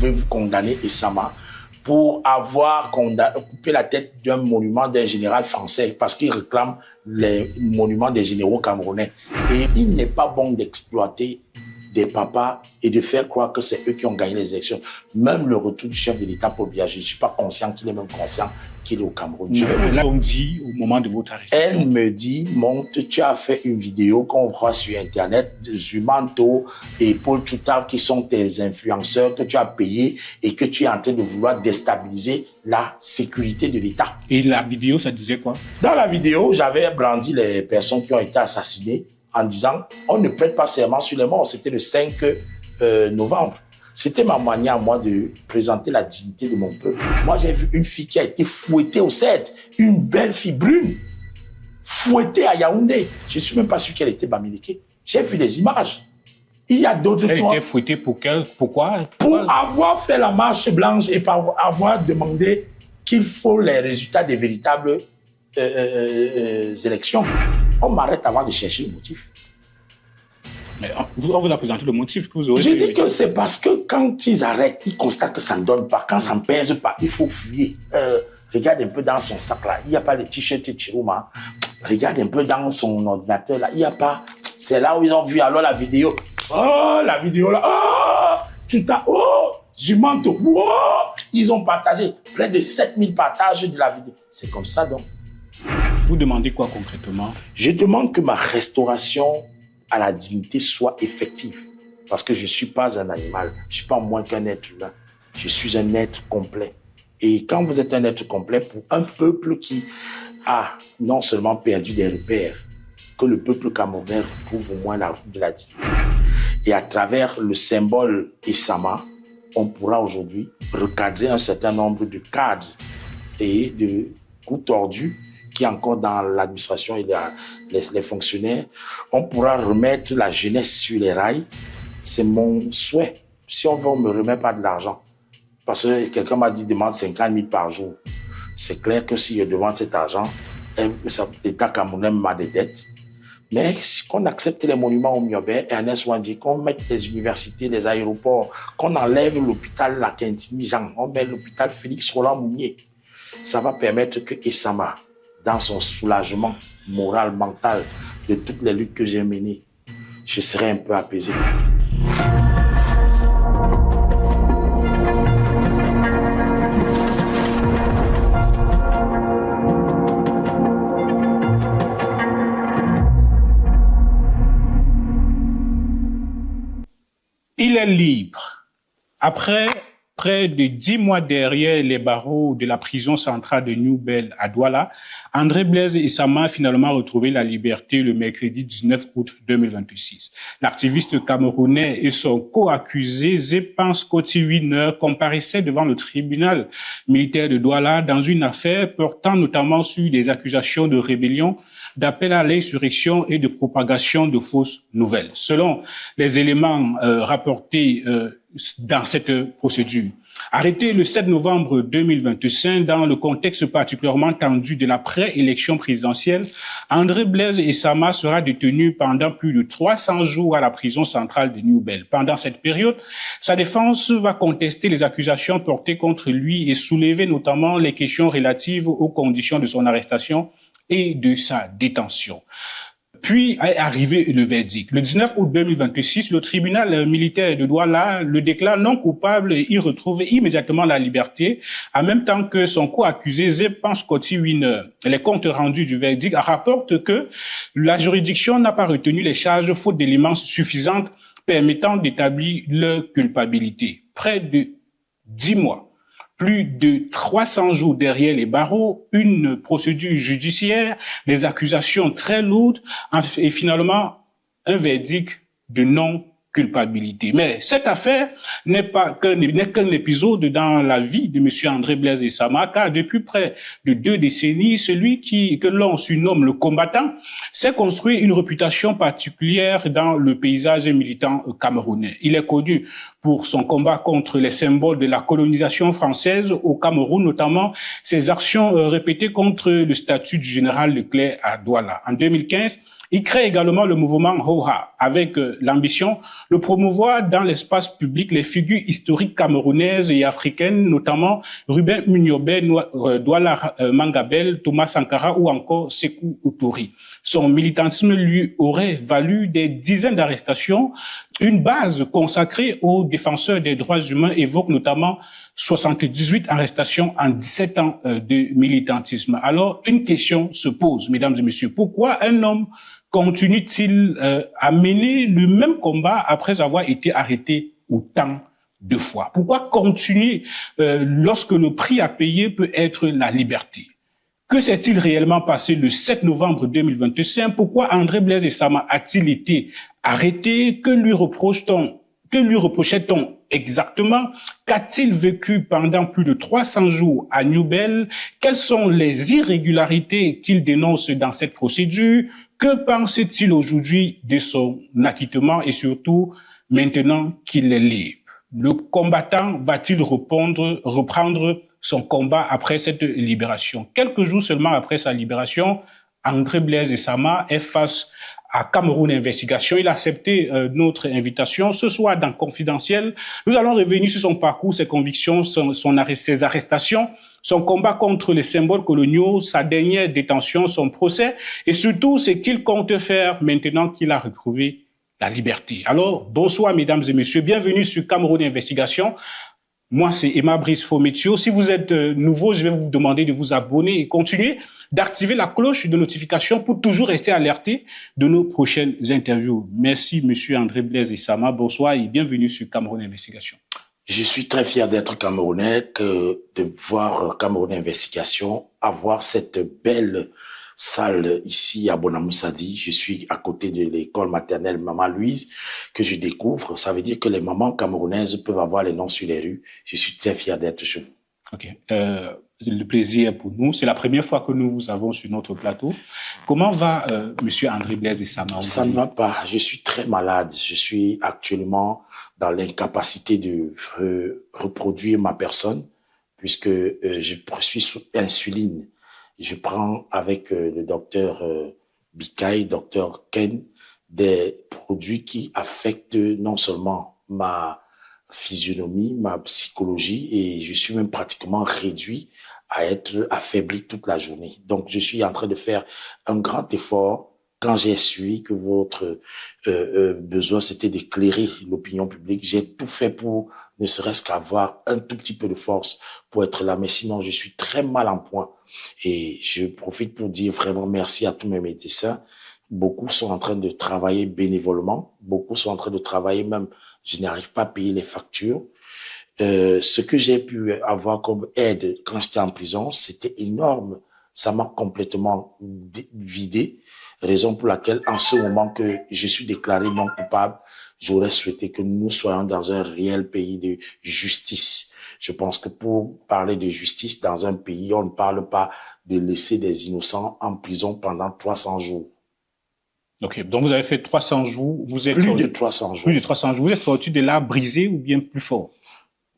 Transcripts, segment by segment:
pouvez vous condamner Essama pour avoir coupé la tête d'un monument d'un général français parce qu'il réclame les monuments des généraux camerounais. Et il n'est pas bon d'exploiter des papas et de faire croire que c'est eux qui ont gagné les élections. Même le retour du chef de l'État Paul Biya, je ne suis pas conscient qu'il est même conscient qu'il est au Cameroun. Là, on dit au moment de votre arrestation. Elle me dit, Monte, tu as fait une vidéo qu'on voit sur Internet, Zumanto et Paul Chouta qui sont tes influenceurs que tu as payés et que tu es en train de vouloir déstabiliser la sécurité de l'État. Et la vidéo, ça disait quoi? Dans la vidéo, j'avais brandi les personnes qui ont été assassinées en disant, on ne prête pas serment sur les morts. C'était le 5 novembre. C'était ma manière, moi, de présenter la dignité de mon peuple. Moi, j'ai vu une fille qui a été fouettée au CED, une belle fille brune, fouettée à Yaoundé. Je ne suis même pas sûr qu'elle était Bamileke. J'ai vu les images. Il y a d'autres... Elle était fouettée pourquoi? Pour avoir fait la marche blanche et pour avoir demandé qu'il faut les résultats des véritables élections. On m'arrête avant de chercher le motif. Mais on vous a présenté le motif que vous aurez... Je dis que c'est parce que quand ils arrêtent, ils constatent que ça ne donne pas. Quand ça ne pèse pas, il faut fouiller. Regarde un peu dans son sac là. Il n'y a pas les t-shirts et Chiruma. Regarde un peu dans son ordinateur là. Il n'y a pas... C'est là où ils ont vu alors la vidéo. Oh, la vidéo là. Oh, tout à... Oh, Zumanto. Oh, ils ont partagé près de 7000 partages de la vidéo. C'est comme ça donc. Vous demandez quoi concrètement? Je demande que ma restauration à la dignité soit effective. Parce que je ne suis pas un animal. Je ne suis pas moins qu'un être humain. Je suis un être complet. Et quand vous êtes un être complet, pour un peuple qui a non seulement perdu des repères, que le peuple camerounais retrouve au moins la route de la dignité. Et à travers le symbole Essama, on pourra aujourd'hui recadrer un certain nombre de cadres et de coups tordus qui est encore dans l'administration et les fonctionnaires. On pourra remettre la jeunesse sur les rails. C'est mon souhait. Si on veut, on ne me remet pas de l'argent. Parce que quelqu'un m'a dit, demande 50 000 par jour. C'est clair que si je demande cet argent, l'État camerounais m'a des dettes. Mais qu'on accepte les monuments au Miobé, Ernest Wandi, qu'on mette les universités, les aéroports, qu'on enlève l'hôpital La Quintini Jean, on met l'hôpital Félix Roland Mounier, ça va permettre que Essama, dans son soulagement moral, mental, de toutes les luttes que j'ai menées, je serai un peu apaisé. Il est libre. Après près de 10 mois derrière les barreaux de la prison centrale de New Bell à Douala, André Blaise Essama a finalement retrouvé la liberté le mercredi 19 août 2026. L'activiste camerounais et son co-accusé Zepan Scotty Wiener comparaissaient devant le tribunal militaire de Douala dans une affaire portant notamment sur des accusations de rébellion, d'appel à l'insurrection et de propagation de fausses nouvelles. Selon les éléments rapportés dans cette procédure, arrêté le 7 novembre 2025 dans le contexte particulièrement tendu de la pré-élection présidentielle, André Blaise Essama sera détenu pendant plus de 300 jours à la prison centrale de New Bell. Pendant cette période, sa défense va contester les accusations portées contre lui et soulever notamment les questions relatives aux conditions de son arrestation et de sa détention. Puis est arrivé le verdict. Le 19 août 2026, le tribunal militaire de Douala le déclare non coupable et il retrouve immédiatement la liberté, en même temps que son co-accusé Zepan Scotty Wiener. Les comptes rendus du verdict rapportent que la juridiction n'a pas retenu les charges faute d'éléments suffisants permettant d'établir leur culpabilité. Près de 10 mois. Plus de 300 jours derrière les barreaux, une procédure judiciaire, des accusations très lourdes et finalement un verdict de non-culpabilité. Mais cette affaire n'est qu'un épisode dans la vie de M. André Blaise Essama, car depuis près de 2 décennies, celui que l'on surnomme le combattant s'est construit une réputation particulière dans le paysage militant camerounais. Il est connu pour son combat contre les symboles de la colonisation française au Cameroun, notamment ses actions répétées contre le statut du général Leclerc à Douala. En 2015, Il crée également le mouvement Hoha avec l'ambition de promouvoir dans l'espace public les figures historiques camerounaises et africaines, notamment Ruben Mugnobe, Douala Mangabel, Thomas Sankara ou encore Sékou Outouri. Son militantisme lui aurait valu des dizaines d'arrestations. Une base consacrée aux défenseurs des droits humains évoque notamment 78 arrestations en 17 ans de militantisme. Alors, une question se pose, mesdames et messieurs. Pourquoi un homme continue-t-il à mener le même combat après avoir été arrêté autant de fois? Pourquoi continuer lorsque le prix à payer peut être la liberté? Que s'est-il réellement passé le 7 novembre 2025? Pourquoi André Blaise Essama a-t-il été arrêté? Que lui reprochait-on exactement? Qu'a-t-il vécu pendant plus de 300 jours à New Bell? Quelles sont les irrégularités qu'il dénonce dans cette procédure? Que pense-t-il aujourd'hui de son acquittement et surtout maintenant qu'il est libre? Le combattant va-t-il reprendre son combat après cette libération? Quelques jours seulement après sa libération, André Blaise Essama est face à Cameroun Investigation. Il a accepté notre invitation. Ce soir, dans Confidentiel, nous allons revenir sur son parcours, ses convictions, ses arrestations, son combat contre les symboles coloniaux, sa dernière détention, son procès, et surtout ce qu'il compte faire maintenant qu'il a retrouvé la liberté. Alors, bonsoir mesdames et messieurs, bienvenue sur Cameroun Investigation. Moi, c'est Emma Brice Fometio. Si vous êtes nouveau, je vais vous demander de vous abonner et continuer d'activer la cloche de notification pour toujours rester alerté de nos prochaines interviews. Merci, monsieur André Blaise Essama. Bonsoir et bienvenue sur Cameroun Investigation. Je suis très fier d'être Camerounais, de voir Cameroun Investigation, avoir cette belle salle ici à Bonamoussadi. Je suis à côté de l'école maternelle Maman Louise que je découvre. Ça veut dire que les mamans camerounaises peuvent avoir les noms sur les rues. Je suis très fier d'être chez vous. Ok. Le plaisir pour nous. C'est la première fois que nous vous avons sur notre plateau. Comment va monsieur André Blaise Essama? Ça ne va pas. Je suis très malade. Je suis actuellement dans l'incapacité de reproduire ma personne puisque je suis sous insuline. Je prends avec le docteur Bikaï, docteur Ken, des produits qui affectent non seulement ma physionomie, ma psychologie, et je suis même pratiquement réduit à être affaibli toute la journée. Donc, je suis en train de faire un grand effort quand j'ai su que votre besoin, c'était d'éclairer l'opinion publique. J'ai tout fait pour ne serait-ce qu'avoir un tout petit peu de force pour être là. Mais sinon, je suis très mal en point. Et je profite pour dire vraiment merci à tous mes médecins. Beaucoup sont en train de travailler bénévolement. Beaucoup sont en train de travailler même, je n'arrive pas à payer les factures. Ce que j'ai pu avoir comme aide quand j'étais en prison, c'était énorme. Ça m'a complètement vidé. Raison pour laquelle, en ce moment que je suis déclaré non coupable, j'aurais souhaité que nous soyons dans un réel pays de justice. Je pense que pour parler de justice dans un pays, on ne parle pas de laisser des innocents en prison pendant 300 jours. Ok, donc vous avez fait 300 jours. Vous êtes plus de 300 jours. Plus de 300 jours. Vous êtes sorti de là brisé ou bien plus fort?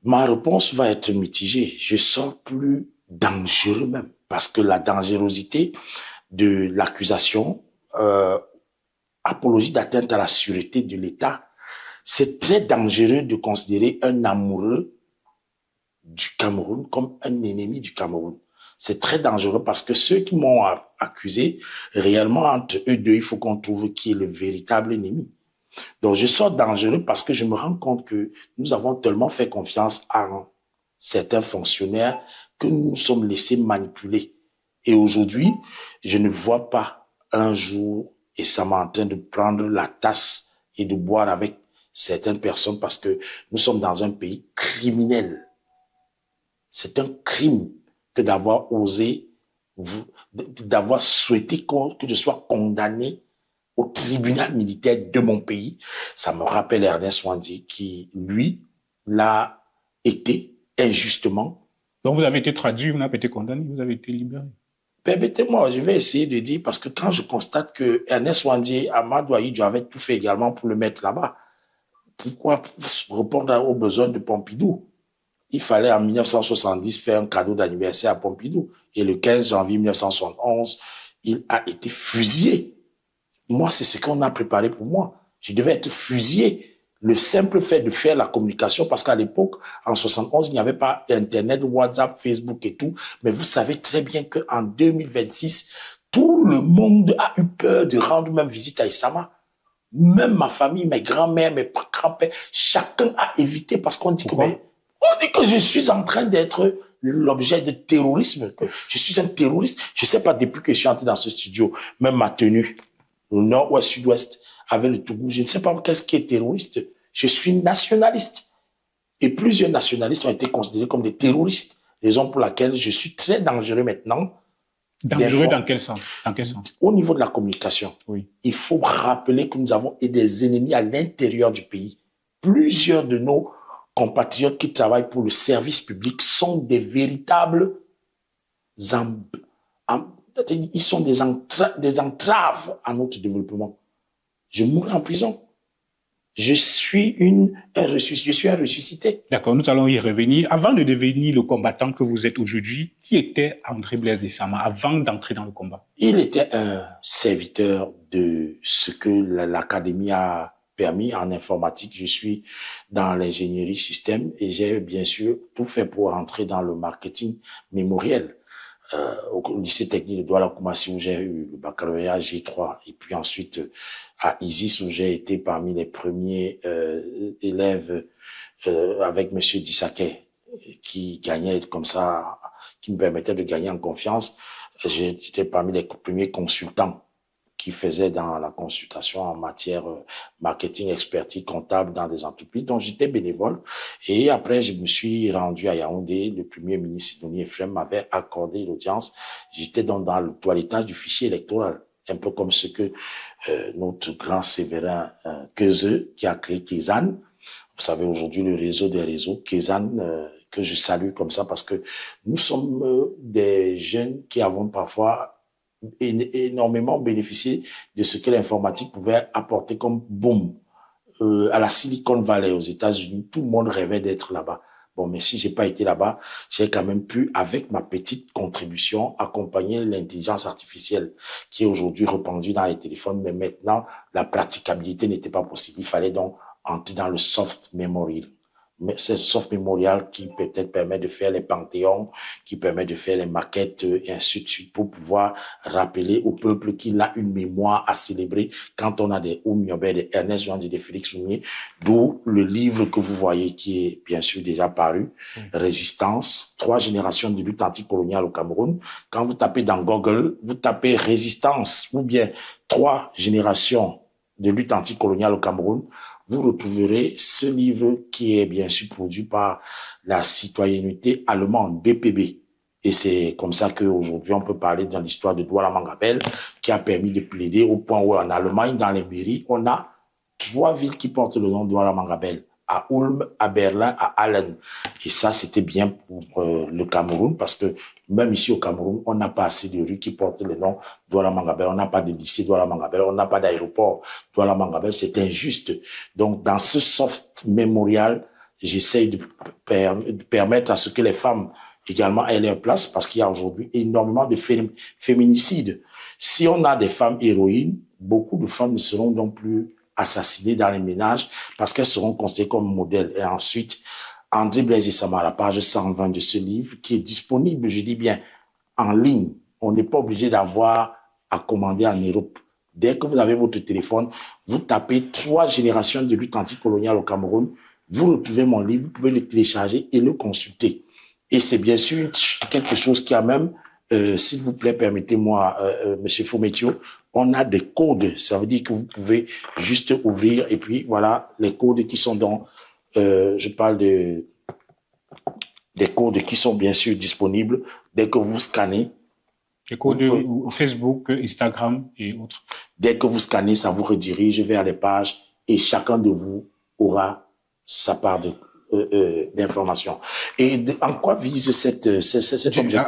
Ma réponse va être mitigée. Je sors plus dangereux même, parce que la dangerosité de l'accusation, apologie d'atteinte à la sûreté de l'État, c'est très dangereux de considérer un amoureux du Cameroun comme un ennemi du Cameroun. C'est très dangereux parce que ceux qui m'ont accusé, réellement, entre eux deux, il faut qu'on trouve qui est le véritable ennemi. Donc, je sors dangereux parce que je me rends compte que nous avons tellement fait confiance à certains fonctionnaires que nous nous sommes laissés manipuler. Et aujourd'hui, je ne vois pas un jour et ça m'a en train de prendre la tasse et de boire avec certaines personnes parce que nous sommes dans un pays criminel. C'est un crime que d'avoir osé, d'avoir souhaité que je sois condamné au tribunal militaire de mon pays. Ça me rappelle Ernest Ouandi qui, lui, l'a été injustement. Donc vous avez été traduit, vous n'avez pas été condamné, vous avez été libéré. Permettez-moi, je vais essayer de dire, parce que quand je constate que Ernest Ouandi, Amadou Ahidjo avait tout fait également pour le mettre là-bas, pourquoi répondre aux besoins de Pompidou? Il fallait en 1970 faire un cadeau d'anniversaire à Pompidou. Et le 15 janvier 1971, il a été fusillé. Moi, c'est ce qu'on a préparé pour moi. Je devais être fusillé. Le simple fait de faire la communication, parce qu'à l'époque, en 71, il n'y avait pas Internet, WhatsApp, Facebook et tout. Mais vous savez très bien qu'en 2026, tout le monde a eu peur de rendre même visite à Issama. Même ma famille, mes grands-mères, mes grands-pères, chacun a évité parce qu'on dit on dit que je suis en train d'être l'objet de terrorisme. Que je suis un terroriste. Je sais pas, depuis que je suis entré dans ce studio, même ma tenue, le nord-ouest, sud-ouest, avec le Togo, je ne sais pas qu'est-ce qui est terroriste. Je suis nationaliste. Et plusieurs nationalistes ont été considérés comme des terroristes. Raison pour laquelle je suis très dangereux maintenant. Dangereux dans quel sens? Dans quel sens? Au niveau de la communication, oui. Il faut rappeler que nous avons des ennemis à l'intérieur du pays. Plusieurs de nos compatriotes qui travaillent pour le service public sont des véritables ils sont des entraves à notre développement. Je mourrai en prison. Je suis un ressuscité. D'accord, nous allons y revenir. Avant de devenir le combattant que vous êtes aujourd'hui, qui était André Blaise Issama avant d'entrer dans le combat? Il était un serviteur de ce que l'académie a permis en informatique. Je suis dans l'ingénierie système et j'ai bien sûr tout fait pour entrer dans le marketing mémoriel. Au lycée technique de Douala-Koumassi où j'ai eu le baccalauréat G3 et puis ensuite à ISIS où j'ai été parmi les premiers élèves avec Monsieur Dissaquet qui gagnait comme ça, qui me permettait de gagner en confiance. J'étais parmi les premiers consultants qui faisaient dans la consultation en matière marketing, expertise, comptable dans des entreprises. Donc, j'étais bénévole. Et après, je me suis rendu à Yaoundé. Le premier ministre Sidonie Ephraim m'avait accordé l'audience. J'étais donc dans le toilettage du fichier électoral. Un peu comme ce que notre grand Séverin Keuzeux, qui a créé Kézanne. Vous savez, aujourd'hui, le réseau des réseaux, Kézanne, que je salue comme ça parce que nous sommes des jeunes qui avons parfois énormément bénéficié de ce que l'informatique pouvait apporter comme boom. À la Silicon Valley aux États-Unis, tout le monde rêvait d'être là-bas. Bon, mais si j'ai pas été là-bas, j'ai quand même pu, avec ma petite contribution, accompagner l'intelligence artificielle qui est aujourd'hui répandue dans les téléphones. Mais maintenant, la praticabilité n'était pas possible. Il fallait donc entrer dans le soft memory. C'est soft mémorial qui peut-être permet de faire les panthéons, qui permet de faire les maquettes et ainsi de suite pour pouvoir rappeler au peuple qu'il a une mémoire à célébrer quand on a des Oumyobé, des Ernest Joandy, des Félix Lumier, d'où le livre que vous voyez qui est bien sûr déjà paru, Résistance, 3 générations de lutte anticoloniale au Cameroun. Quand vous tapez dans Google, vous tapez Résistance ou bien 3 générations de lutte anticoloniale au Cameroun, vous retrouverez ce livre qui est bien sûr produit par la citoyenneté allemande, BPB. Et c'est comme ça qu'aujourd'hui, on peut parler dans l'histoire de Douala Mangabel, qui a permis de plaider au point où en Allemagne, dans les mairies, on a 3 villes qui portent le nom de Douala Mangabel. À Ulm, à Berlin, à Allen. Et ça, c'était bien pour le Cameroun parce que même ici au Cameroun, on n'a pas assez de rues qui portent le nom Douala Mangabel. On n'a pas de lycée Douala Mangabel. On n'a pas d'aéroport Douala Mangabel. C'est injuste. Donc, dans ce soft mémorial, j'essaye de permettre à ce que les femmes également aient leur place parce qu'il y a aujourd'hui énormément de féminicides. Si on a des femmes héroïnes, beaucoup de femmes ne seront donc plus assassinées dans les ménages parce qu'elles seront considérées comme modèles. Et ensuite, André Blaise Issama, à la page 120 de ce livre, qui est disponible, je dis bien, en ligne. On n'est pas obligé d'avoir à commander en Europe. Dès que vous avez votre téléphone, vous tapez 3 générations de lutte anticoloniale au Cameroun, vous retrouvez mon livre, vous pouvez le télécharger et le consulter. Et c'est bien sûr quelque chose qui a même, s'il vous plaît, permettez-moi, Monsieur Fometio, on a des codes. Ça veut dire que vous pouvez juste ouvrir et puis voilà les codes qui sont dans, je parle des codes qui sont bien sûr disponibles dès que vous scannez. Les codes Facebook, Instagram et autres. Dès que vous scannez, ça vous redirige vers les pages et chacun de vous aura sa part d'information. Et en quoi vise cet objectif?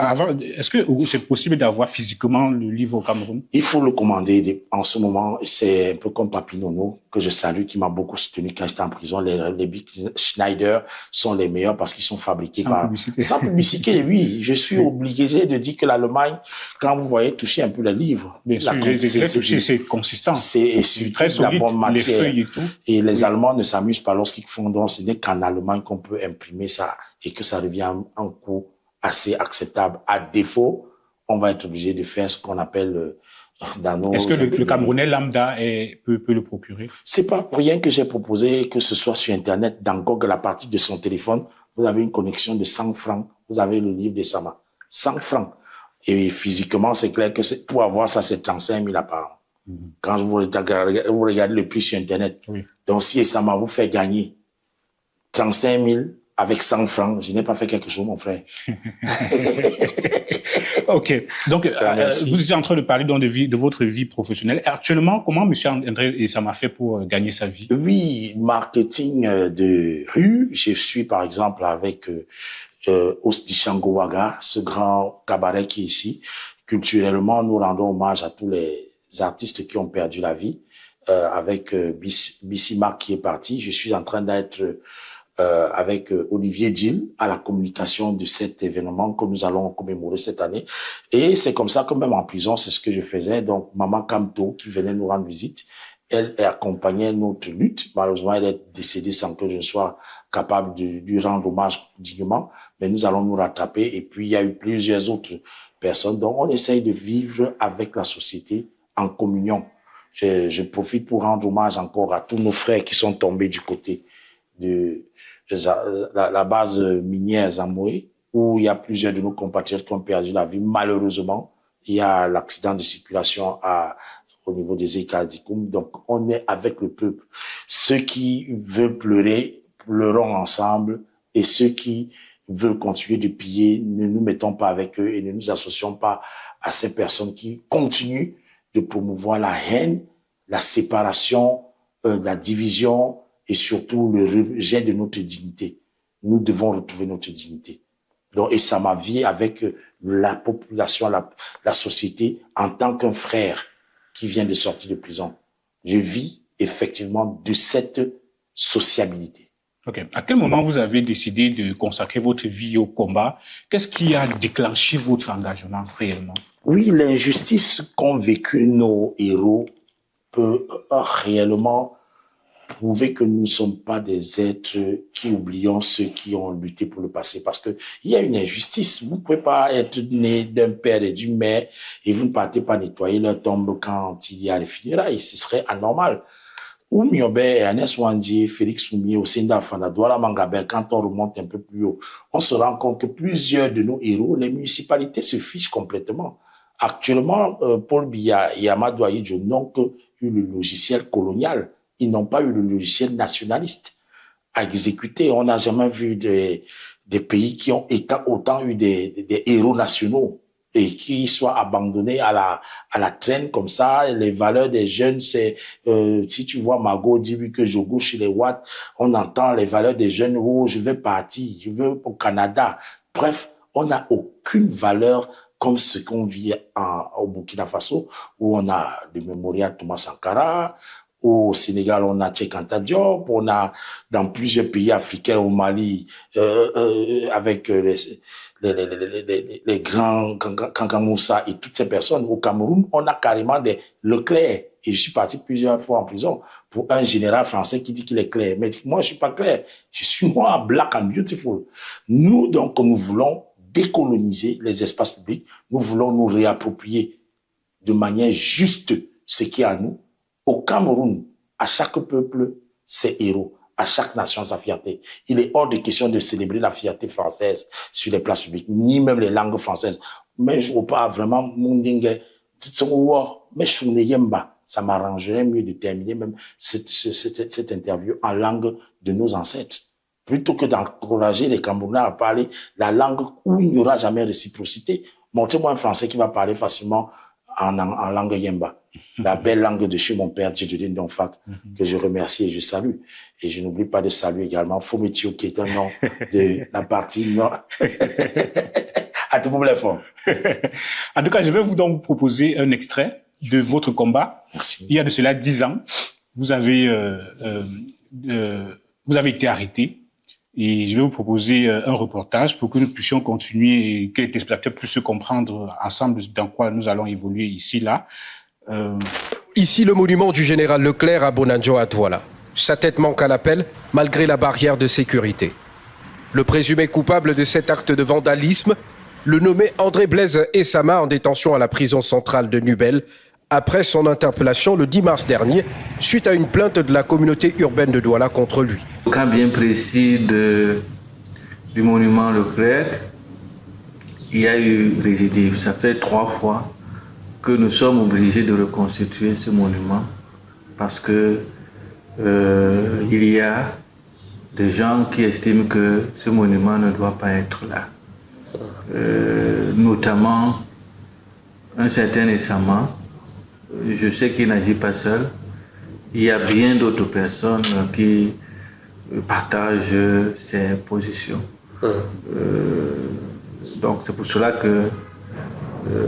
Est-ce que c'est possible d'avoir physiquement le livre au Cameroun? Il faut le commander. En ce moment, c'est un peu comme Papi Nono, que je salue, qui m'a beaucoup soutenu quand j'étais en prison. Les Big Schneider sont les meilleurs parce qu'ils sont fabriqués sans publicité, oui. Je suis obligé de dire que l'Allemagne, quand vous voyez toucher un peu le livre, c'est consistant. C'est très solide, la bonne matière. Les feuilles et tout. Et les Allemands ne s'amusent pas lorsqu'ils font, donc ce n'est qu'en Allemagne qu'on peut imprimer ça et que ça revient en coût assez acceptable. À défaut, on va être obligé de faire ce qu'on appelle dans nos... Est-ce que le Camerounais lambda peut le procurer? C'est pas pour rien que j'ai proposé que ce soit sur Internet, dans Google, à partir de son téléphone, vous avez une connexion de 100 francs, vous avez le livre de Sama. 100 francs. Et physiquement, c'est clair que pour avoir ça, c'est 35 000 par an. Quand vous regardez le prix sur Internet. Oui. Donc, si Sama vous fait gagner 35 000 avec 100 francs, je n'ai pas fait quelque chose, mon frère. OK. Donc, vous étiez en train de parler donc de votre vie professionnelle. Actuellement, comment M. André Issama fait pour gagner sa vie? Oui, marketing de rue. Je suis, par exemple, avec Osdichango Waga, ce grand cabaret qui est ici. Culturellement, nous rendons hommage à tous les artistes qui ont perdu la vie. Avec Bissima qui est parti. Je suis en train d'être avec Olivier Gilles à la communication de cet événement que nous allons commémorer cette année. Et c'est comme ça que même en prison, c'est ce que je faisais. Donc, Maman Kamto, qui venait nous rendre visite, elle accompagnait notre lutte. Malheureusement, elle est décédée sans que je sois capable de lui rendre hommage dignement. Mais nous allons nous rattraper. Et puis, il y a eu plusieurs autres personnes. Donc, on essaye de vivre avec la société en communion. Je profite pour rendre hommage encore à tous nos frères qui sont tombés du côté de la base minière Zamoé, où il y a plusieurs de nos compatriotes qui ont perdu la vie. Malheureusement, il y a l'accident de circulation au niveau des Ekadikoum. Donc, on est avec le peuple. Ceux qui veulent pleurer, pleurons ensemble. Et ceux qui veulent continuer de piller, ne nous mettons pas avec eux et ne nous associons pas à ces personnes qui continuent de promouvoir la haine, la séparation, la division et surtout le rejet de notre dignité. Nous devons retrouver notre dignité. Donc, et ça m'a vie avec la population, la société, en tant qu'un frère qui vient de sortir de prison. Je vis effectivement de cette sociabilité. OK. À quel moment vous avez décidé de consacrer votre vie au combat? Qu'est-ce qui a déclenché votre engagement réellement? Oui, l'injustice qu'ont vécu nos héros peut réellement prouver que nous ne sommes pas des êtres qui oublions ceux qui ont lutté pour le passé. Parce que il y a une injustice. Vous ne pouvez pas être né d'un père et d'une mère et vous ne partez pas nettoyer leur tombe quand il y a les funérailles. Ce serait anormal. Ou Miobe, Ernest Wandi, Félix Foumier, Osinda Fana, Douala Mangabel, quand on remonte un peu plus haut, on se rend compte que plusieurs de nos héros, les municipalités se fichent complètement. Actuellement, Paul Biya et Amadou Aïdjo n'ont que eu le logiciel colonial. Ils n'ont pas eu le logiciel nationaliste à exécuter. On n'a jamais vu des pays qui ont autant eu des héros nationaux et qui soient abandonnés à la traîne comme ça. Les valeurs des jeunes, c'est si tu vois Mago dire que je gauche chez les Watts, on entend les valeurs des jeunes. Oh, je vais partir, je veux au Canada. Bref, on n'a aucune valeur comme ce qu'on vit au Burkina Faso, où on a le mémorial Thomas Sankara. Au Sénégal, on a Cheikh Anta Diop, on a dans plusieurs pays africains, au Mali, avec les grands Kankan Moussa et toutes ces personnes. Au Cameroun, on a carrément des Leclerc. Et je suis parti plusieurs fois en prison pour un général français qui dit qu'il est clair. Mais moi, je suis pas clair. Je suis noir, black and beautiful. Nous, donc, nous voulons décoloniser les espaces publics. Nous voulons nous réapproprier de manière juste ce qui est à nous. Au Cameroun, à chaque peuple, ses héros. À chaque nation, sa fierté. Il est hors de question de célébrer la fierté française sur les places publiques, ni même les langues françaises. Mais je ne vois pas vraiment, ça m'arrangerait mieux de terminer même cette interview en langue de nos ancêtres. Plutôt que d'encourager les Camerounais à parler la langue où il n'y aura jamais réciprocité. Montrez-moi un Français qui va parler facilement en langue Yemba. la belle langue de chez mon père, Djedjodine Donfak, que je remercie et je salue. Et je n'oublie pas de saluer également Fometio, qui est un nom de la partie nord. À tout problème fort. En tout cas, je vais donc vous proposer un extrait de votre combat. Merci. Il y a de cela 10 ans, vous avez été arrêté. Et je vais vous proposer un reportage pour que nous puissions continuer et que les téléspectateurs puissent se comprendre ensemble dans quoi nous allons évoluer ici, là. Ici, le monument du général Leclerc à Bonanjo à Douala. Sa tête manque à l'appel, malgré la barrière de sécurité. Le présumé coupable de cet acte de vandalisme, le nommé André Blaise Essama, en détention à la prison centrale de Nubel, après son interpellation le 10 mars dernier, suite à une plainte de la communauté urbaine de Douala contre lui. Au cas bien précis du monument Leclerc, il y a eu récidive. Ça fait 3 fois que nous sommes obligés de reconstituer ce monument parce que il y a des gens qui estiment que ce monument ne doit pas être là. Notamment un certain Essama. Je sais qu'il n'agit pas seul. Il y a bien d'autres personnes qui partagent ses positions. Donc c'est pour cela que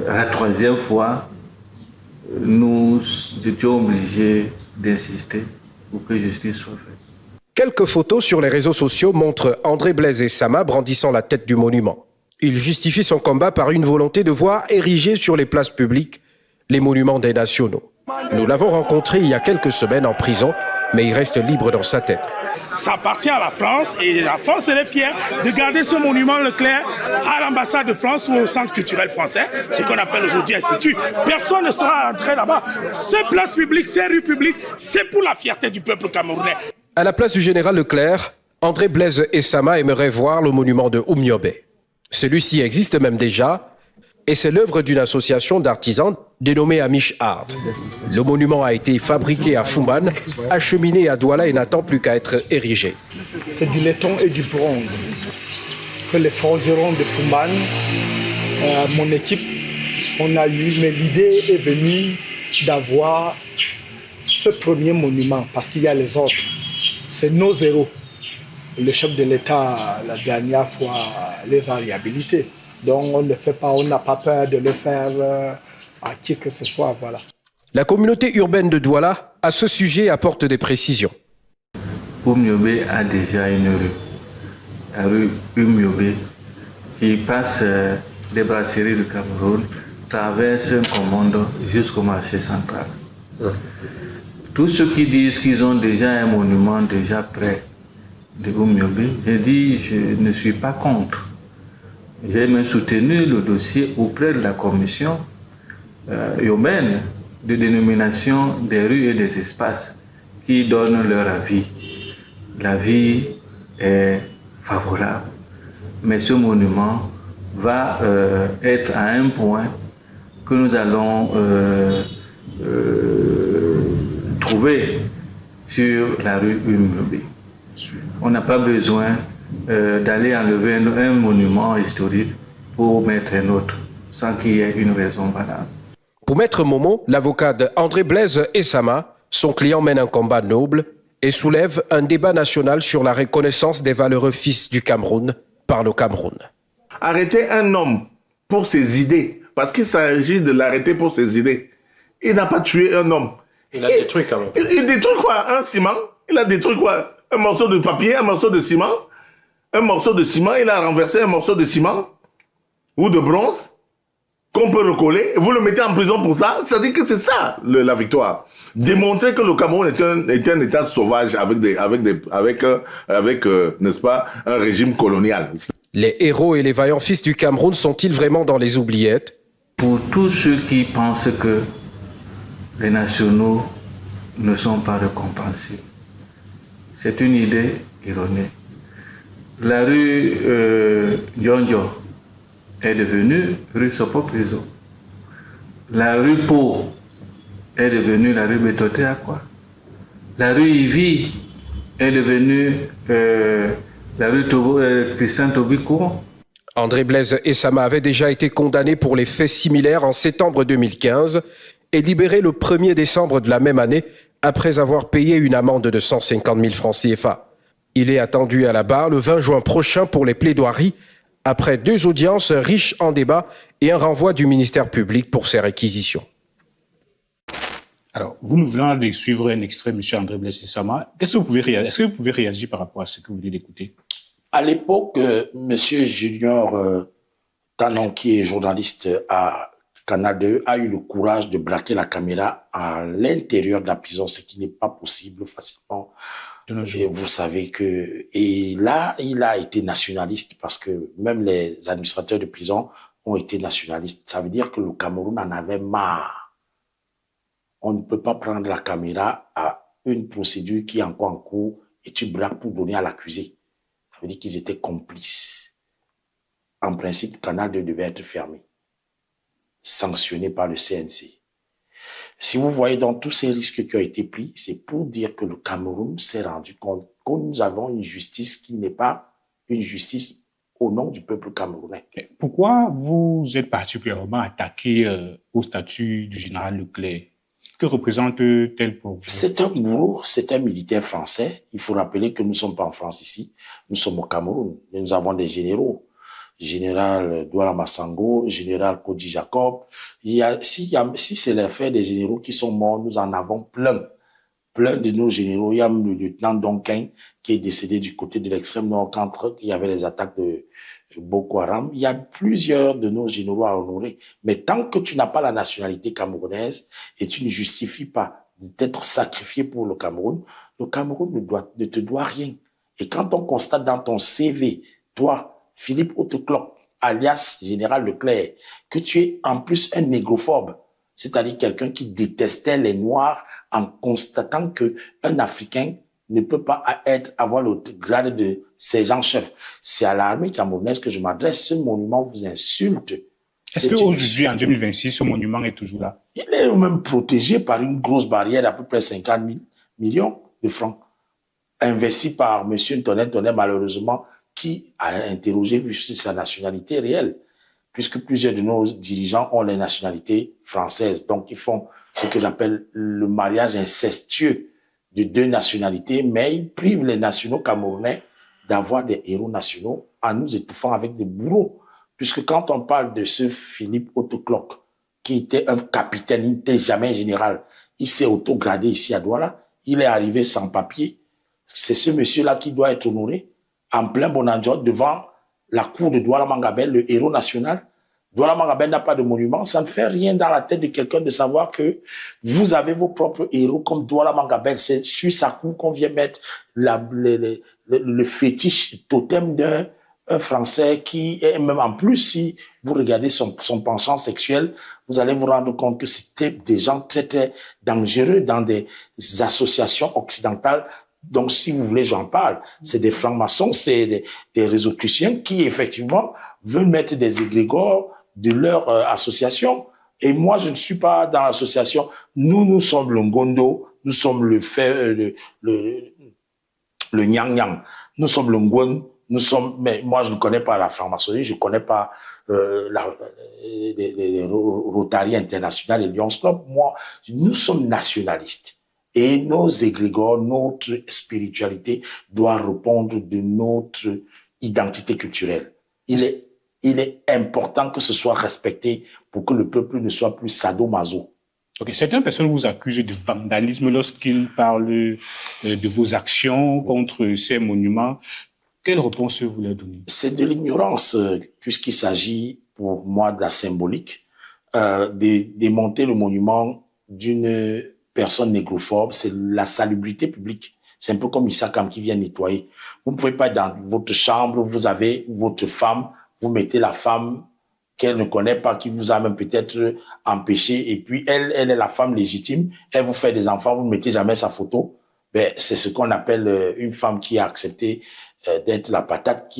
à la 3e fois, nous étions obligés d'insister pour que justice soit faite. Quelques photos sur les réseaux sociaux montrent André Blaise Essama brandissant la tête du monument. Il justifie son combat par une volonté de voir ériger sur les places publiques les monuments des nationaux. Nous l'avons rencontré il y a quelques semaines en prison, mais il reste libre dans sa tête. Ça appartient à la France et la France serait fière de garder ce monument Leclerc à l'ambassade de France ou au centre culturel français, ce qu'on appelle aujourd'hui Institut. Personne ne sera entré là-bas. Ces places publiques, ces rues publiques, c'est pour la fierté du peuple camerounais. À la place du général Leclerc, André Blaise Essama aimerait voir le monument de Oumniobé. Celui-ci existe même déjà et c'est l'œuvre d'une association d'artisans dénommée Amish Art. Le monument a été fabriqué à Fumban, acheminé à Douala et n'attend plus qu'à être érigé. C'est du laiton et du bronze que les forgerons de Fumban, mon équipe, on a eu, mais l'idée est venue d'avoir ce premier monument parce qu'il y a les autres. C'est nos héros. Le chef de l'État, la dernière fois, les a réhabilités. Donc on ne le fait pas, on n'a pas peur de le faire à qui que ce soit, voilà. La communauté urbaine de Douala, à ce sujet, apporte des précisions. Oumniobé a déjà une rue, la rue Oumniobé, qui passe des brasseries du Cameroun, traverse un commande jusqu'au marché central. Tous ceux qui disent qu'ils ont déjà un monument déjà près de Oumniobé, j'ai dit je ne suis pas contre. J'ai même soutenu le dossier auprès de la commission urbaine de dénomination des rues et des espaces qui donnent leur avis. L'avis est favorable, mais ce monument va être à un point que nous allons trouver sur la rue Oumniobé. On n'a pas besoin d'aller enlever un monument historique pour mettre un autre, sans qu'il y ait une raison valable. Pour Maître Momo, l'avocat André Blaise Essama, son client mène un combat noble et soulève un débat national sur la reconnaissance des valeureux fils du Cameroun par le Cameroun. Arrêter un homme pour ses idées, parce qu'il s'agit de l'arrêter pour ses idées. Il n'a pas tué un homme. Il a détruit quand même. Il détruit quoi? Un ciment? Il a détruit quoi? Un morceau de papier, un morceau de ciment? Un morceau de ciment, il a renversé un morceau de ciment ou de bronze qu'on peut recoller. Vous le mettez en prison pour ça. Ça dit que c'est ça la victoire. Démontrer que le Cameroun est un État sauvage avec n'est-ce pas, un régime colonial. Les héros et les vaillants fils du Cameroun sont-ils vraiment dans les oubliettes? Pour tous ceux qui pensent que les nationaux ne sont pas récompensés, c'est une idée erronée. La rue Djonjo est devenue rue Sopo Prison. La rue Pau est devenue la rue Betoté Aqua. La rue Ivi est devenue la rue Christian Tobicouron. André Blaise Essama avait déjà été condamné pour les faits similaires en septembre 2015 est libéré le 1er décembre de la même année après avoir payé une amende de 150 000 francs CFA. Il est attendu à la barre le 20 juin prochain pour les plaidoiries, après 2 audiences riches en débats et un renvoi du ministère public pour ses réquisitions. Alors, vous nous venez de suivre un extrait, M. André Blaise Issama. Est-ce que vous pouvez réagir par rapport à ce que vous venez d'écouter? À l'époque, M. Junior Tanon, qui est journaliste à Canal 2, a eu le courage de braquer la caméra à l'intérieur de la prison, ce qui n'est pas possible facilement. Et vous savez que... Et là, il a été nationaliste parce que même les administrateurs de prison ont été nationalistes. Ça veut dire que le Cameroun en avait marre. On ne peut pas prendre la caméra à une procédure qui est encore en cours et tu braques pour donner à l'accusé. Ça veut dire qu'ils étaient complices. En principe, Canal 2 devait être fermé, sanctionné par le CNC. Si vous voyez dans tous ces risques qui ont été pris, c'est pour dire que le Cameroun s'est rendu compte que nous avons une justice qui n'est pas une justice au nom du peuple camerounais. Pourquoi vous êtes particulièrement attaqué au statut du général Leclerc? Que représente-t-elle pour vous? C'est un bourreau, c'est un militaire français. Il faut rappeler que nous ne sommes pas en France ici, nous sommes au Cameroun. Nous avons des généraux. Général Douala Massango, général Kodji Jacob. Si c'est l'affaire des généraux qui sont morts, nous en avons plein. Plein de nos généraux. Il y a le lieutenant Donkin qui est décédé du côté de l'extrême nord quand il y avait les attaques de Boko Haram. Il y a plusieurs de nos généraux à honorer. Mais tant que tu n'as pas la nationalité camerounaise et tu ne justifies pas d'être sacrifié pour le Cameroun ne te doit rien. Et quand on constate dans ton CV, toi, Philippe Hautecloque, alias Général Leclerc, que tu es en plus un négrophobe, c'est-à-dire quelqu'un qui détestait les Noirs en constatant qu'un Africain ne peut pas avoir le grade de sergent-chef. C'est à l'armée camerounaise que je m'adresse. Ce monument vous insulte. Est-ce qu'aujourd'hui, en 2026, ce monument est toujours là? Il est même protégé par une grosse barrière d'à peu près 50 millions de francs, investis par M. Ntoné, malheureusement, qui a interrogé sur sa nationalité réelle, puisque plusieurs de nos dirigeants ont les nationalités françaises. Donc, ils font ce que j'appelle le mariage incestueux de 2 nationalités, mais ils privent les nationaux camerounais d'avoir des héros nationaux en nous étouffant avec des bourreaux. Puisque quand on parle de ce Philippe Hautecloque, qui était un capitaine, il n'était jamais général, il s'est autogradé ici à Douala, il est arrivé sans papier. C'est ce monsieur-là qui doit être honoré en plein Bonanjo, devant la cour de Douala Mangabel, le héros national. Douala Mangabel n'a pas de monument. Ça ne fait rien dans la tête de quelqu'un de savoir que vous avez vos propres héros comme Douala Mangabel. C'est sur sa cour qu'on vient mettre le fétiche totem d'un Français qui est même en plus, si vous regardez son penchant sexuel, vous allez vous rendre compte que c'était des gens très, très dangereux dans des associations occidentales. Donc, si vous voulez, j'en parle. C'est des francs-maçons, c'est des résolutions qui, effectivement, veulent mettre des égrégores de leur association. Et moi, je ne suis pas dans l'association. Nous sommes le Ngondo, nous sommes le Nyang-Nyang, nous sommes le Ngwen, mais moi, je ne connais pas la franc-maçonnerie, je ne connais pas les Rotary International et Lions Club. Moi, nous sommes nationalistes. Et nos égrégores, notre spiritualité doit répondre de notre identité culturelle. Il est important que ce soit respecté pour que le peuple ne soit plus sadomaso. Okay. Certaines personnes vous accusent de vandalisme lorsqu'ils parlent de vos actions contre ces monuments. Quelle réponse vous leur donnez? C'est de l'ignorance, puisqu'il s'agit pour moi de la symbolique, de démonter le monument d'une personne négrophobe, c'est la salubrité publique. C'est un peu comme Issakam qui vient nettoyer. Vous ne pouvez pas être dans votre chambre, vous avez votre femme, vous mettez la femme qu'elle ne connaît pas, qui vous a même peut-être empêché, et puis elle est la femme légitime, elle vous fait des enfants, vous ne mettez jamais sa photo. Ben, c'est ce qu'on appelle une femme qui a accepté d'être la patate,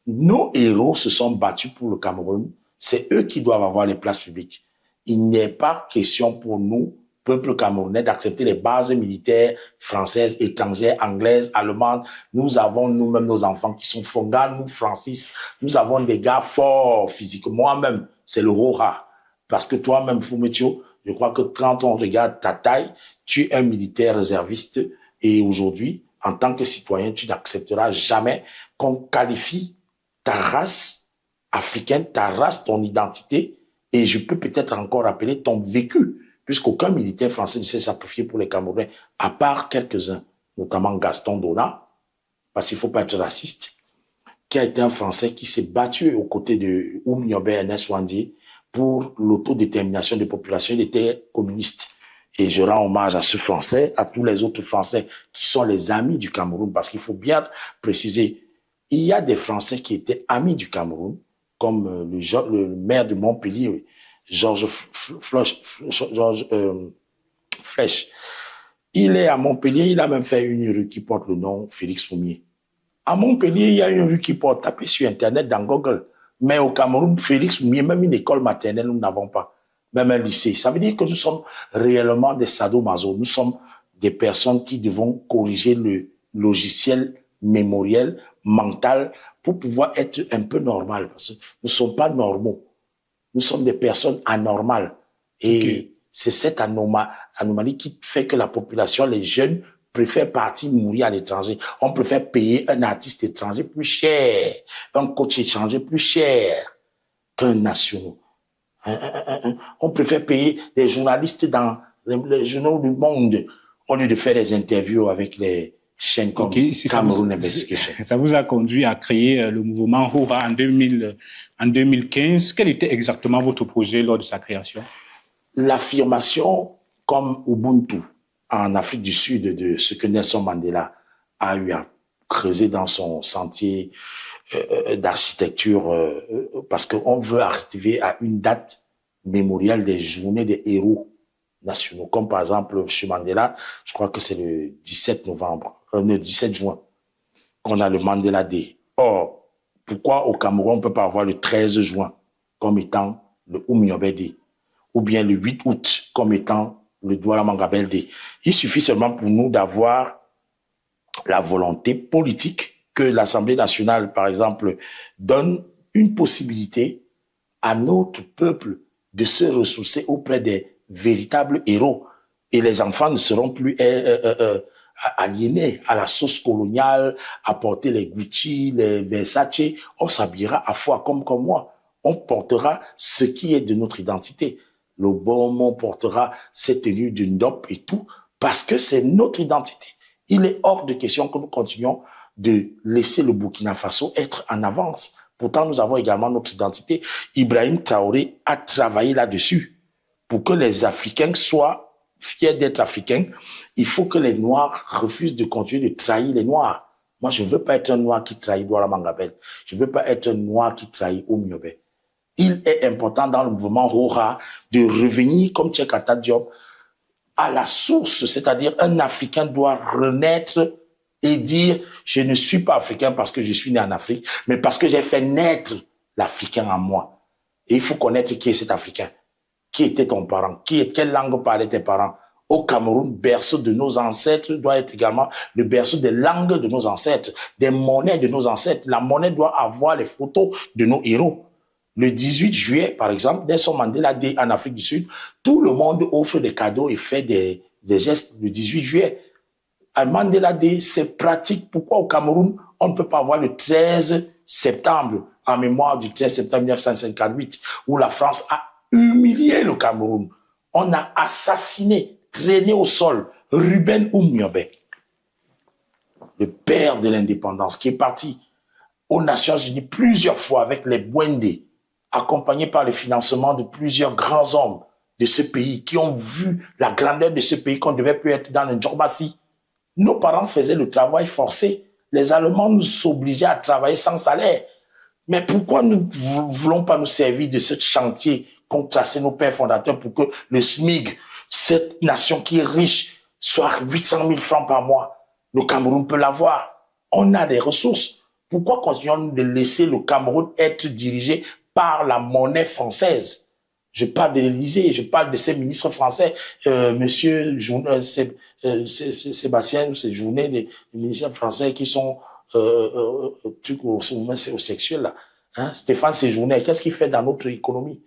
Nos héros se sont battus pour le Cameroun, c'est eux qui doivent avoir les places publiques. Il n'est pas question pour nous, peuple camerounais, d'accepter les bases militaires françaises, étrangères, anglaises, allemandes. Nous avons nous-mêmes nos enfants qui sont Fonga, nous, Francis. Nous avons des gars forts physiquement. Moi-même, c'est le Roha. Parce que toi-même, Foumetio, Je crois que quand on regarde ta taille, tu es un militaire réserviste et aujourd'hui, en tant que citoyen, tu n'accepteras jamais qu'on qualifie ta race africaine, ta race, ton identité, et je peux peut-être encore rappeler ton vécu, puisqu'aucun militaire français ne s'est sacrifié pour les Camerounais, à part quelques-uns, notamment Gaston Donat, parce qu'il ne faut pas être raciste, qui a été un Français qui s'est battu aux côtés de Oumniobé Ernest Ouandié pour l'autodétermination des populations. Il était communiste. Et je rends hommage à ce Français, à tous les autres Français qui sont les amis du Cameroun, parce qu'il faut bien préciser, il y a des Français qui étaient amis du Cameroun, comme le maire de Montpellier, Georges Flèche. Il est à Montpellier, il a même fait une rue qui porte le nom Félix Foumier. À Montpellier, il y a une rue qui porte, tapez sur Internet dans Google. Mais au Cameroun, Félix Foumier, même une école maternelle, nous n'avons pas. Même un lycée. Ça veut dire que nous sommes réellement des sadomaso. Nous sommes des personnes qui devons corriger le logiciel mémoriel, mental, pour pouvoir être un peu normal. Parce que nous ne sommes pas normaux. Nous sommes des personnes anormales. Et c'est cette anomalie qui fait que la population, les jeunes, préfèrent partir mourir à l'étranger. On préfère payer un artiste étranger plus cher, un coach étranger plus cher qu'un national. On préfère payer des journalistes dans les journaux du monde au lieu de faire des interviews avec les chaînes comme Cameroun Investigation. Ça vous a conduit à créer le mouvement Hora en 2015. Quel était exactement votre projet lors de sa création? L'affirmation comme Ubuntu en Afrique du Sud de ce que Nelson Mandela a eu à creuser dans son sentier d'architecture, parce qu'on veut arriver à une date mémoriale des journées des héros nationaux, comme par exemple chez Mandela, je crois que c'est le 17 juin qu'on a le Mandela Day. Or, pourquoi au Cameroun on ne peut pas avoir le 13 juin comme étant le Oumniobé Day, ou bien le 8 août comme étant le Douala Mangabel Day? Il suffit seulement pour nous d'avoir la volonté politique que l'Assemblée nationale, par exemple, donne une possibilité à notre peuple de se ressourcer auprès des véritables héros. Et les enfants ne seront plus aliénés à la sauce coloniale, à porter les Gucci, les Versace. On s'habillera à foi comme moi. On portera ce qui est de notre identité. Le bon, on portera cette tenue d'une dope et tout, parce que c'est notre identité. Il est hors de question que nous continuions de laisser le Burkina Faso être en avance. Pourtant, nous avons également notre identité. Ibrahim Traoré a travaillé là-dessus. Pour que les Africains soient fiers d'être Africains, il faut que les Noirs refusent de continuer de trahir les Noirs. Moi, je ne veux pas être un Noir qui trahit Douala Mangabel. Je ne veux pas être un Noir qui trahit Oumniobé. Il est important dans le mouvement Hora de revenir, comme Tchekata Diop, à la source, c'est-à-dire un Africain doit renaître et dire « Je ne suis pas africain parce que je suis né en Afrique, mais parce que j'ai fait naître l'Africain en moi. » Et il faut connaître qui est cet Africain. Qui était ton parent? Quelle langue parlaient tes parents? Au Cameroun, berceau de nos ancêtres doit être également le berceau des langues de nos ancêtres, des monnaies de nos ancêtres. La monnaie doit avoir les photos de nos héros. Le 18 juillet, par exemple, Nelson Mandela Day en Afrique du Sud, tout le monde offre des cadeaux et fait des gestes le 18 juillet. À Mandela Day, c'est pratique. Pourquoi au Cameroun, on ne peut pas avoir le 13 septembre, en mémoire du 13 septembre 1958, où la France a humilié le Cameroun. On a assassiné, traîné au sol, Ruben Oumniobé, le père de l'indépendance, qui est parti aux Nations Unies plusieurs fois avec les Bwendé, accompagné par le financement de plusieurs grands hommes de ce pays qui ont vu la grandeur de ce pays qu'on ne devait plus être dans le Djorbassi. Nos parents faisaient le travail forcé. Les Allemands nous obligeaient à travailler sans salaire. Mais pourquoi nous ne voulons pas nous servir de ce chantier qu'ont tracé nos pères fondateurs pour que le SMIC, cette nation qui est riche, soit 800 000 francs par mois? Le Cameroun peut l'avoir. On a des ressources. Pourquoi continuons de laisser le Cameroun être dirigé par la monnaie française? Je parle de l'Élysée, je parle de ces ministres français, monsieur Sébastien, ces journées, les ministres français qui sont trucs au sexuel là. Hein? Stéphane Séjourné, qu'est-ce qu'il fait dans notre économie?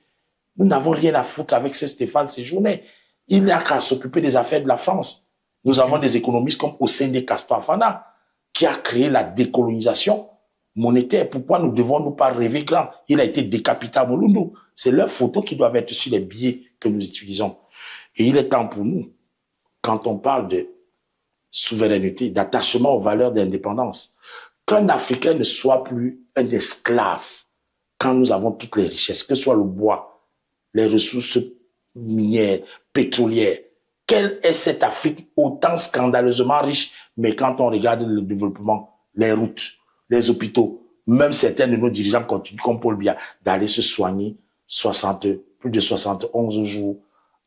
Nous n'avons rien à foutre avec ce Stéphane Séjourné. Il n'a qu'à s'occuper des affaires de la France. Nous avons des économistes comme Osende Castor Afana, qui a créé la décolonisation monétaire. Pourquoi nous devons-nous pas rêver grand? Il a été décapité à Bolundu. C'est leurs photos qui doivent être sur les billets que nous utilisons. Et il est temps pour nous, quand on parle de souveraineté, d'attachement aux valeurs d'indépendance, qu'un Africain ne soit plus un esclave quand nous avons toutes les richesses, que ce soit le bois, les ressources minières, pétrolières. Quelle est cette Afrique autant scandaleusement riche, mais quand on regarde le développement, les routes, les hôpitaux, même certains de nos dirigeants continuent, comme Paul Biya, d'aller se soigner plus de 71 jours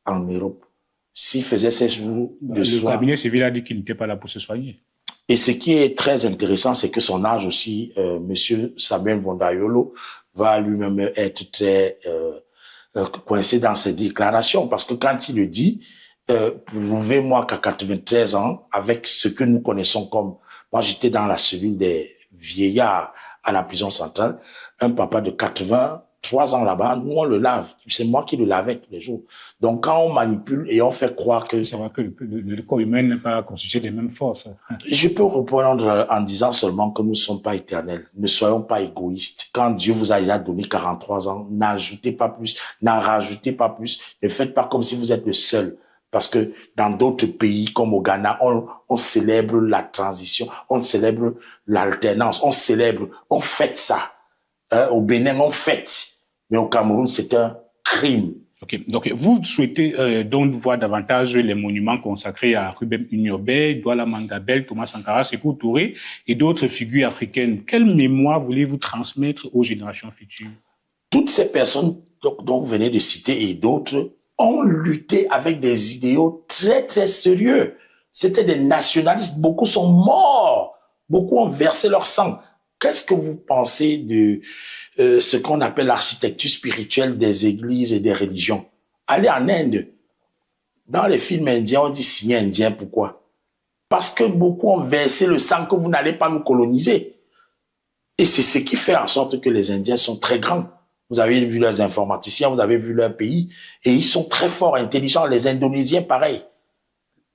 en Europe. S'il faisait ces jours de soins... Le cabinet civil a dit qu'il n'était pas là pour se soigner. Et ce qui est très intéressant, c'est que son âge aussi, Monsieur Samuel Bondayolo, va lui-même être très coincé dans ses déclarations. Parce que quand il le dit, prouvez-moi qu'à 93 ans, avec ce que nous connaissons comme... Moi, j'étais dans la cellule des vieillards à la prison centrale. Un papa de 83 ans là-bas, nous, on le lave. C'est moi qui le lavais tous les jours. Donc, quand on manipule et on fait croire que... C'est vrai que le corps humain n'est pas constitué des mêmes forces. Je peux répondre en disant seulement que nous ne sommes pas éternels. Ne soyons pas égoïstes. Quand Dieu vous a déjà donné 43 ans, n'ajoutez pas plus, n'en rajoutez pas plus. Ne faites pas comme si vous êtes le seul. Parce que dans d'autres pays, comme au Ghana, on célèbre la transition, on célèbre l'alternance, on fête ça. Au Bénin, on fête. Mais au Cameroun, c'est un crime. Ok, donc vous souhaitez donc voir davantage les monuments consacrés à Ruben Unyobé, Douala Mangabel, Thomas Sankara, Sékou Touré et d'autres figures africaines. Quelle mémoire voulez-vous transmettre aux générations futures? Toutes ces personnes dont vous venez de citer et d'autres ont lutté avec des idéaux très, très sérieux. C'était des nationalistes. Beaucoup sont morts. Beaucoup ont versé leur sang. Qu'est-ce que vous pensez de ce qu'on appelle l'architecture spirituelle des églises et des religions? Allez en Inde. Dans les films indiens, on dit signer indien. Pourquoi? Parce que beaucoup ont versé le sang que vous n'allez pas nous coloniser. Et c'est ce qui fait en sorte que les Indiens sont très grands. Vous avez vu leurs informaticiens, vous avez vu leur pays, et ils sont très forts, intelligents. Les Indonésiens, pareil.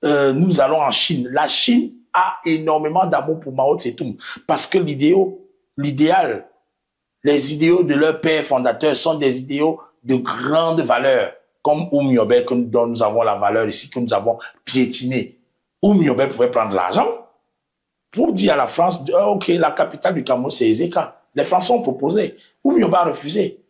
Nous allons en Chine. La Chine a énormément d'amour pour Mao Tse-tung, parce que l'idéal, les idéaux de leur père fondateur sont des idéaux de grande valeur, comme Oumyobé, dont nous avons la valeur ici, que nous avons piétiné. Oumyobé pouvait prendre l'argent pour dire à la France, OK, la capitale du Cameroun, c'est Ezeka. Les Français ont proposé. Oumyobé a refusé.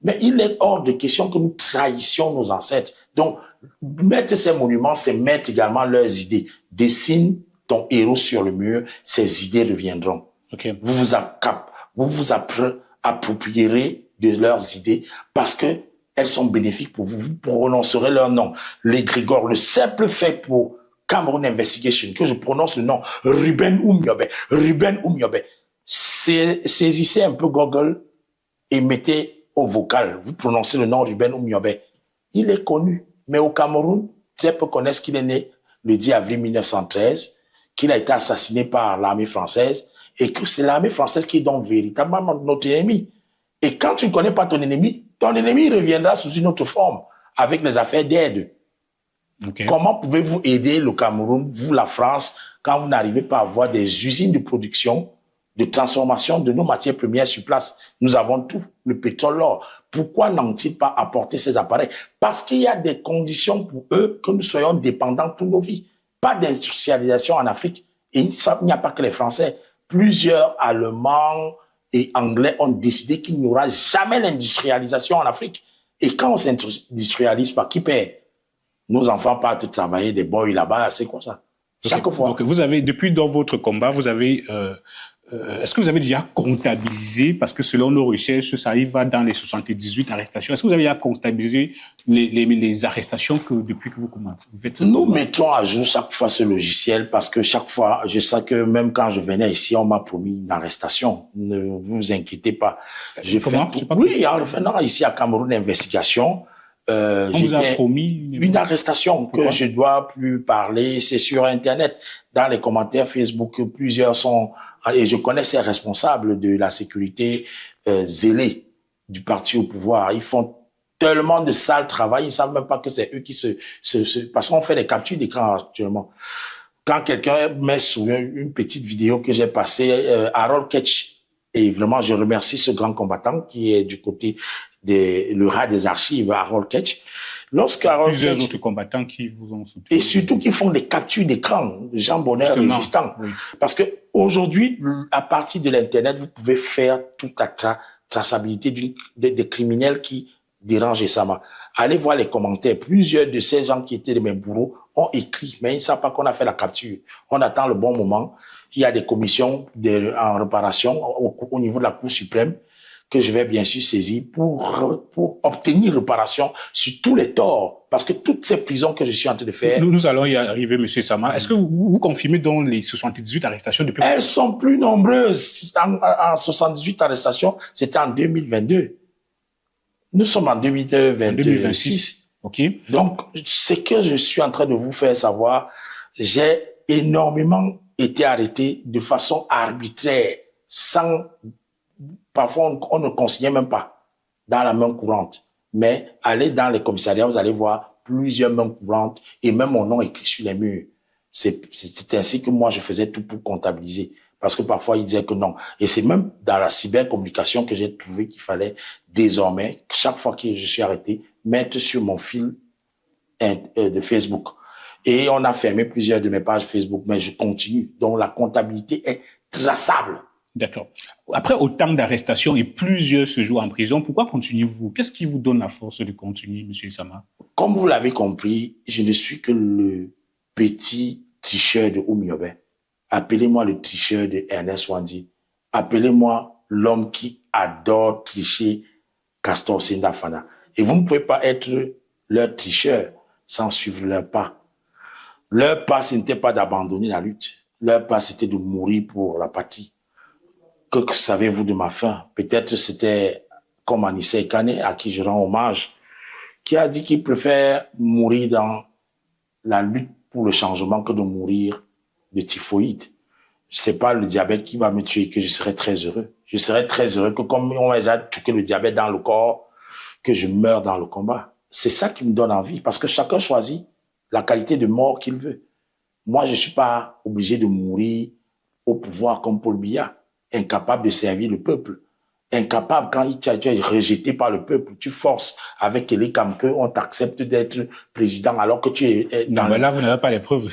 Mais il est hors de question que nous trahissions nos ancêtres. Donc, mettre ces monuments, c'est mettre également leurs idées. Dessine ton héros sur le mur, ses idées reviendront. Okay. Vous vous approprierez de leurs idées parce que elles sont bénéfiques pour vous. Vous prononcerez leur nom. Les Grégor, le simple fait pour Cameroun Investigation, que je prononce le nom Ruben Oumyobé. Saisissez un peu Google et mettez au vocal. Vous prononcez le nom Ruben Oumyobé. Il est connu. Mais au Cameroun, très peu connaissent qu'il est né le 10 avril 1913, qu'il a été assassiné par l'armée française et que c'est l'armée française qui est donc véritablement notre ennemi. Et quand tu ne connais pas ton ennemi reviendra sous une autre forme avec les affaires d'aide. Okay. Comment pouvez-vous aider le Cameroun, vous la France, quand vous n'arrivez pas à avoir des usines de production, de transformation de nos matières premières sur place? Nous avons tout, le pétrole, l'or. Pourquoi n'ont-ils pas apporté ces appareils? Parce qu'il y a des conditions pour eux que nous soyons dépendants de toutes nos vies. Pas d'industrialisation en Afrique. Et il n'y a pas que les Français. Plusieurs Allemands et Anglais ont décidé qu'il n'y aura jamais d'industrialisation en Afrique. Et quand on s'industrialise pas, qui paie? Nos enfants partent travailler des boys là-bas, c'est quoi ça? Chaque fois. Donc vous avez, depuis dans votre combat, vous avez... est-ce que vous avez déjà comptabilisé, parce que selon nos recherches, ça arrive dans les 78 arrestations, est-ce que vous avez déjà comptabilisé les arrestations depuis que vous commencez? Nous mettons à jour chaque fois ce logiciel parce que chaque fois, je sais que même quand je venais ici, on m'a promis une arrestation. Ne vous inquiétez pas. Oui, en faisant ici à Cameroun Investigation, on vous a promis une arrestation. Pourquoi? Que je dois plus parler. C'est sur Internet. Dans les commentaires Facebook, plusieurs sont... Et je connais ces responsables de la sécurité zélés du parti au pouvoir. Ils font tellement de sales travail, ils ne savent même pas que c'est eux qui parce qu'on fait des captures d'écran actuellement. Quand quelqu'un met sur une petite vidéo que j'ai passée, Harold Ketch, et vraiment, je remercie ce grand combattant qui est du côté le rat des archives, Harold Ketch. Plusieurs autres combattants qui vous ont soutenu. Et surtout qui font des captures d'écran, Jean Bonheur résistant. Oui. Parce que aujourd'hui, à partir de l'Internet, vous pouvez faire toute la traçabilité des criminels qui dérangent Sama. Allez voir les commentaires. Plusieurs de ces gens qui étaient de mes bourreaux ont écrit, mais ils ne savent pas qu'on a fait la capture. On attend le bon moment. Il y a des commissions en réparation au niveau de la Cour suprême que je vais bien sûr saisir pour obtenir réparation sur tous les torts. Parce que toutes ces prisons que je suis en train de faire... Nous allons y arriver, Monsieur Sama. Est-ce que vous confirmez donc les 78 arrestations depuis... Elles sont plus nombreuses. En 78 arrestations, c'était en 2022. Nous sommes en 2026. OK. Donc, ce que je suis en train de vous faire savoir, j'ai énormément été arrêté de façon arbitraire, sans... Parfois, on ne consignait même pas dans la main courante. Mais allez dans les commissariats, vous allez voir plusieurs mains courantes et même mon nom écrit sur les murs. C'est ainsi que moi, je faisais tout pour comptabiliser. Parce que parfois, ils disaient que non. Et c'est même dans la cybercommunication que j'ai trouvé qu'il fallait désormais, chaque fois que je suis arrêté, mettre sur mon fil de Facebook. Et on a fermé plusieurs de mes pages Facebook, mais je continue. Donc, la comptabilité est traçable. D'accord. Après autant d'arrestations et plusieurs séjours en prison, pourquoi continuez-vous? Qu'est-ce qui vous donne la force de continuer, Monsieur Sama? Comme vous l'avez compris, je ne suis que le petit tricheur de Oumiobe. Appelez-moi le tricheur de Ernest Wandi. Appelez-moi l'homme qui adore tricher Castor Sindafana. Et vous ne pouvez pas être leur tricheur sans suivre leur pas. Leur pas, ce n'était pas d'abandonner la lutte. Leur pas, c'était de mourir pour la patrie. Que savez-vous de ma fin? Peut-être c'était comme Anissé Kane, à qui je rends hommage, qui a dit qu'il préfère mourir dans la lutte pour le changement que de mourir de typhoïde. C'est pas le diabète qui va me tuer que je serai très heureux. Je serai très heureux que comme on a déjà touché le diabète dans le corps, que je meure dans le combat. C'est ça qui me donne envie, parce que chacun choisit la qualité de mort qu'il veut. Moi, je suis pas obligé de mourir au pouvoir comme Paul Biya, incapable de servir le peuple. Incapable, quand tu es rejeté par le peuple, tu forces avec les Kamke, on t'accepte d'être président alors que tu es dans... Non, mais là, vous n'avez pas les preuves.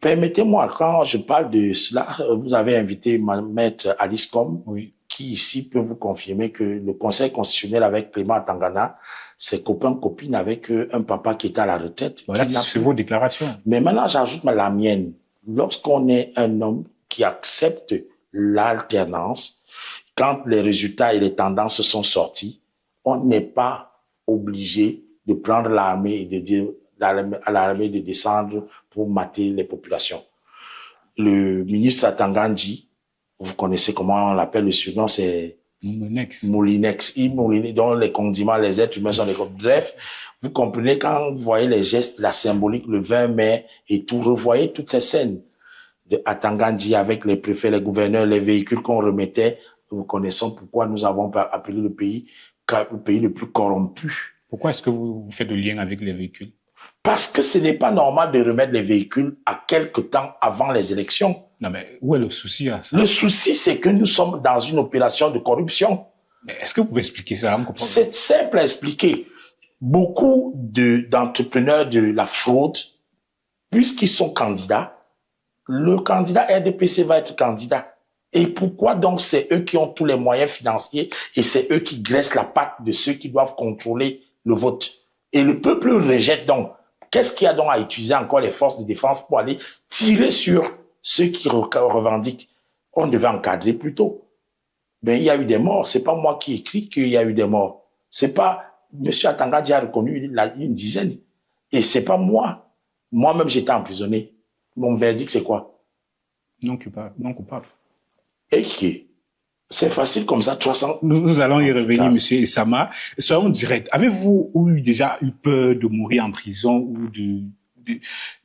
Permettez-moi, quand je parle de cela, vous avez invité ma maître Alice Com, oui, qui ici peut vous confirmer que le Conseil constitutionnel avec Clément Tangana, ses copains, copines avec un papa qui est à la retraite. Voilà, c'est vos déclarations. Mais maintenant, j'ajoute la mienne. Lorsqu'on est un homme qui accepte l'alternance, quand les résultats et les tendances sont sortis, on n'est pas obligé de prendre l'armée et de dire à l'armée de descendre pour mater les populations. Le ministre Atangandji, vous connaissez comment on l'appelle, le surnom, c'est Moulinex, dont les condiments, les êtres humains sont les condiments. Bref, vous comprenez quand vous voyez les gestes, la symbolique, le 20 mai et tout, revoyez toutes ces scènes de Atangandji avec les préfets, les gouverneurs, les véhicules qu'on remettait. Nous connaissons pourquoi nous avons appelé le pays le plus corrompu. Pourquoi est-ce que vous faites le lien avec les véhicules? Parce que ce n'est pas normal de remettre les véhicules à quelque temps avant les élections. Non, mais où est le souci à ça? Le souci, c'est que nous sommes dans une opération de corruption. Mais est-ce que vous pouvez expliquer ça? C'est simple à expliquer. Beaucoup d'entrepreneurs de la fraude, puisqu'ils sont candidats, le candidat RDPC va être candidat. Et pourquoi donc c'est eux qui ont tous les moyens financiers et c'est eux qui graissent la patte de ceux qui doivent contrôler le vote? Et le peuple rejette donc. Qu'est-ce qu'il y a donc à utiliser encore les forces de défense pour aller tirer sur ceux qui revendiquent? On devait encadrer plus tôt. Ben, il y a eu des morts. C'est pas moi qui écris qu'il y a eu des morts. C'est pas, Monsieur Atangandji a reconnu une dizaine. Et c'est pas moi. Moi-même, j'étais emprisonné. Mon verdict, c'est quoi? Non coupable. Non coupable. Et qui? C'est facile comme ça, 300. Nous allons y revenir, Monsieur Sama. Soyons directs. Avez-vous déjà eu peur de mourir en prison ou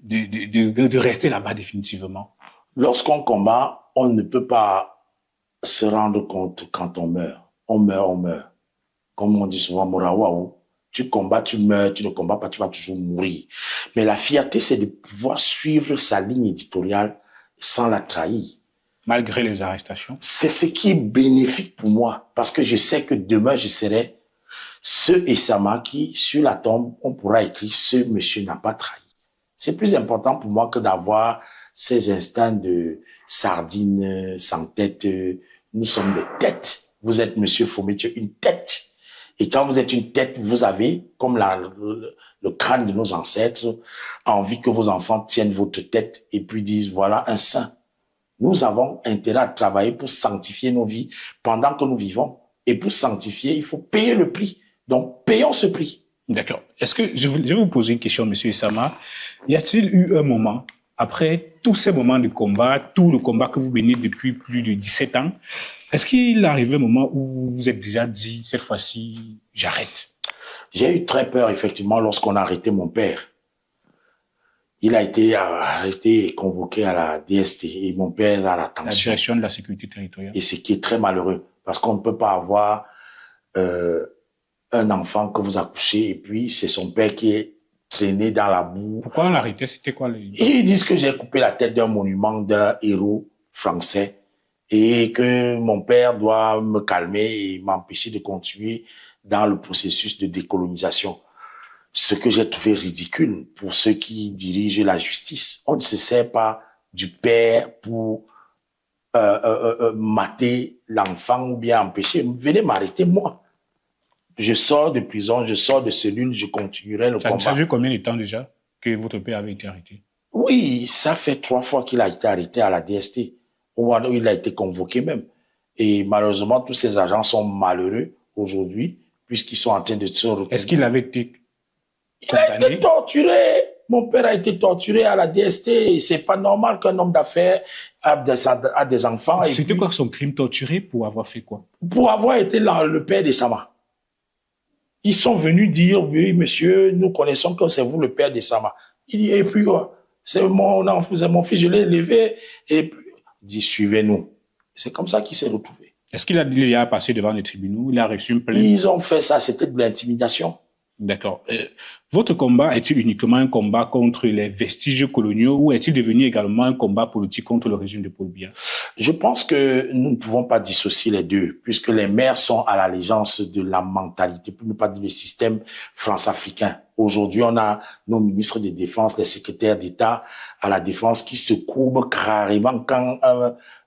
de rester là-bas définitivement? Lorsqu'on combat, on ne peut pas se rendre compte quand on meurt. On meurt. Comme on dit souvent, Morawaou, Tu combats, tu meurs, tu ne combats pas, tu vas toujours mourir. Mais la fierté, c'est de pouvoir suivre sa ligne éditoriale sans la trahir. Malgré les arrestations. C'est ce qui est bénéfique pour moi, parce que je sais que demain, je serai ce Essama qui, sur la tombe, on pourra écrire « Ce monsieur n'a pas trahi ». C'est plus important pour moi que d'avoir ces instants de sardines sans tête. Nous sommes des têtes. Vous êtes, monsieur Fométieux, une tête. Et quand vous êtes une tête, vous avez, comme le crâne de nos ancêtres, envie que vos enfants tiennent votre tête et puis disent « Voilà un saint ». Nous avons intérêt à travailler pour sanctifier nos vies pendant que nous vivons. Et pour sanctifier, il faut payer le prix. Donc, payons ce prix. D'accord. Est-ce que je vais vous poser une question, monsieur Essama. Y a-t-il eu un moment, après tous ces moments de combat, tout le combat que vous menez depuis plus de 17 ans, est-ce qu'il arrive un moment où vous vous êtes déjà dit, cette fois-ci, j'arrête? J'ai eu très peur, effectivement, lorsqu'on a arrêté mon père. Il a été arrêté et convoqué à la DST et mon père à la tension. La direction de la sécurité territoriale. Et ce qui est très malheureux, parce qu'on ne peut pas avoir un enfant que vous accouchez et puis c'est son père qui est traîné dans la boue. Pourquoi on l'a arrêté? C'était quoi Ils disent que j'ai coupé la tête d'un monument d'un héros français et que mon père doit me calmer et m'empêcher de continuer dans le processus de décolonisation. Ce que j'ai trouvé ridicule pour ceux qui dirigent la justice. On ne se sert pas du père pour mater l'enfant ou bien empêcher. Venez m'arrêter, moi. Je sors de prison, je sors de cellule, je continuerai le combat. Ça a fait combien de temps déjà que votre père avait été arrêté? Oui, ça fait 3 fois qu'il a été arrêté à la DST, où il a été convoqué même. Et malheureusement, tous ces agents sont malheureux aujourd'hui, puisqu'ils sont en train de se retrouver. Est-ce qu'il avait été condamné? Il a été torturé. Mon père a été torturé à la DST. C'est pas normal qu'un homme d'affaires a des enfants. C'était quoi son crime? Torturé pour avoir fait quoi? Pour avoir été le père d'Essama. Ils sont venus dire, oui, monsieur, nous connaissons que c'est vous le père d'Essama. Il dit, et puis quoi? C'est mon fils, je l'ai élevé. Et puis, il dit, suivez-nous. C'est comme ça qu'il s'est retrouvé. Est-ce qu'il a passé devant les tribunaux? Il a reçu une plainte? Ils ont fait ça, c'était de l'intimidation. D'accord. Votre combat est-il uniquement un combat contre les vestiges coloniaux ou est-il devenu également un combat politique contre le régime de Paul Biya? Je pense que nous ne pouvons pas dissocier les deux, puisque les maires sont à l'allégeance de la mentalité, pour ne pas dire le système france-africain. Aujourd'hui, on a nos ministres de défense, les secrétaires d'État à la défense qui se courbent carrément quand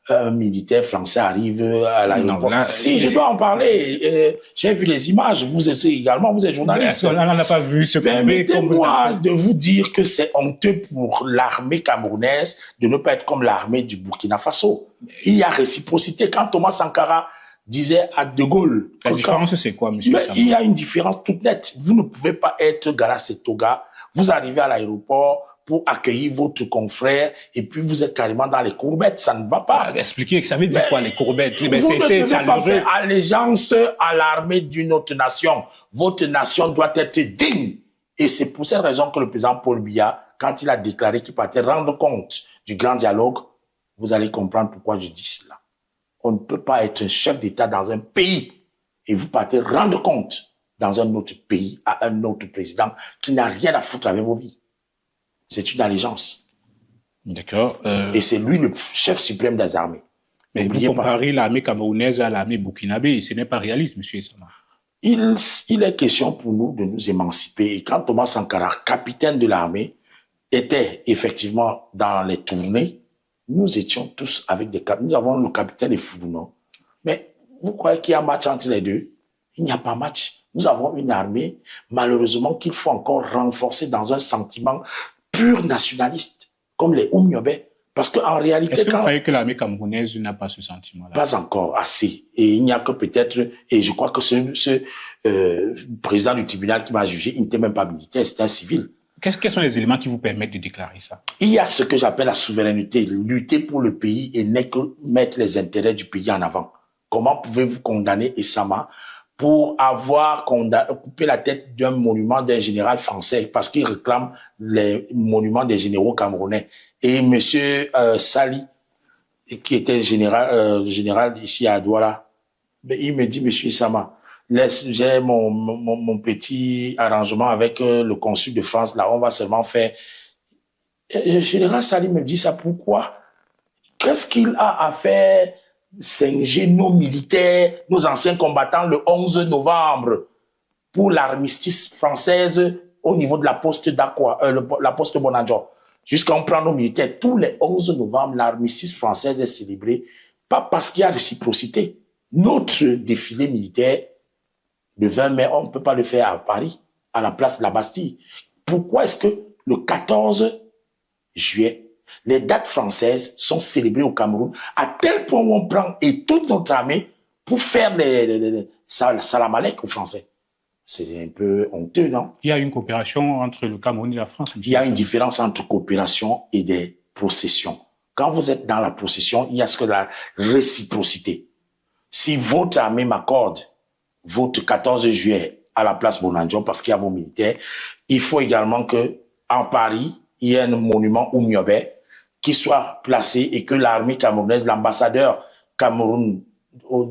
un militaire français arrive à l'aéroport. Si, je dois en parler. J'ai vu les images. Vous êtes également, vous êtes journaliste. On n'a pas vu ce combat. Permettez-moi de vous dire que c'est honteux pour l'armée camerounaise de ne pas être comme l'armée du Burkina Faso. Il y a réciprocité. Quand Thomas Sankara disait à De Gaulle... La différence, c'est quoi, monsieur Sama? Il y a une différence toute nette. Vous ne pouvez pas être Gara Setoga. Vous arrivez à l'aéroport pour accueillir votre confrère et puis vous êtes carrément dans les courbettes, ça ne va pas. Expliquez, ça veut dire quoi les courbettes? Vous ne devez pas faire allégeance à l'armée d'une autre nation. Votre nation doit être digne. Et c'est pour cette raison que le président Paul Biya, quand il a déclaré qu'il partait rendre compte du grand dialogue, vous allez comprendre pourquoi je dis cela. On ne peut pas être un chef d'État dans un pays et vous partez rendre compte dans un autre pays à un autre président qui n'a rien à foutre avec vos vies. C'est une allégeance. D'accord. Et c'est lui le chef suprême des armées. Mais vous comparez l'armée camerounaise à l'armée burkinabé, ce n'est pas réaliste, monsieur Essama. Il est question pour nous de nous émanciper. Et quand Thomas Sankara, capitaine de l'armée, était effectivement dans les tournées, nous étions tous avec des capitaines. Nous avons le capitaine et Founou. Mais vous croyez qu'il y a match entre les deux? Il n'y a pas match. Nous avons une armée, malheureusement, qu'il faut encore renforcer dans un sentiment pur nationaliste, comme les Oumyobé. Parce qu'en réalité... Est-ce que vous croyez que l'armée camerounaise n'a pas ce sentiment-là? Pas encore assez. Et il n'y a que peut-être... Et je crois que ce président du tribunal qui m'a jugé, il n'était même pas militaire, c'était un civil. Quels sont les éléments qui vous permettent de déclarer ça? Il y a ce que j'appelle la souveraineté, lutter pour le pays et n'est que mettre les intérêts du pays en avant. Comment pouvez-vous condamner Essama pour avoir coupé la tête d'un monument d'un général français parce qu'il réclame les monuments des généraux camerounais? Et monsieur Sali, qui était général ici à Douala, il me dit, monsieur Essama, j'ai mon petit arrangement avec le consul de France. Là, on va seulement faire... Le général Salim me dit ça, pourquoi? Qu'est-ce qu'il a à faire singer nos militaires, nos anciens combattants le 11 novembre pour l'armistice française au niveau de la poste d'Aqua, la poste Bonadjo. Jusqu'à on prend nos militaires. Tous les 11 novembre, l'armistice française est célébré, pas parce qu'il y a réciprocité. Notre défilé militaire le 20 mai, on ne peut pas le faire à Paris, à la place de la Bastille. Pourquoi est-ce que le 14 juillet, les dates françaises sont célébrées au Cameroun, à tel point où on prend et toute notre armée pour faire les salam alek aux Français? C'est un peu honteux, non? Il y a une coopération entre le Cameroun et la France. Il y a une différence entre coopération et des processions. Quand vous êtes dans la procession, il y a ce que la réciprocité. Si votre armée m'accorde votre 14 juillet à la place Bonadjo parce qu'il y a vos militaires, il faut également que en Paris, il y ait un monument au Miobé qui soit placé et que l'armée camerounaise, l'ambassadeur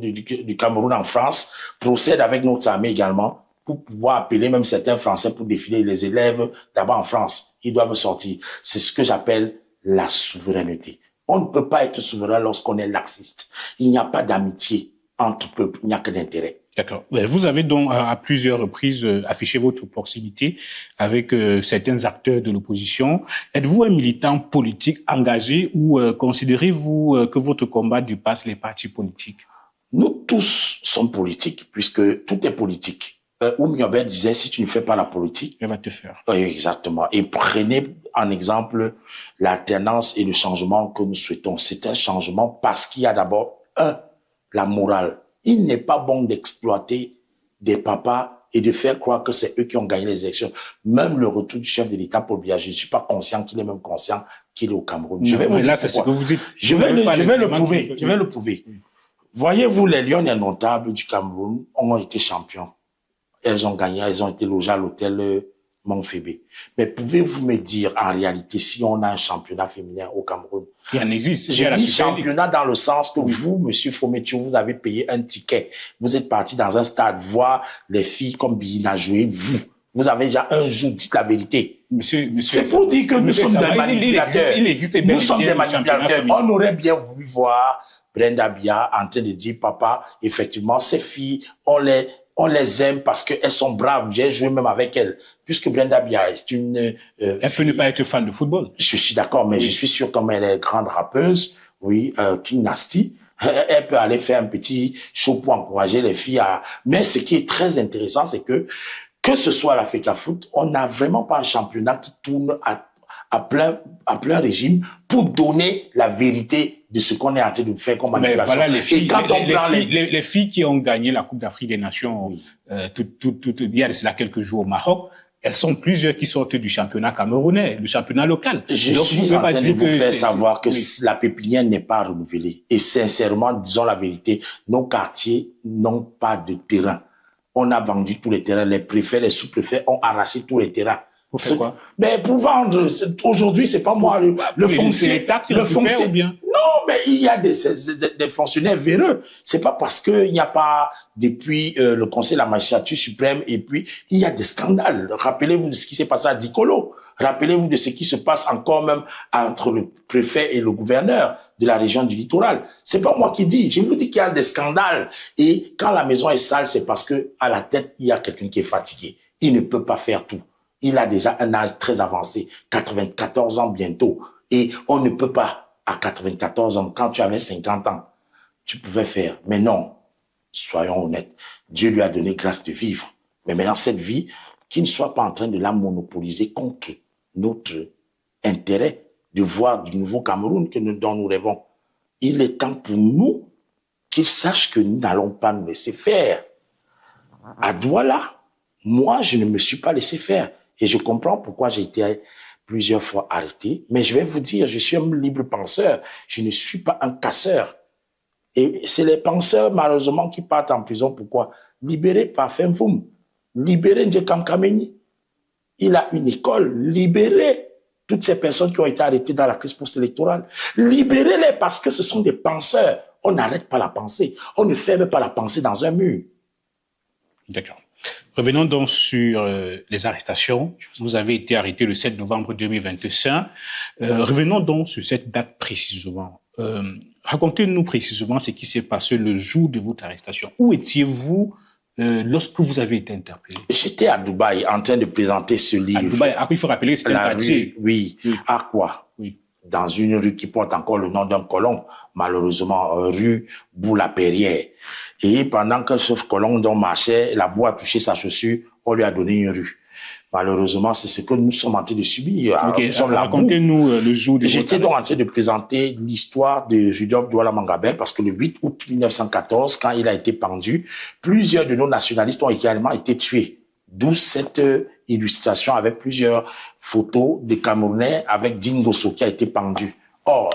du Cameroun en France procède avec notre armée également pour pouvoir appeler même certains Français pour défiler les élèves d'abord en France. Ils doivent sortir. C'est ce que j'appelle la souveraineté. On ne peut pas être souverain lorsqu'on est laxiste. Il n'y a pas d'amitié entre peuples, il n'y a que d'intérêt. D'accord. Vous avez donc à plusieurs reprises affiché votre proximité avec certains acteurs de l'opposition. Êtes-vous un militant politique engagé ou considérez-vous que votre combat dépasse les partis politiques? Nous tous sommes politiques puisque tout est politique. Oumyobé disait, si tu ne fais pas la politique, elle va te faire. Oui, exactement. Et prenez en exemple l'alternance et le changement que nous souhaitons. C'est un changement parce qu'il y a d'abord, la morale. Il n'est pas bon d'exploiter des papas et de faire croire que c'est eux qui ont gagné les élections. Même le retour du chef de l'État Paul Biya, je ne suis pas conscient qu'il est même conscient qu'il est au Cameroun. Là, c'est ce que vous dites. Je vais le prouver. Voyez-vous, les Lions indomptables du Cameroun ont été champions. Elles ont gagné, elles ont été logées à l'hôtel Montfébé. Mais pouvez-vous me dire, en réalité, si on a un championnat féminin au Cameroun? Il en existe. J'ai dit championnat dans le sens que vous, monsieur Fometio, vous avez payé un ticket. Vous êtes parti dans un stade voir les filles comme Bina jouer. Vous avez déjà un jour dit la vérité. Monsieur, c'est pour dire que nous sommes des manipulateurs. Nous sommes des manipulateurs. On aurait bien voulu voir Brenda Biya en train de dire, papa, effectivement, ces filles, on les aime parce qu'elles sont braves. J'ai joué même avec elles. Puisque Brenda Biya est une... elle peut ne pas être fan de football. Je suis d'accord, mais je suis sûr comme elle est grande rappeuse, oui, King Nasty, elle peut aller faire un petit show pour encourager les filles à... Mais ce qui est très intéressant, c'est que ce soit la FECAFOOT, on n'a vraiment pas un championnat qui tourne à plein régime pour donner la vérité de ce qu'on est en train de faire comme manipulation. Voilà, les filles qui ont gagné la Coupe d'Afrique des Nations, oui. Il y a cela quelques jours au Maroc, elles sont plusieurs qui sortent du championnat camerounais, du championnat local. Je suis en train de vous faire savoir que la pépinière n'est pas renouvelée. Et sincèrement, disons la vérité, nos quartiers n'ont pas de terrain. On a vendu tous les terrains. Les préfets, les sous-préfets ont arraché tous les terrains. Pour faire quoi? Ben, pour vendre. Aujourd'hui, c'est pas moi le foncier. Le foncier, bien. Non, mais il y a des fonctionnaires véreux. C'est pas parce que il n'y a pas, depuis le Conseil de la magistrature suprême, et puis, il y a des scandales. Rappelez-vous de ce qui s'est passé à Dikolo. Rappelez-vous de ce qui se passe encore même entre le préfet et le gouverneur de la région du littoral. C'est pas moi qui dis. Je vous dis qu'il y a des scandales. Et quand la maison est sale, c'est parce que à la tête, il y a quelqu'un qui est fatigué. Il ne peut pas faire tout. Il a déjà un âge très avancé, 94 ans bientôt. Et on ne peut pas, à 94 ans, quand tu avais 50 ans, tu pouvais faire. Mais non, soyons honnêtes. Dieu lui a donné grâce de vivre. Mais maintenant, cette vie, qu'il ne soit pas en train de la monopoliser contre notre intérêt de voir du nouveau Cameroun dont nous rêvons. Il est temps pour nous qu'il sache que nous n'allons pas nous laisser faire. À Douala, moi, je ne me suis pas laissé faire. Et je comprends pourquoi j'ai été plusieurs fois arrêté. Mais je vais vous dire, je suis un libre penseur. Je ne suis pas un casseur. Et c'est les penseurs, malheureusement, qui partent en prison. Pourquoi? Libéré par Femfoum. Libéré Ndjekam Kameni. Il a une école. Libéré toutes ces personnes qui ont été arrêtées dans la crise post-électorale. Libérez-les parce que ce sont des penseurs. On n'arrête pas la pensée. On ne ferme pas la pensée dans un mur. D'accord. Revenons donc sur les arrestations. Vous avez été arrêté le 7 novembre 2025. Revenons donc sur cette date précisément. Racontez-nous précisément ce qui s'est passé le jour de votre arrestation. Où étiez-vous lorsque vous avez été interpellé? J'étais à Dubaï en train de présenter ce livre. À Dubaï, après il faut rappeler que c'était un quartier. Oui. À quoi? Oui. Dans une rue qui porte encore le nom d'un colon, malheureusement, rue Boula-Perrière. Et pendant que ce colon dont marchait, la boue a touché sa chaussure, on lui a donné une rue. Malheureusement, c'est ce que nous sommes en train de subir. Okay. Racontez-nous le jour de J'étais donc en train de présenter l'histoire de Rudolf Douala Mangabel parce que le 8 août 1914, quand il a été pendu, plusieurs de nos nationalistes ont également été tués. D'où cette illustration avec plusieurs photos de Camerounais avec Dingoso qui a été pendu. Or,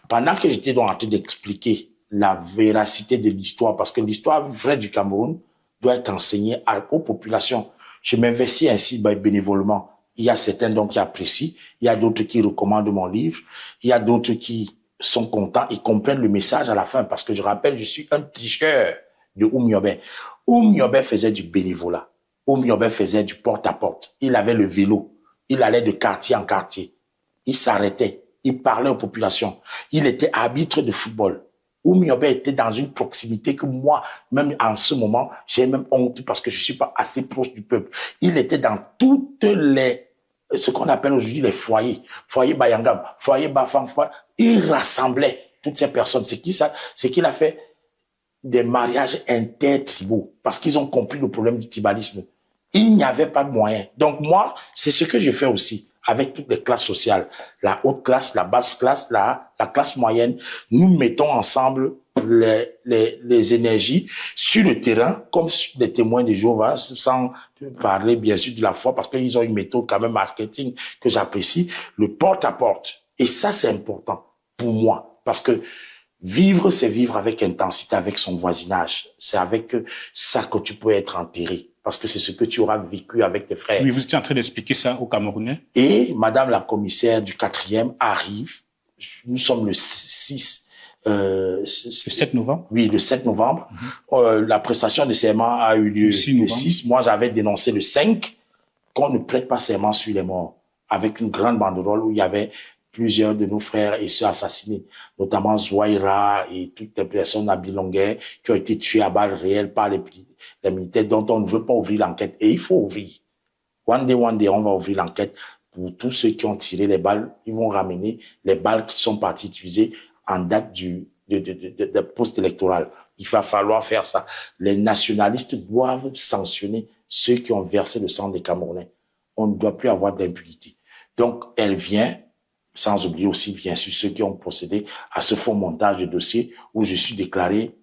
pendant que j'étais donc en train d'expliquer la véracité de l'histoire, parce que l'histoire vraie du Cameroun doit être enseignée aux populations, je m'investis ainsi bénévolement. Il y a certains donc qui apprécient, il y a d'autres qui recommandent mon livre, il y a d'autres qui sont contents et comprennent le message à la fin, parce que je rappelle, je suis un tricheur de Oumyobé. Oumyobé faisait du bénévolat. Oumyobé faisait du porte-à-porte. Il avait le vélo. Il allait de quartier en quartier. Il s'arrêtait. Il parlait aux populations. Il était arbitre de football. Oumyobé était dans une proximité que moi, même en ce moment, j'ai même honte parce que je suis pas assez proche du peuple. Il était dans toutes ce qu'on appelle aujourd'hui les foyers. Foyer Bayangam, foyer Bafang, il rassemblait toutes ces personnes. C'est qui ça? C'est qu'il a fait des mariages intertribaux parce qu'ils ont compris le problème du tribalisme. Il n'y avait pas de moyens. Donc moi, c'est ce que je fais aussi avec toutes les classes sociales. La haute classe, la basse classe, la classe moyenne. Nous mettons ensemble les énergies sur le terrain, comme sur les témoins de Jéhovah, sans parler bien sûr de la foi, parce qu'ils ont une méthode quand même marketing que j'apprécie, le porte-à-porte. Et ça, c'est important pour moi, parce que vivre, c'est vivre avec intensité, avec son voisinage. C'est avec ça que tu peux être enterré. Parce que c'est ce que tu auras vécu avec tes frères. Oui, vous étiez en train d'expliquer ça aux Camerounais. Et Madame la commissaire du 4e arrive. Nous sommes le 6... le 7 novembre? Oui, le 7 novembre. La prestation de serment a eu lieu le 6. Moi, j'avais dénoncé le 5 qu'on ne prête pas serment sur les morts. Avec une grande banderole où il y avait plusieurs de nos frères et sœurs assassinés, notamment Zouaïra et toutes les personnes à Bilonguer qui ont été tuées à balles réelles par les militaires dont on ne veut pas ouvrir l'enquête. Et il faut ouvrir. One day, on va ouvrir l'enquête pour tous ceux qui ont tiré les balles. Ils vont ramener les balles qui sont parties utilisées en date de post-électoral. Il va falloir faire ça. Les nationalistes doivent sanctionner ceux qui ont versé le sang des Camerounais. On ne doit plus avoir d'impunité. Donc, elle vient, sans oublier aussi, bien sûr, ceux qui ont procédé à ce faux montage de dossier où je suis déclaré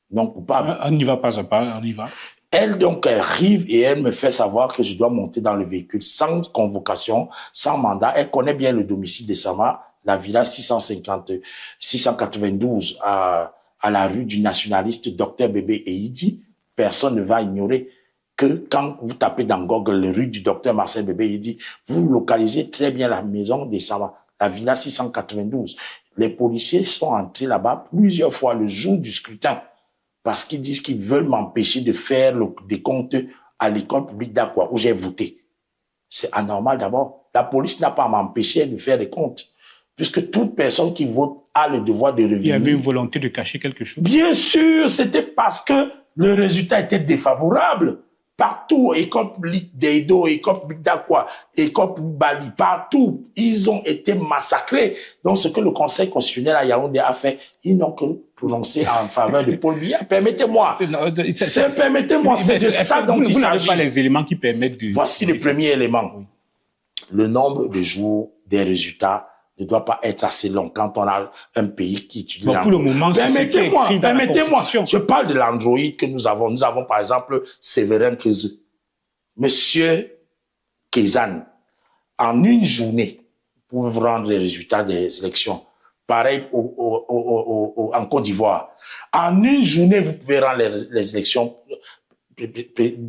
non coupable. On n'y va pas à pas, on y va. Elle, donc, elle arrive et elle me fait savoir que je dois monter dans le véhicule sans convocation, sans mandat. Elle connaît bien le domicile de Sama, la villa 692 à la rue du nationaliste Dr Bébé Eidi. Personne ne va ignorer que quand vous tapez dans Google la rue du Dr Marcel Bébé Eidi, vous localisez très bien la maison de Sama, la villa 692. Les policiers sont entrés là-bas plusieurs fois le jour du scrutin parce qu'ils disent qu'ils veulent m'empêcher de faire le décompte à l'école publique d'Aqua où j'ai voté. C'est anormal d'abord. La police n'a pas à m'empêcher de faire des comptes. Puisque toute personne qui vote a le devoir de revenir. Il y avait une volonté de cacher quelque chose. Bien sûr, c'était parce que le résultat était défavorable. Partout, école publique d'Edo, école publique d'Aqua, école publique Bali, partout, ils ont été massacrés. Donc, ce que le Conseil constitutionnel à Yaoundé a fait, ils n'ont que prononcé en faveur de Paul Biya. Permettez-moi. Permettez-moi, c'est de ça dont il s'agit. Vous n'avez pas les éléments qui permettent de... Voici le premier élément. Oui. Le nombre de jours des résultats ne doit pas être assez long quand on a un pays qui utilise pour le moment, permettez-moi, je parle de l'Android que nous avons. Nous avons par exemple Séverin Kézé. Monsieur Kézan, en une journée, pour vous rendre les résultats des élections, pareil en Côte d'Ivoire, en une journée, vous pouvez rendre les élections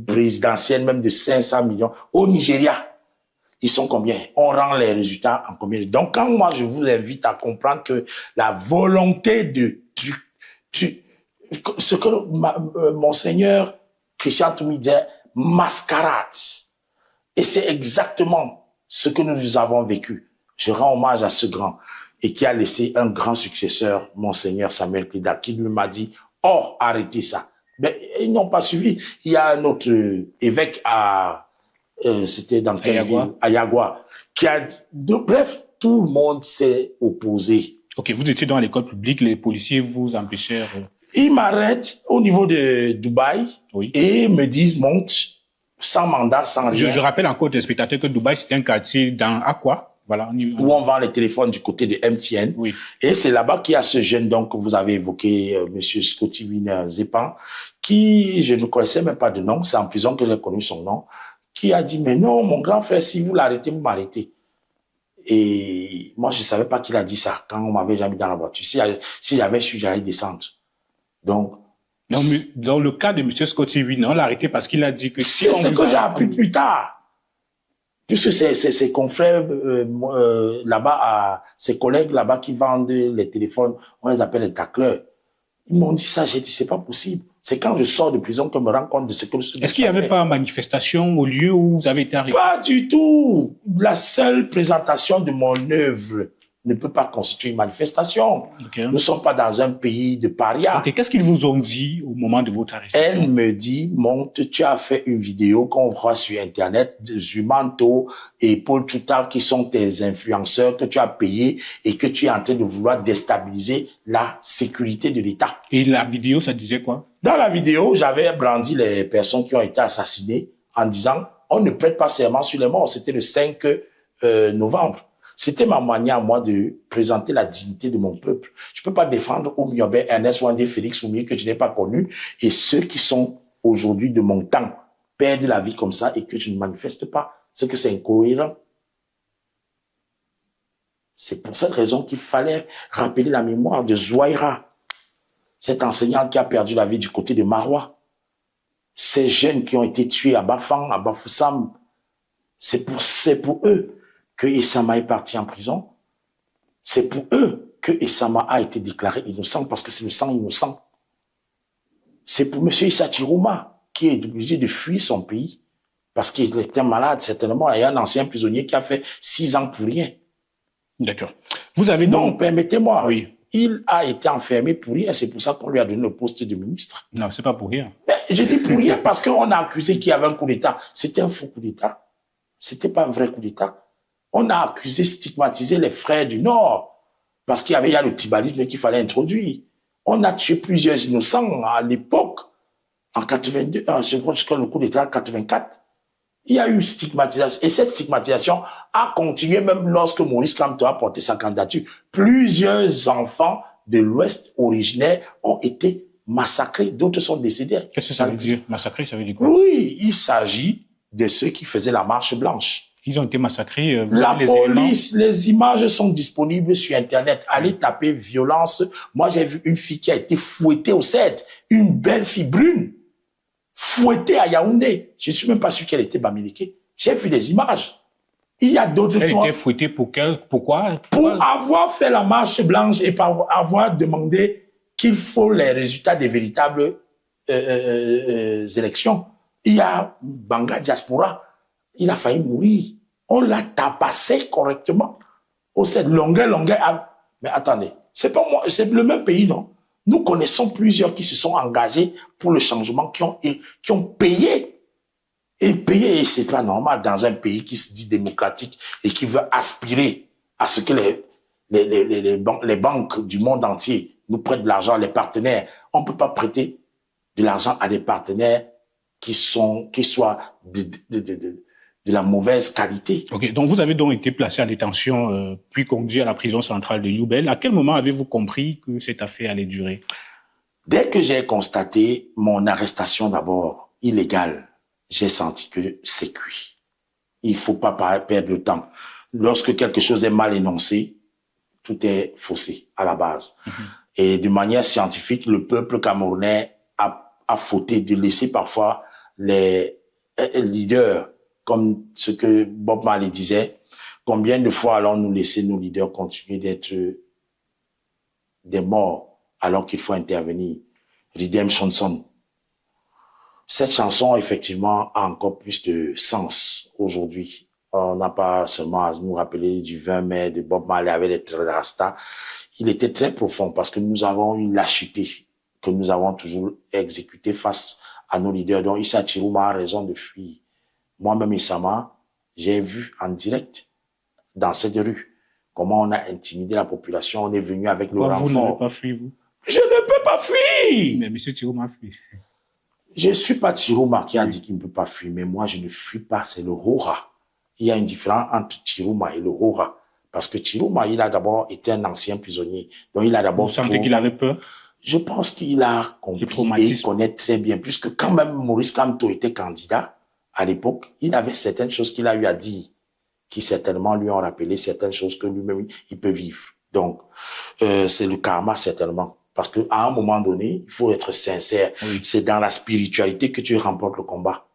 présidentielles même de 500 millions. Au Nigeria, ils sont combien? On rend les résultats en combien? Donc, quand moi, je vous invite à comprendre que la volonté de ce que Monseigneur Christian Toumi disait mascarade. Et c'est exactement ce que nous avons vécu. Je rends hommage à ce grand et qui a laissé un grand successeur, Monseigneur Samuel Klida, qui lui m'a dit, oh, arrêtez ça. Mais ils n'ont pas suivi. Il y a un autre évêque c'était dans quelle ville? À Yagua, qui a dit, bref, tout le monde s'est opposé. Ok, vous étiez dans l'école publique, les policiers vous empêchèrent. Ils m'arrêtent au niveau de Dubaï et me disent, monte, sans mandat, sans rien. Je rappelle encore aux spectateurs que Dubaï, c'est un quartier dans Aqua. Voilà, où on vend les téléphones du côté de MTN. Oui. Et c'est là-bas qu'il y a ce jeune donc que vous avez évoqué, monsieur Scotty Wiener Zepan, qui, je ne connaissais même pas de nom, c'est en prison que j'ai connu son nom, qui a dit, mais non, mon grand frère, si vous l'arrêtez, vous m'arrêtez. Et moi, je savais pas qu'il a dit ça quand on m'avait déjà mis dans la voiture. Si j'avais su, j'allais descendre. Donc, dans le cas de monsieur Scotty Wiener, on l'a arrêté parce qu'il a dit que c'est ce que j'ai appris plus tard. Puisque ses confrères là-bas, ses collègues là-bas qui vendent les téléphones, on les appelle les tacleurs. Ils m'ont dit ça, j'ai dit c'est pas possible. C'est quand je sors de prison que je me rends compte de ce que le Est-ce qu'il n'y avait pas manifestation au lieu où vous avez été arrêté? Pas du tout. La seule présentation de mon œuvre ne peut pas constituer une manifestation. Okay. Nous ne sommes pas dans un pays de paria. Okay. Qu'est-ce qu'ils vous ont dit au moment de votre arrestation? Elle me dit, monte, tu as fait une vidéo qu'on voit sur Internet, Zumanto et Paul Chouta qui sont tes influenceurs que tu as payés et que tu es en train de vouloir déstabiliser la sécurité de l'État. Et la vidéo, ça disait quoi? Dans la vidéo, j'avais brandi les personnes qui ont été assassinées en disant, on ne prête pas serment sur les morts. C'était le 5 novembre. C'était ma manière, moi, de présenter la dignité de mon peuple. Je peux pas défendre Oumiobe, Ernest Wandé, Félix Oumie, que je n'ai pas connu, et ceux qui sont aujourd'hui de mon temps perdent la vie comme ça et que je ne manifeste pas. C'est que c'est incohérent. C'est pour cette raison qu'il fallait rappeler la mémoire de Zouaïra, cet enseignant qui a perdu la vie du côté de Marois. Ces jeunes qui ont été tués à Bafang, à Bafoussam, c'est pour eux que Essama est parti en prison. C'est pour eux que Essama a été déclaré innocent parce que c'est le sang innocent. C'est pour M. Issa Chirouma qui est obligé de fuir son pays parce qu'il était malade, certainement. Il y a un ancien prisonnier qui a fait 6 ans pour rien. D'accord. Vous avez donc... Non, permettez-moi. Oui. Il a été enfermé pour rien. C'est pour ça qu'on lui a donné le poste de ministre. Non, c'est pas pour rien. Mais je dis pour rien parce qu'on a accusé qu'il y avait un coup d'État. C'était un faux coup d'État. C'était pas un vrai coup d'État. On a accusé, stigmatisé les frères du Nord parce qu'il y a le tribalisme qu'il fallait introduire. On a tué plusieurs innocents à l'époque, en 82, jusqu'au coup d'État en 84. Il y a eu stigmatisation. Et cette stigmatisation a continué même lorsque Maurice Kamto a porté sa candidature. Plusieurs enfants de l'Ouest originaires ont été massacrés. D'autres sont décédés. Qu'est-ce que ça veut dire? Massacrés, ça veut dire quoi? Oui, il s'agit de ceux qui faisaient la marche blanche. Ils ont été massacrés. La police, les images sont disponibles sur Internet. Allez taper violence. Moi, j'ai vu une fille qui a été fouettée au CED. Une belle fille brune. Fouettée à Yaoundé. Je ne suis même pas sûr qu'elle était bamileke. J'ai vu les images. Il y a d'autres... Elle était fouettée pour quel? Pourquoi? Pour avoir fait la marche blanche et pour avoir demandé qu'il faut les résultats des véritables élections. Il y a Banga Diaspora. Il a failli mourir. On l'a tabassé correctement. Oh, cette longueur. Mais attendez, c'est pas moi, c'est le même pays, non? Nous connaissons plusieurs qui se sont engagés pour le changement, qui ont payé. Et c'est pas normal dans un pays qui se dit démocratique et qui veut aspirer à ce que les banques du monde entier nous prêtent de l'argent, les partenaires. On peut pas prêter de l'argent à des partenaires qui soient de la mauvaise qualité. Ok, donc vous avez donc été placé en détention, puis conduit à la prison centrale de New Bell. À quel moment avez-vous compris que cette affaire allait durer? Dès que j'ai constaté mon arrestation d'abord illégale, j'ai senti que c'est cuit. Il faut pas perdre le temps. Lorsque quelque chose est mal énoncé, tout est faussé à la base. Et de manière scientifique, le peuple camerounais a fauté de laisser parfois les leaders, comme ce que Bob Marley disait, combien de fois allons-nous laisser nos leaders continuer d'être des morts alors qu'il faut intervenir? Redemption Son. Cette chanson, effectivement, a encore plus de sens aujourd'hui. On n'a pas seulement à nous rappeler du 20 mai de Bob Marley avec les Rasta. Il était très profond parce que nous avons une lâcheté que nous avons toujours exécutée face à nos leaders. Donc, Issa Chirouma a raison de fuir. Moi-même, Issama, j'ai vu en direct dans cette rue comment on a intimidé la population. On est venu avec le renfort. Vous n'avez pas fui, vous? Je ne peux pas fuir. Mais M. Chirouma a fui. Je ne suis pas Chirouma qui a dit qu'il ne peut pas fuir, mais moi, je ne fuis pas, c'est le Hora. Il y a une différence entre Chirouma et le Hora. Parce que Chirouma, il a d'abord été un ancien prisonnier. Donc, il a d'abord... Vous sentez qu'il avait peur? Je pense qu'il a compris et il connaît très bien, puisque quand même Maurice Kamto était candidat à l'époque, il avait certaines choses qu'il a eu à dire, qui certainement lui ont rappelé certaines choses que lui-même, il peut vivre. Donc, c'est le karma, certainement. Parce que à un moment donné, il faut être sincère. Oui. C'est dans la spiritualité que tu remportes le combat.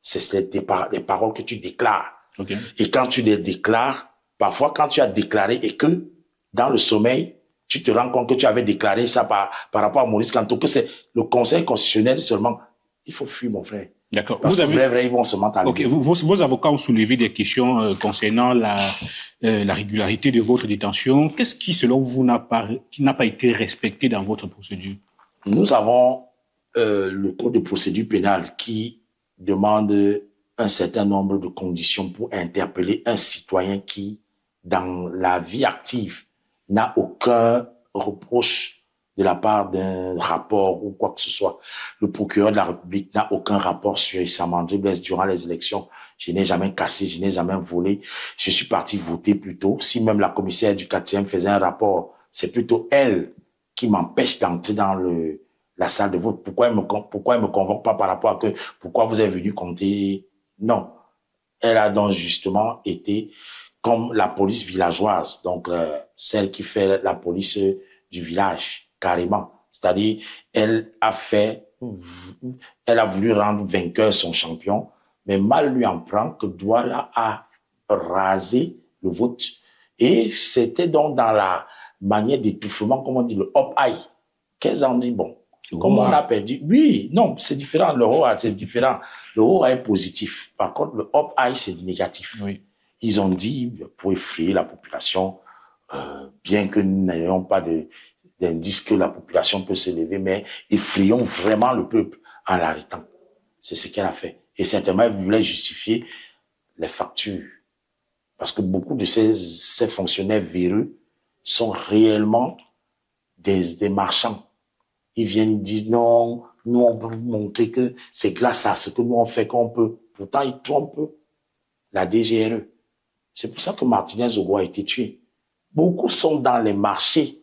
C'est les paroles que tu déclares. Okay. Et quand tu les déclares, parfois quand tu as déclaré et que dans le sommeil, tu te rends compte que tu avais déclaré ça par rapport à Maurice Kamto, que c'est le Conseil constitutionnel seulement. Il faut fuir, mon frère. D'accord. Parce que vrai, ils vont se mentaliser. Ok. Vos avocats ont soulevé des questions concernant la régularité de votre détention. Qu'est-ce qui, selon vous, n'a pas été respecté dans votre procédure? Nous avons le code de procédure pénale qui demande un certain nombre de conditions pour interpeller un citoyen qui, dans la vie active, n'a aucun reproche de la part d'un rapport ou quoi que ce soit. Le procureur de la République n'a aucun rapport sur Issama André Blaise durant les élections. Je n'ai jamais cassé, je n'ai jamais volé. Je suis parti voter plus tôt. Si même la commissaire du 4e faisait un rapport, c'est plutôt elle qui m'empêche d'entrer dans la salle de vote. Pourquoi elle me convoque pas par rapport à pourquoi vous êtes venu compter? Non. Elle a donc justement été comme la police villageoise, donc celle qui fait la police du village, carrément. C'est-à-dire, elle a voulu rendre vainqueur son champion, mais mal lui en prend que Douala a rasé le vote. Et c'était donc dans la manière d'étouffement, comme on dit, le hop-aïe, qu'elles ont dit, bon, comme on a perdu. Oui, non, c'est différent. Le Hora, c'est différent. Le Hora est positif. Par contre, le hop-aïe, c'est négatif. Oui. Ils ont dit, pour effrayer la population, bien que nous n'ayons pas d'indice que la population peut s'élever, mais effrayons vraiment le peuple en l'arrêtant. C'est ce qu'elle a fait. Et certainement, elle voulait justifier les factures. Parce que beaucoup de ces fonctionnaires véreux sont réellement des marchands. Ils viennent, ils disent non, nous on peut vous montrer que c'est grâce à ce que nous on fait qu'on peut. Pourtant, ils trompent la DGRE. C'est pour ça que Martinez Ogo a été tué. Beaucoup sont dans les marchés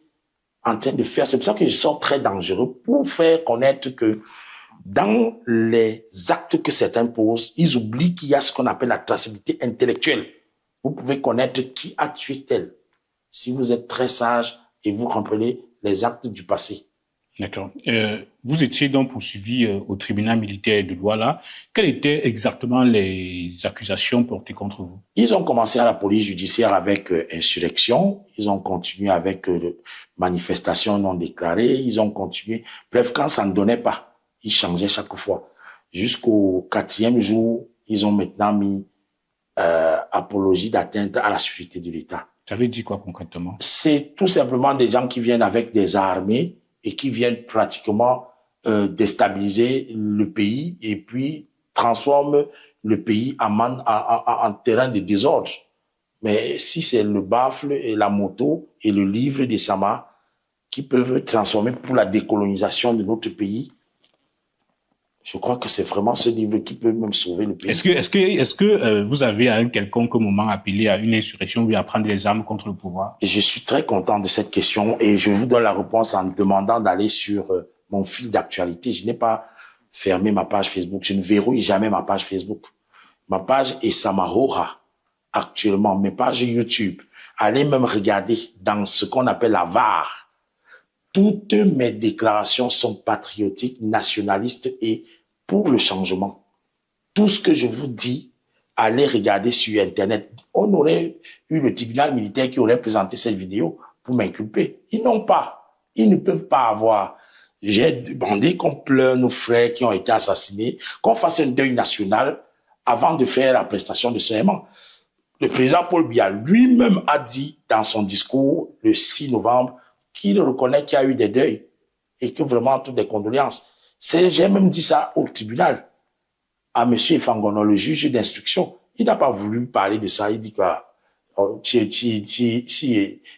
en train de faire. C'est pour ça qu'ils sont très dangereux pour faire connaître que dans les actes que certains posent, ils oublient qu'il y a ce qu'on appelle la traçabilité intellectuelle. Vous pouvez connaître qui a tué tel. Si vous êtes très sage et vous rappelez les actes du passé. D'accord. Vous étiez donc poursuivi au tribunal militaire de Douala. Quelles étaient exactement les accusations portées contre vous? Ils ont commencé à la police judiciaire avec insurrection. Ils ont continué avec manifestation non déclarée. Ils ont continué. Bref, quand ça ne donnait pas, ils changeaient chaque fois. Jusqu'au 4e jour, ils ont maintenant mis apologie d'atteinte à la sécurité de l'État. Ça veut dire quoi concrètement? C'est tout simplement des gens qui viennent avec des armées et qui viennent pratiquement déstabiliser le pays et puis transforment le pays en terrain de désordre. Mais si c'est le baffle et la moto et le livre des Sama qui peuvent transformer pour la décolonisation de notre pays, je crois que c'est vraiment ce livre qui peut même sauver le pays. Est-ce que vous avez à un quelconque moment appelé à une insurrection ou à prendre les armes contre le pouvoir? Je suis très content de cette question et je vous donne la réponse en demandant d'aller sur mon fil d'actualité. Je n'ai pas fermé ma page Facebook. Je ne verrouille jamais ma page Facebook. Ma page est Samahora actuellement. Mes pages YouTube. Allez même regarder dans ce qu'on appelle la VAR. Toutes mes déclarations sont patriotiques, nationalistes et pour le changement. Tout ce que je vous dis, allez regarder sur Internet. On aurait eu le tribunal militaire qui aurait présenté cette vidéo pour m'inculper. Ils n'ont pas. Ils ne peuvent pas avoir J'ai demandé qu'on pleure nos frères qui ont été assassinés, qu'on fasse un deuil national avant de faire la prestation de serment. Le président Paul Biya lui-même a dit dans son discours le 6 novembre qu'il reconnaît qu'il y a eu des deuils et que vraiment toutes les condoléances. J'ai même dit ça au tribunal à M. Fangono, le juge d'instruction. Il n'a pas voulu parler de ça. Il dit que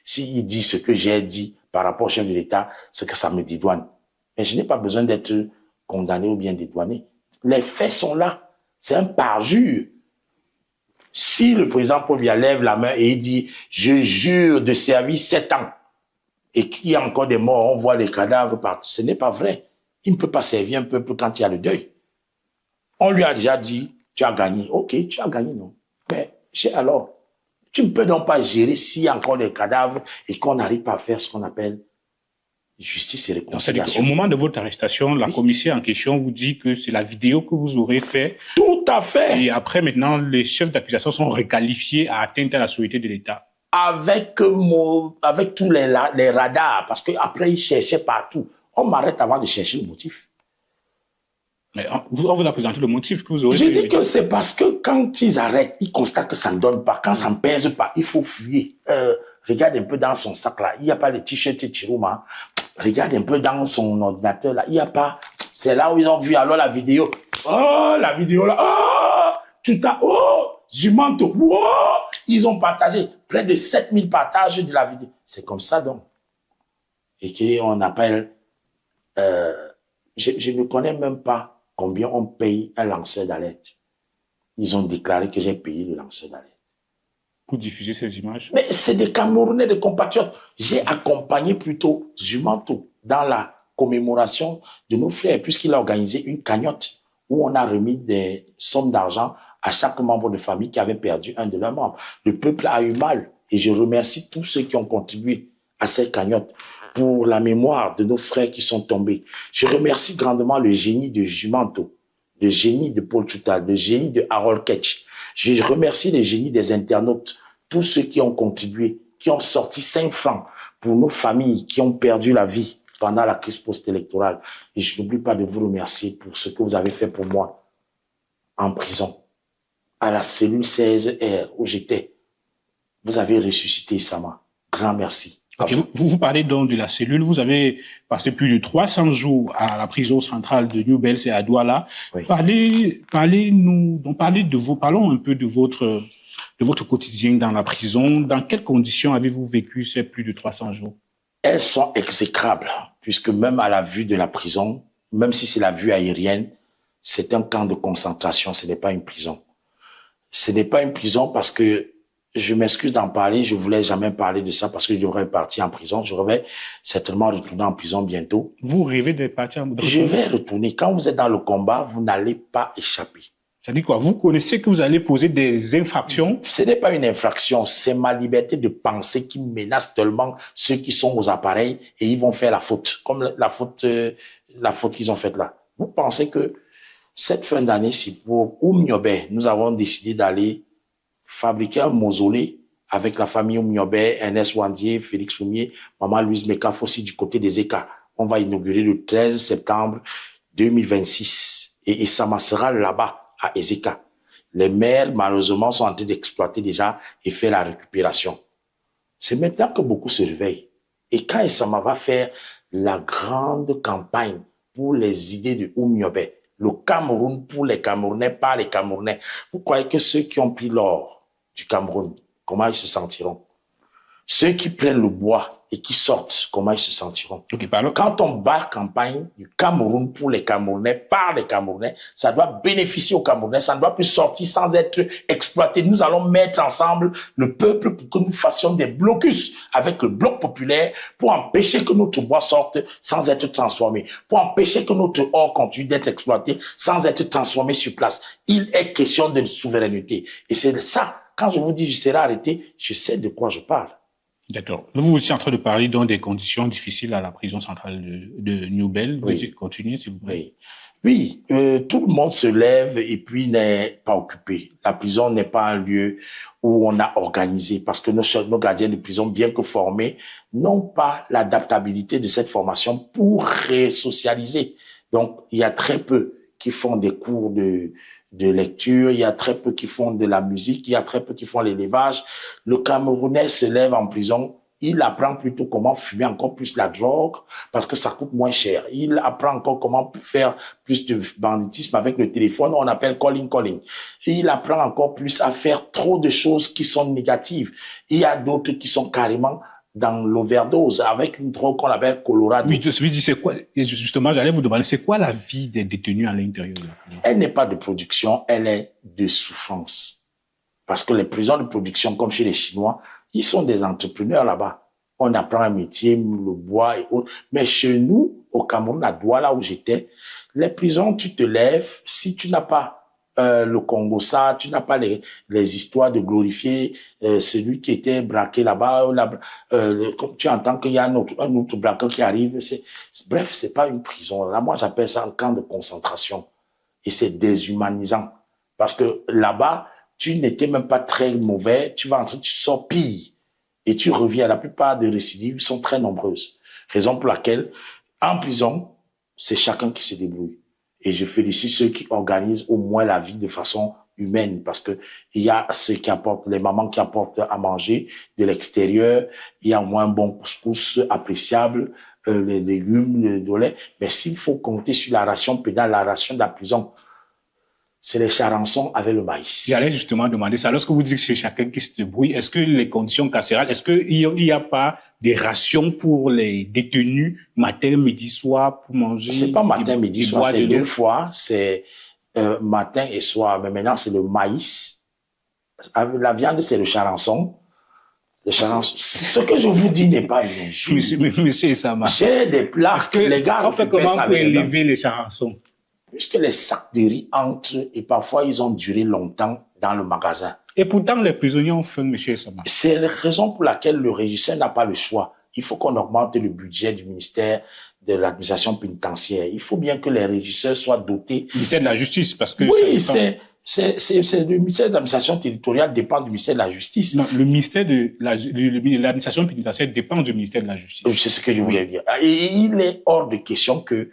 s'il dit ce que j'ai dit par rapport au chef de l'État, c'est que ça me dédouane. Mais je n'ai pas besoin d'être condamné ou bien dédouané. Les faits sont là. C'est un parjure. Si le président Paul Biya lève la main et il dit « Je jure de servir 7 ans » et qu'il y a encore des morts, on voit les cadavres partout, ce n'est pas vrai. Il ne peut pas servir un peuple quand il y a le deuil. On lui a déjà dit « Tu as gagné. » Ok, tu as gagné, non. Mais alors, tu ne peux donc pas gérer s'il y a encore des cadavres et qu'on n'arrive pas à faire ce qu'on appelle justice et réconciliation. Au moment de votre arrestation, la commissaire en question vous dit que c'est la vidéo que vous aurez fait. Tout à fait. Et après, maintenant, les chefs d'accusation sont requalifiés à atteinte à la sécurité de l'État. Avec tous les radars, parce qu'après, ils cherchaient partout. On m'arrête avant de chercher le motif. Mais on vous a présenté le motif que vous aurez. J'ai dit que c'est parce que quand ils arrêtent, ils constatent que ça ne donne pas. Quand ça ne pèse pas, il faut fuir. Regarde un peu dans son sac là. Il n'y a pas de t-shirt et Chiroma. Regarde un peu dans son ordinateur là. Il n'y a pas. C'est là où ils ont vu alors la vidéo. Oh, la vidéo là. Oh, Zumanto. Oh, ils ont partagé près de 7000 partages de la vidéo. C'est comme ça donc. Et qu'on appelle, je ne connais même pas combien on paye un lanceur d'alerte. Ils ont déclaré que j'ai payé le lanceur d'alerte. Pour diffuser ces images? Mais c'est des Camerounais, des compatriotes. J'ai accompagné plutôt Zumanto dans la commémoration de nos frères, puisqu'il a organisé une cagnotte où on a remis des sommes d'argent à chaque membre de famille qui avait perdu un de leurs membres. Le peuple a eu mal et je remercie tous ceux qui ont contribué à cette cagnotte pour la mémoire de nos frères qui sont tombés. Je remercie grandement le génie de Zumanto, le génie de Paul Choutal, le génie de Harold Ketch. Je remercie les génies des internautes, tous ceux qui ont contribué, qui ont sorti 5 francs pour nos familles qui ont perdu la vie pendant la crise post-électorale. Et je n'oublie pas de vous remercier pour ce que vous avez fait pour moi en prison, à la cellule 16R où j'étais. Vous avez ressuscité Sama. Grand merci. Okay, vous parlez donc de la cellule. Vous avez passé plus de 300 jours à la prison centrale de New Bells et à Douala. Oui. Parlons un peu de votre quotidien dans la prison. Dans quelles conditions avez-vous vécu ces plus de 300 jours? Elles sont exécrables, puisque même à la vue de la prison, même si c'est la vue aérienne, c'est un camp de concentration, ce n'est pas une prison. Ce n'est pas une prison parce que je m'excuse d'en parler, je voulais jamais parler de ça parce que je devrais partir en prison. Je vais certainement retourner en prison bientôt. Vous rêvez de partir en prison? Je vais retourner. Quand vous êtes dans le combat, vous n'allez pas échapper. Ça dit quoi? Vous connaissez que vous allez poser des infractions? Ce n'est pas une infraction, c'est ma liberté de penser qui menace tellement ceux qui sont aux appareils et ils vont faire la faute, comme la faute qu'ils ont faite là. Vous pensez que cette fin d'année, c'est pour Oumniobé, nous avons décidé d'aller fabriquer un mausolée avec la famille Oumniobé, Ernest Wandier, Félix Fumier, Maman Louise Mekafossi du côté des ECA. On va inaugurer le 13 septembre 2026 et ça sera là-bas à Ezeka. Les maires, malheureusement, sont en train d'exploiter déjà et faire la récupération. C'est maintenant que beaucoup se réveillent. Et quand Essama va faire la grande campagne pour les idées de Oumniobé, le Cameroun pour les Camerounais, par les Camerounais, vous croyez que ceux qui ont pris l'or du Cameroun, comment ils se sentiront? Ceux qui prennent le bois et qui sortent, comment ils se sentiront? Okay, quand on bat campagne du Cameroun pour les Camerounais, par les Camerounais, ça doit bénéficier aux Camerounais, ça ne doit plus sortir sans être exploité. Nous allons mettre ensemble le peuple pour que nous fassions des blocus avec le bloc populaire pour empêcher que notre bois sorte sans être transformé, pour empêcher que notre or continue d'être exploité sans être transformé sur place. Il est question de souveraineté. Et c'est ça, quand je vous dis je serai arrêté, je sais de quoi je parle. D'accord. Vous êtes en train de parler dans des conditions difficiles à la prison centrale de New Bell. Oui. Vous continuez, s'il vous plaît. Oui. Oui, tout le monde se lève et puis n'est pas occupé. La prison n'est pas un lieu où on a organisé, parce que nos gardiens de prison, bien que formés, n'ont pas l'adaptabilité de cette formation pour resocialiser. Donc, il y a très peu qui font des cours de lecture, il y a très peu qui font de la musique, il y a très peu qui font l'élevage. Le Camerounais se lève en prison, il apprend plutôt comment fumer encore plus la drogue parce que ça coûte moins cher. Il apprend encore comment faire plus de banditisme avec le téléphone, on appelle calling. Et il apprend encore plus à faire trop de choses qui sont négatives. Il y a d'autres qui sont carrément dans l'overdose avec une drogue qu'on appelle Colorado. Oui, je me dis, c'est quoi, justement, j'allais vous demander, c'est quoi la vie des détenus à l'intérieur de la prison? Elle n'est pas de production, elle est de souffrance. Parce que les prisons de production, comme chez les Chinois, ils sont des entrepreneurs là-bas. On apprend un métier, le bois et autres. Mais chez nous, au Cameroun, à Douala où j'étais, les prisons, tu te lèves, si tu n'as pas le Congo, ça, tu n'as pas les histoires de glorifier celui qui était braqué là-bas. Comme tu entends qu'il y a un autre braqueur qui arrive. Bref, c'est pas une prison. Là, moi, j'appelle ça un camp de concentration. Et c'est déshumanisant. Parce que là-bas, tu n'étais même pas très mauvais. Tu vas entrer, tu sors pire. Et tu reviens. La plupart des récidives sont très nombreuses. Raison pour laquelle, en prison, c'est chacun qui se débrouille. Et je félicite ceux qui organisent au moins la vie de façon humaine, parce que il y a ceux qui apportent, les mamans qui apportent à manger de l'extérieur, il y a au moins un bon couscous appréciable, les légumes, le lait. Mais s'il faut compter sur la ration pénale, la ration de la prison, c'est les charançons avec le maïs. J'allais justement demander ça. Lorsque vous dites que c'est chacun qui se débrouille, est-ce que les conditions carcérales, est-ce qu'il y a pas des rations pour les détenus matin, midi, soir pour manger? C'est pas matin, midi, soir, c'est 2 fois. C'est matin et soir. Mais maintenant, c'est le maïs. La viande, c'est le charançon. Le charançon. Ce que je vous dis n'est pas une injure. Monsieur Issama. J'ai des plats que les gars on fait comment pour élever les charançons? Puisque les sacs de riz entrent et parfois ils ont duré longtemps dans le magasin. Et pourtant, les prisonniers ont faim, monsieur Issama. C'est la raison pour laquelle le régisseur n'a pas le choix. Il faut qu'on augmente le budget du ministère de l'administration pénitentiaire. Il faut bien que les régisseurs soient dotés. Le ministère de la Justice, parce que... Oui, c'est le ministère de l'administration territoriale dépend du ministère de la Justice. Non, le ministère de l'administration pénitentiaire dépend du ministère de la Justice. C'est ce que je voulais dire. Et il est hors de question que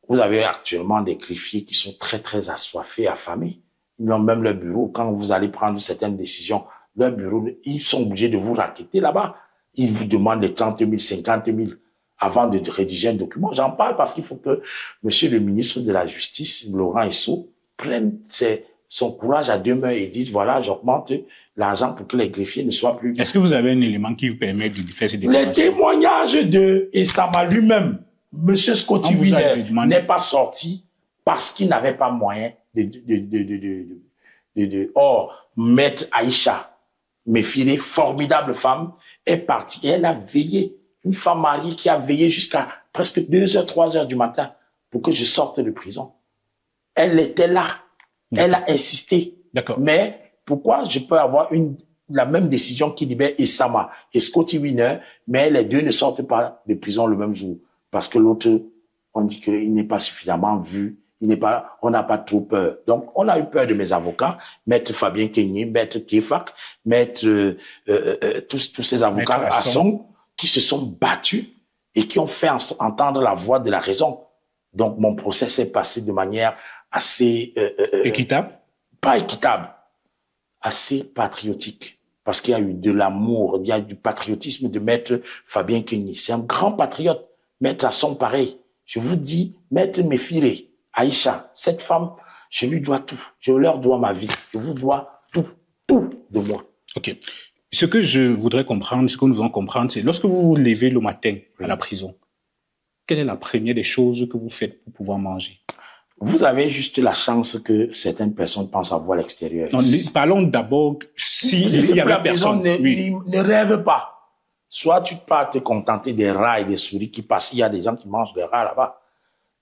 vous avez actuellement des greffiers qui sont très, très assoiffés, affamés. Ils ont même leur bureau. Quand vous allez prendre certaines décisions, leur bureau, ils sont obligés de vous raqueter là-bas. Ils vous demandent les 30 000, 50 000 avant de rédiger un document. J'en parle parce qu'il faut que monsieur le ministre de la Justice, Laurent Esso, prenne son courage à 2 mains et dise, voilà, j'augmente l'argent pour que les greffiers ne soient plus... Est-ce que vous avez un élément qui vous permet de faire ces déclarations? Les témoignages de Issama lui-même, monsieur Scotty Wiener n'est pas sorti parce qu'il n'avait pas moyen Or, Maître Aïcha Méfiré, formidable femme, est partie et elle a veillé. Une femme mariée qui a veillé jusqu'à presque 2h, 3h du matin pour que je sorte de prison. Elle était là. Elle a insisté. D'accord. Mais pourquoi je peux avoir la même décision qui libère Issama et Scotty Wiener, mais les deux ne sortent pas de prison le même jour? Parce que l'autre, on dit qu'il n'est pas suffisamment vu, on n'a pas trop peur. Donc, on a eu peur de mes avocats, Maître Fabien Kenyé, Maître Kefak, Maître, tous ces avocats à son, qui se sont battus et qui ont fait entendre la voix de la raison. Donc, mon procès s'est passé de manière assez, équitable? Pas équitable, assez patriotique. Parce qu'il y a eu de l'amour, il y a du patriotisme de Maître Fabien Kenyé. C'est un grand patriote. Maître Asson, pareil. Je vous dis, Maître Méfiré, Aïcha, cette femme, je lui dois tout. Je leur dois ma vie. Je vous dois tout de moi. OK. Ce que je voudrais comprendre, ce que nous devons comprendre, c'est lorsque vous vous levez le matin à la prison, quelle est la première des choses que vous faites pour pouvoir manger? Vous avez juste la chance que certaines personnes pensent avoir à l'extérieur. Parlons d'abord s'il y avait personne. Ne rêve pas. Soit tu peux te contenter des rats et des souris qui passent. Il y a des gens qui mangent des rats là-bas.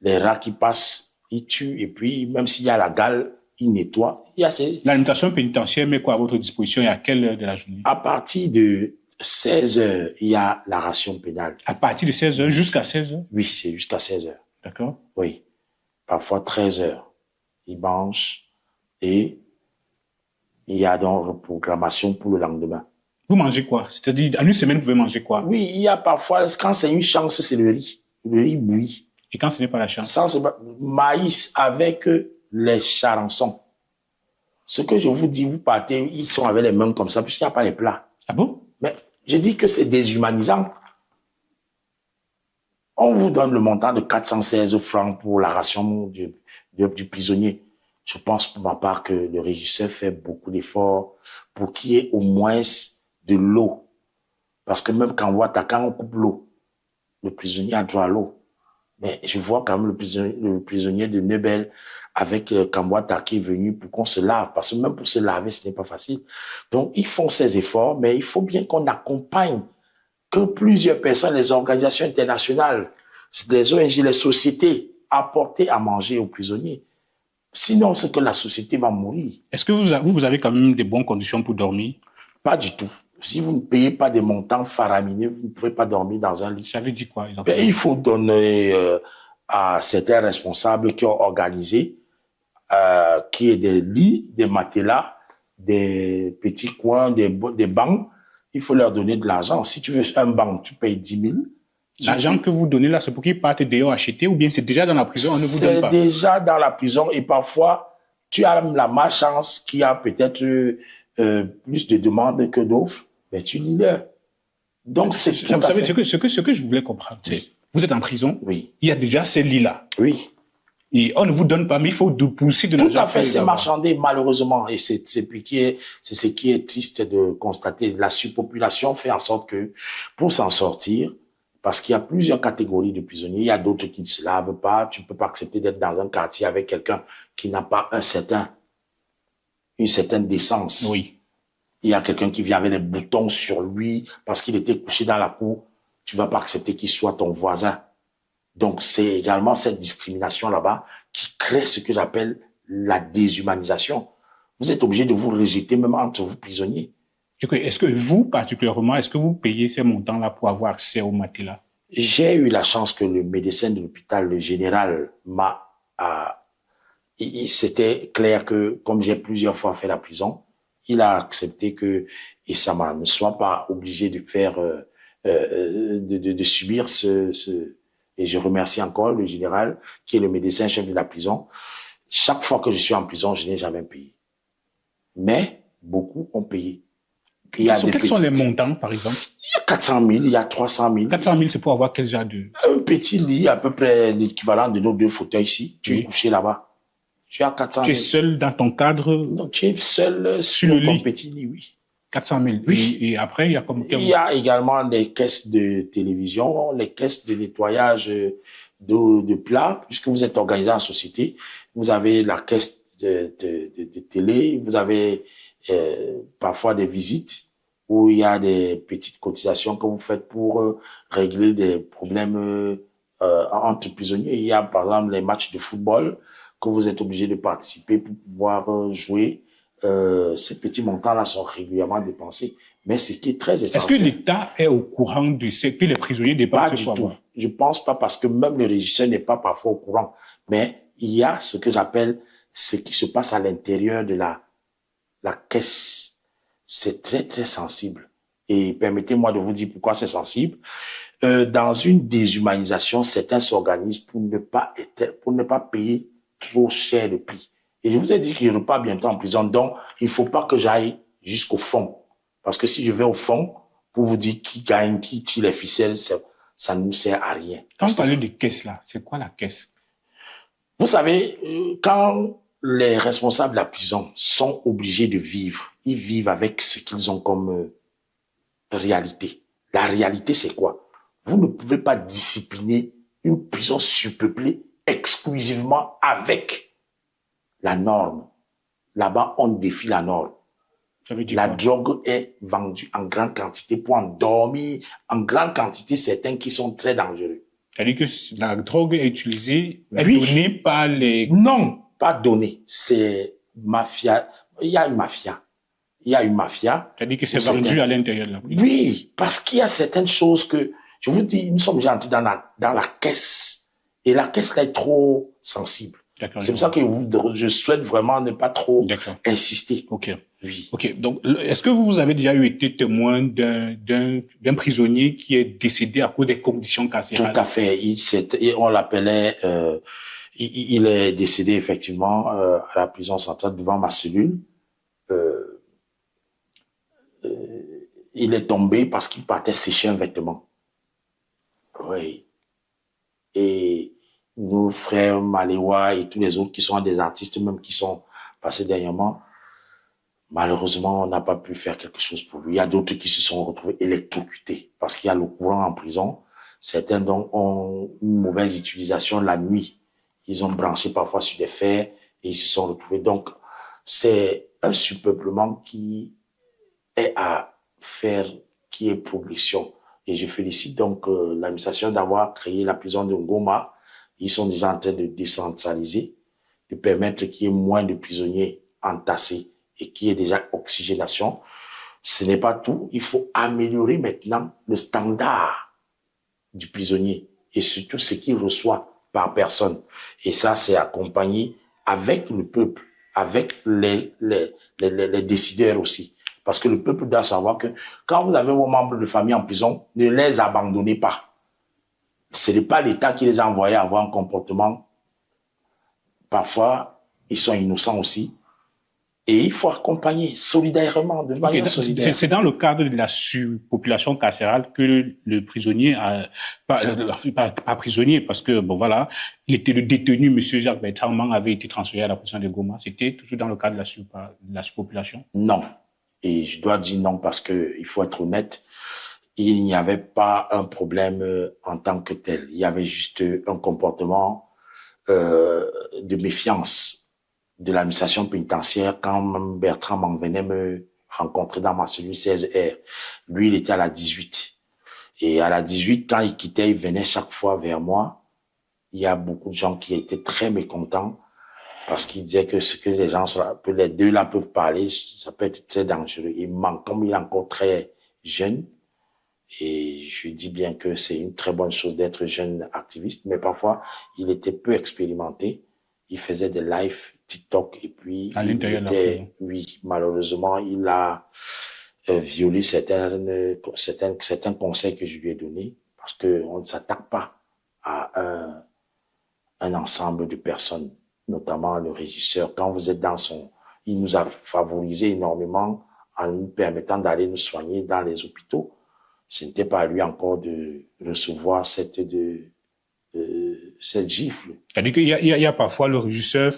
Les rats qui passent, ils tuent. Et puis, même s'il y a la gale, ils nettoient. L'administration pénitentiaire met quoi à votre disposition et à quelle heure de la journée? À partir de 16h, il y a la ration pénale. À partir de 16h jusqu'à 16h? Oui, c'est jusqu'à 16h. D'accord. Oui. parfois 13 heures. Ils mangent et il y a donc reprogrammation pour le lendemain. Vous mangez quoi? C'est-à-dire, en une semaine, vous pouvez manger quoi? Oui, il y a parfois, quand c'est une chance, c'est le riz. Le riz bouilli. Et quand ce n'est pas la chance? Ça, c'est maïs avec les charançons. Ce que je vous dis, vous partez, ils sont avec les mains comme ça, puisqu'il n'y a pas les plats. Ah bon? Mais je dis que c'est déshumanisant. On vous donne le montant de 416 francs pour la ration du prisonnier. Je pense pour ma part que le régisseur fait beaucoup d'efforts pour qu'il y ait au moins de l'eau. Parce que même quand on coupe l'eau, le prisonnier a droit à l'eau. Mais je vois quand même le prisonnier de Neubel avec Kambouata qui est venu pour qu'on se lave. Parce que même pour se laver, ce n'est pas facile. Donc, ils font ces efforts, mais il faut bien qu'on accompagne que plusieurs personnes, les organisations internationales, les ONG, les sociétés, apportent à manger aux prisonniers. Sinon, c'est que la société va mourir. Est-ce que vous avez quand même des bonnes conditions pour dormir? Pas du tout. Si vous ne payez pas des montants faramineux, vous ne pouvez pas dormir dans un lit. Ça veut dire quoi? Il faut donner à certains responsables qui ont organisé qu'il y ait des lits, des matelas, des petits coins, des bancs. Il faut leur donner de l'argent. Si tu veux un banc, tu payes 10 000. L'argent que vous donnez là, c'est pour qu'ils partent dehors acheter ou bien c'est déjà dans la prison, on ne vous donne pas? C'est déjà dans la prison et parfois, tu as la malchance qu'il y a peut-être plus de demandes que d'offres, mais tu lis leur. Donc, c'est tout vous à savez, fait... ce que je voulais comprendre, c'est, vous êtes en prison, Oui. Il y a déjà ces lits-là. Oui. Et on ne vous donne pas, mais il faut pousser de l'argent. Tout à fait, c'est marchandé, malheureusement. Et c'est ce qui est triste de constater. La surpopulation fait en sorte que, pour s'en sortir, parce qu'il y a plusieurs catégories de prisonniers, il y a d'autres qui ne se lavent pas, tu ne peux pas accepter d'être dans un quartier avec quelqu'un qui n'a pas une certaine décence. Oui. Il y a quelqu'un qui vient avec des boutons sur lui parce qu'il était couché dans la cour. Tu vas pas accepter qu'il soit ton voisin. Donc, c'est également cette discrimination là-bas qui crée ce que j'appelle la déshumanisation. Vous êtes obligé de vous rejeter même entre vous prisonniers. Est-ce que vous, particulièrement, est-ce que vous payez ces montants-là pour avoir accès au matelas? J'ai eu la chance que le médecin de l'hôpital, le général, c'était clair que, comme j'ai plusieurs fois fait la prison, il a accepté que Issama ne soit pas obligé de faire, de subir et je remercie encore le général, qui est le médecin chef de la prison. Chaque fois que je suis en prison, je n'ai jamais payé. Mais, beaucoup ont payé. Quels sont les montants, par exemple? Il y a 400 000, il y a 300 000. 400 000, c'est pour avoir quel genre de... Un petit lit, à peu près l'équivalent de nos 2 fauteuils ici. Tu es couché là-bas. Tu as 400 000. Tu es seul dans ton cadre? Non, tu es seul sur le lit. Petit lit, oui. 400 000. Oui. Et après, il y a comme... Il y a également des caisses de télévision, les caisses de nettoyage de plats, puisque vous êtes organisé en société. Vous avez la caisse de télé, vous avez parfois des visites où il y a des petites cotisations que vous faites pour régler des problèmes entre prisonniers. Il y a par exemple les matchs de football que vous êtes obligé de participer pour pouvoir jouer. Ces petits montants-là sont régulièrement dépensés. Mais ce qui est très essentiel... Est-ce que l'État est au courant de ce que les prisonniers dépensent? Pas du tout. Je pense pas parce que même le régisseur n'est pas parfois au courant. Mais il y a ce que j'appelle ce qui se passe à l'intérieur de la caisse. C'est très, très sensible. Et permettez-moi de vous dire pourquoi c'est sensible. Dans une déshumanisation, certains s'organisent pour ne pas payer trop cher le prix. Et je vous ai dit que je ne repars bientôt en prison, donc il ne faut pas que j'aille jusqu'au fond. Parce que si je vais au fond, pour vous dire qui gagne, qui tire les ficelles, ça ne nous sert à rien. Quand vous parlez de caisse là, c'est quoi la caisse? Vous savez, quand les responsables de la prison sont obligés de vivre, ils vivent avec ce qu'ils ont comme réalité. La réalité, c'est quoi? Vous ne pouvez pas discipliner une prison surpeuplée exclusivement avec la norme. Là-bas, on défie la norme. Ça veut dire la quoi? drogue est vendue en grande quantité pour endormir en grande quantité certains qui sont très dangereux. C'est-à-dire que la drogue est utilisée, Oui. donnée par les... Non, pas donnée. C'est mafia. Il y a une mafia. C'est-à-dire que c'est vendu à l'intérieur de la prison. Oui, parce qu'il y a certaines choses que, je vous dis, nous sommes déjà entrés dans la caisse. Et la caisse là est trop sensible. D'accord. C'est pour ça que je souhaite vraiment ne pas trop insister. Ok. Oui. Ok. Donc, est-ce que vous avez déjà été témoin d'un prisonnier qui est décédé à cause des conditions carcérales? Tout à fait. On l'appelait, il est décédé effectivement à la prison centrale devant ma cellule. Il est tombé parce qu'il partait sécher un vêtement. Oui. Et nos frères Maléwa et tous les autres qui sont des artistes même qui sont passés dernièrement, malheureusement, on n'a pas pu faire quelque chose pour lui. Il y a d'autres qui se sont retrouvés électrocutés parce qu'il y a le courant en prison. Certains donc ont une mauvaise utilisation la nuit. Ils ont branché parfois sur des fers et ils se sont retrouvés. Donc, c'est un surpeuplement qui est à faire, qui est progression. Et je félicite donc l'administration d'avoir créé la prison de Ngoma. Ils sont déjà en train de décentraliser, de permettre qu'il y ait moins de prisonniers entassés et qu'il y ait déjà oxygénation. Ce n'est pas tout. Il faut améliorer maintenant le standard du prisonnier et surtout ce qu'il reçoit par personne. Et ça, c'est accompagné avec le peuple, avec les décideurs aussi. Parce que le peuple doit savoir que quand vous avez vos membres de famille en prison, ne les abandonnez pas. Ce n'est pas l'État qui les a envoyés avoir un comportement. Parfois, ils sont innocents aussi. Et il faut accompagner solidairement, de manière solidaire. C'est dans le cadre de la surpopulation carcérale que le prisonnier pas prisonnier, parce que, bon, voilà, il était le détenu, monsieur Jacques Bertrand avait été transféré à la prison de Goma. C'était toujours dans le cadre de la surpopulation? Non. Et je dois dire non parce que, il faut être honnête, il n'y avait pas un problème en tant que tel. Il y avait juste un comportement de méfiance de l'administration pénitentiaire quand Bertrand m'en venait me rencontrer dans ma cellule 16R. Lui, il était à la 18. Et à la 18, quand il quittait, il venait chaque fois vers moi. Il y a beaucoup de gens qui étaient très mécontents parce qu'ils disaient que ce que les gens, les deux là peuvent parler, ça peut être très dangereux. Comme il est encore très jeune, et je dis bien que c'est une très bonne chose d'être jeune activiste, mais parfois, il était peu expérimenté. Il faisait des lives TikTok et puis à l'intérieur de la prison. Oui, malheureusement, il a violé certains conseils que je lui ai donnés parce que on ne s'attaque pas à un ensemble de personnes, notamment le régisseur. Quand vous êtes il nous a favorisé énormément en nous permettant d'aller nous soigner dans les hôpitaux. Ce n'était pas à lui encore de recevoir cette gifle. C'est-à-dire qu'il y a parfois le régisseur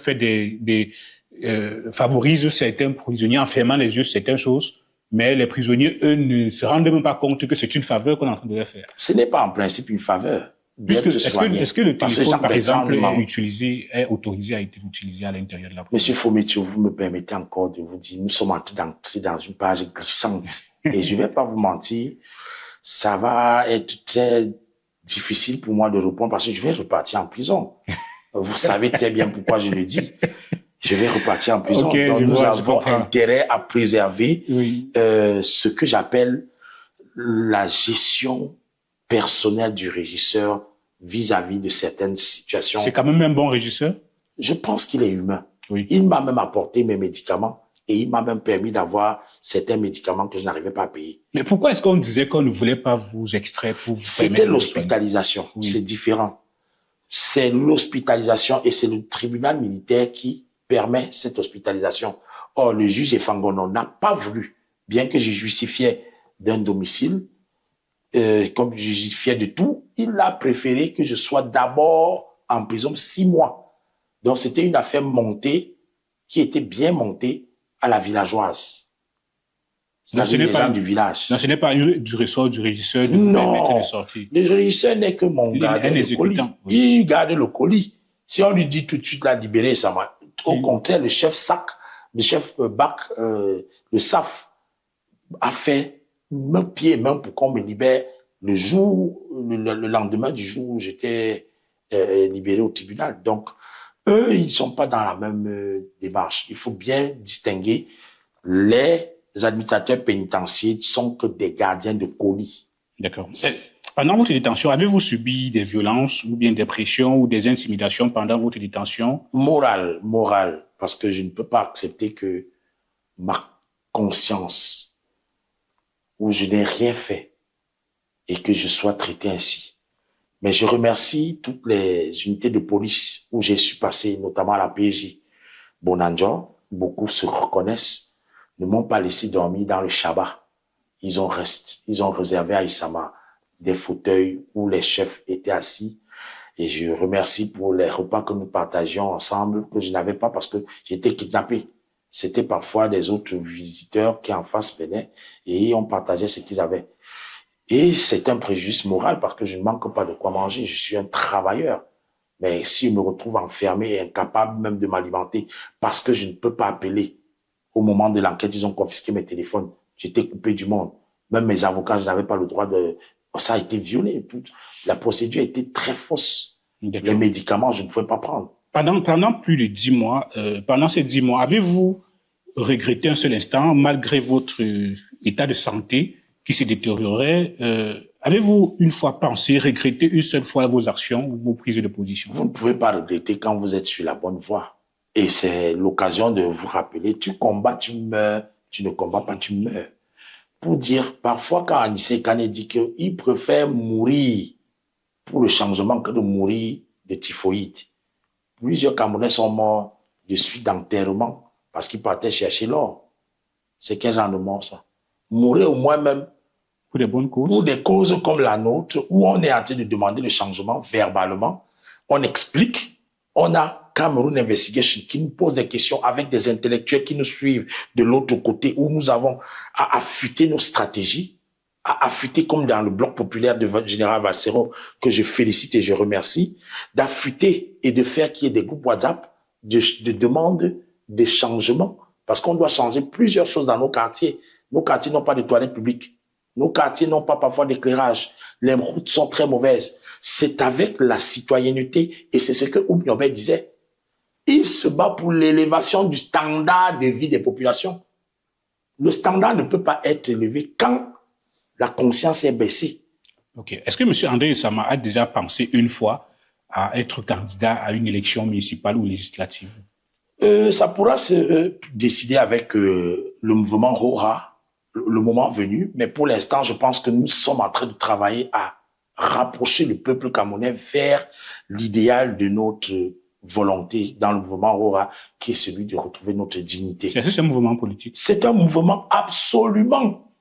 favorise certains prisonniers en fermant les yeux sur certaines choses, mais les prisonniers, eux, ne se rendent même pas compte que c'est une faveur qu'on est en train de leur faire. Ce n'est pas en principe une faveur. Est-ce que le téléphone, par exemple, est autorisé à être utilisé à l'intérieur de la prison? Monsieur Fometio, vous me permettez encore de vous dire, nous sommes en train d'entrer dans une page glissante. Et je vais pas vous mentir, ça va être très difficile pour moi de répondre parce que je vais repartir en prison. Vous savez très bien pourquoi je le dis. Je vais repartir en prison. Okay, donc nous avons intérêt à préserver ce que j'appelle la gestion personnelle du régisseur vis-à-vis de certaines situations. C'est quand même un bon régisseur? Je pense qu'il est humain. Oui. Il m'a même apporté mes médicaments et il m'a même permis d'avoir certains médicaments que je n'arrivais pas à payer. Mais pourquoi est-ce qu'on disait qu'on ne voulait pas vous extraire pour vous permettre? C'était l'hospitalisation. Oui. C'est différent. C'est l'hospitalisation et c'est le tribunal militaire qui permet cette hospitalisation. Or, le juge Efangono n'a pas voulu, bien que je justifiais d'un domicile, comme je justifiais de tout, il a préféré que je sois d'abord en prison 6 mois. Donc, c'était une affaire montée, qui était bien montée à la villageoise. C'est les gens du village. Non, ce n'est pas du ressort du régisseur de vous permettre de sortir. Le régisseur n'est que mon gardien de colis. Oui. Il garde le colis. Si on lui dit tout de suite la libérer, ça va. Au contraire, le chef BAC, le SAF, a fait main pied et main pour qu'on me libère le lendemain du jour où j'étais libéré au tribunal. Donc, eux, ils ne sont pas dans la même démarche. Il faut bien distinguer. Les administrateurs pénitentiaires sont que des gardiens de colis. D'accord. Pendant votre détention, avez-vous subi des violences ou bien des pressions ou des intimidations pendant votre détention? Morale, parce que je ne peux pas accepter que ma conscience, où je n'ai rien fait, et que je sois traité ainsi. Mais je remercie toutes les unités de police où j'ai su passer, notamment à la PJ Bonanjo. Beaucoup se reconnaissent, ne m'ont pas laissé dormir dans le Shabbat. Ils ont réservé à Isama des fauteuils où les chefs étaient assis. Et je remercie pour les repas que nous partagions ensemble, que je n'avais pas parce que j'étais kidnappé. C'était parfois des autres visiteurs qui en face venaient et on partageait ce qu'ils avaient. Et c'est un préjudice moral parce que je ne manque pas de quoi manger. Je suis un travailleur. Mais si je me retrouve enfermé et incapable même de m'alimenter parce que je ne peux pas appeler, au moment de l'enquête, ils ont confisqué mes téléphones. J'étais coupé du monde. Même mes avocats, je n'avais pas le droit de... Ça a été violé. La procédure était très fausse. Les médicaments, je ne pouvais pas prendre. Pendant plus de 10 mois, pendant ces 10 mois, avez-vous regretté un seul instant, malgré votre état de santé qui se détériorait, avez-vous une fois pensé, regretté une seule fois vos actions ou vos prises de position? Vous ne pouvez pas regretter quand vous êtes sur la bonne voie. Et c'est l'occasion de vous rappeler, tu combats, tu meurs, tu ne combats pas, tu meurs. Pour dire, parfois quand Anissé Kane dit qu'il préfère mourir pour le changement que de mourir de typhoïde. Plusieurs Camerounais sont morts de suite d'enterrement parce qu'ils partaient chercher l'or. C'est quel genre de mort ça? Mourir au moins même pour des bonnes causes. Pour des causes comme la nôtre, où on est en train de demander le changement verbalement, on explique, on a Cameroun Investigation qui nous pose des questions avec des intellectuels qui nous suivent de l'autre côté, où nous avons à affûter nos stratégies, à affûter comme dans le bloc populaire de votre général Valsero, que je félicite et je remercie, d'affûter et de faire qu'il y ait des groupes WhatsApp de demande des changements, parce qu'on doit changer plusieurs choses dans nos quartiers. Nos quartiers n'ont pas de toilettes publiques. Nos quartiers n'ont pas parfois d'éclairage. Les routes sont très mauvaises. C'est avec la citoyenneté, et c'est ce que Oum Niobé disait. Il se bat pour l'élévation du standard de vie des populations. Le standard ne peut pas être élevé quand la conscience est baissée. Ok. Est-ce que M. André Sama a déjà pensé une fois à être candidat à une élection municipale ou législative? Ça pourra se décider avec le mouvement Roha, le moment venu, mais pour l'instant, je pense que nous sommes en train de travailler à rapprocher le peuple camerounais vers l'idéal de notre volonté dans le mouvement Roha, qui est celui de retrouver notre dignité. Est-ce que c'est un mouvement politique? C'est un mouvement absolument.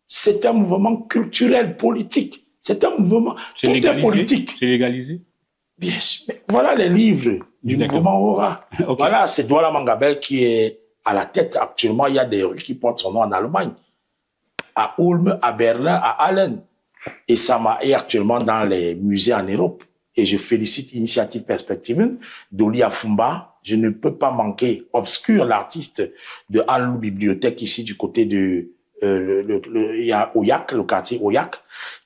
C'est un mouvement culturel, politique. C'est un mouvement. Tout est politique. C'est légalisé? Bien sûr. Mais voilà les livres du mouvement Roha. Okay. Voilà, c'est Douala Mangabel qui est à la tête actuellement. Il y a des rues qui portent son nom en Allemagne. À Ulm, à Berlin, à Allen. Et ça est actuellement dans les musées en Europe. Et je félicite Initiative Perspective d'Oli Afumba. Je ne peux pas manquer Obscur, l'artiste de Anlou Bibliothèque ici du côté de il y a Oyak, le quartier Oyak,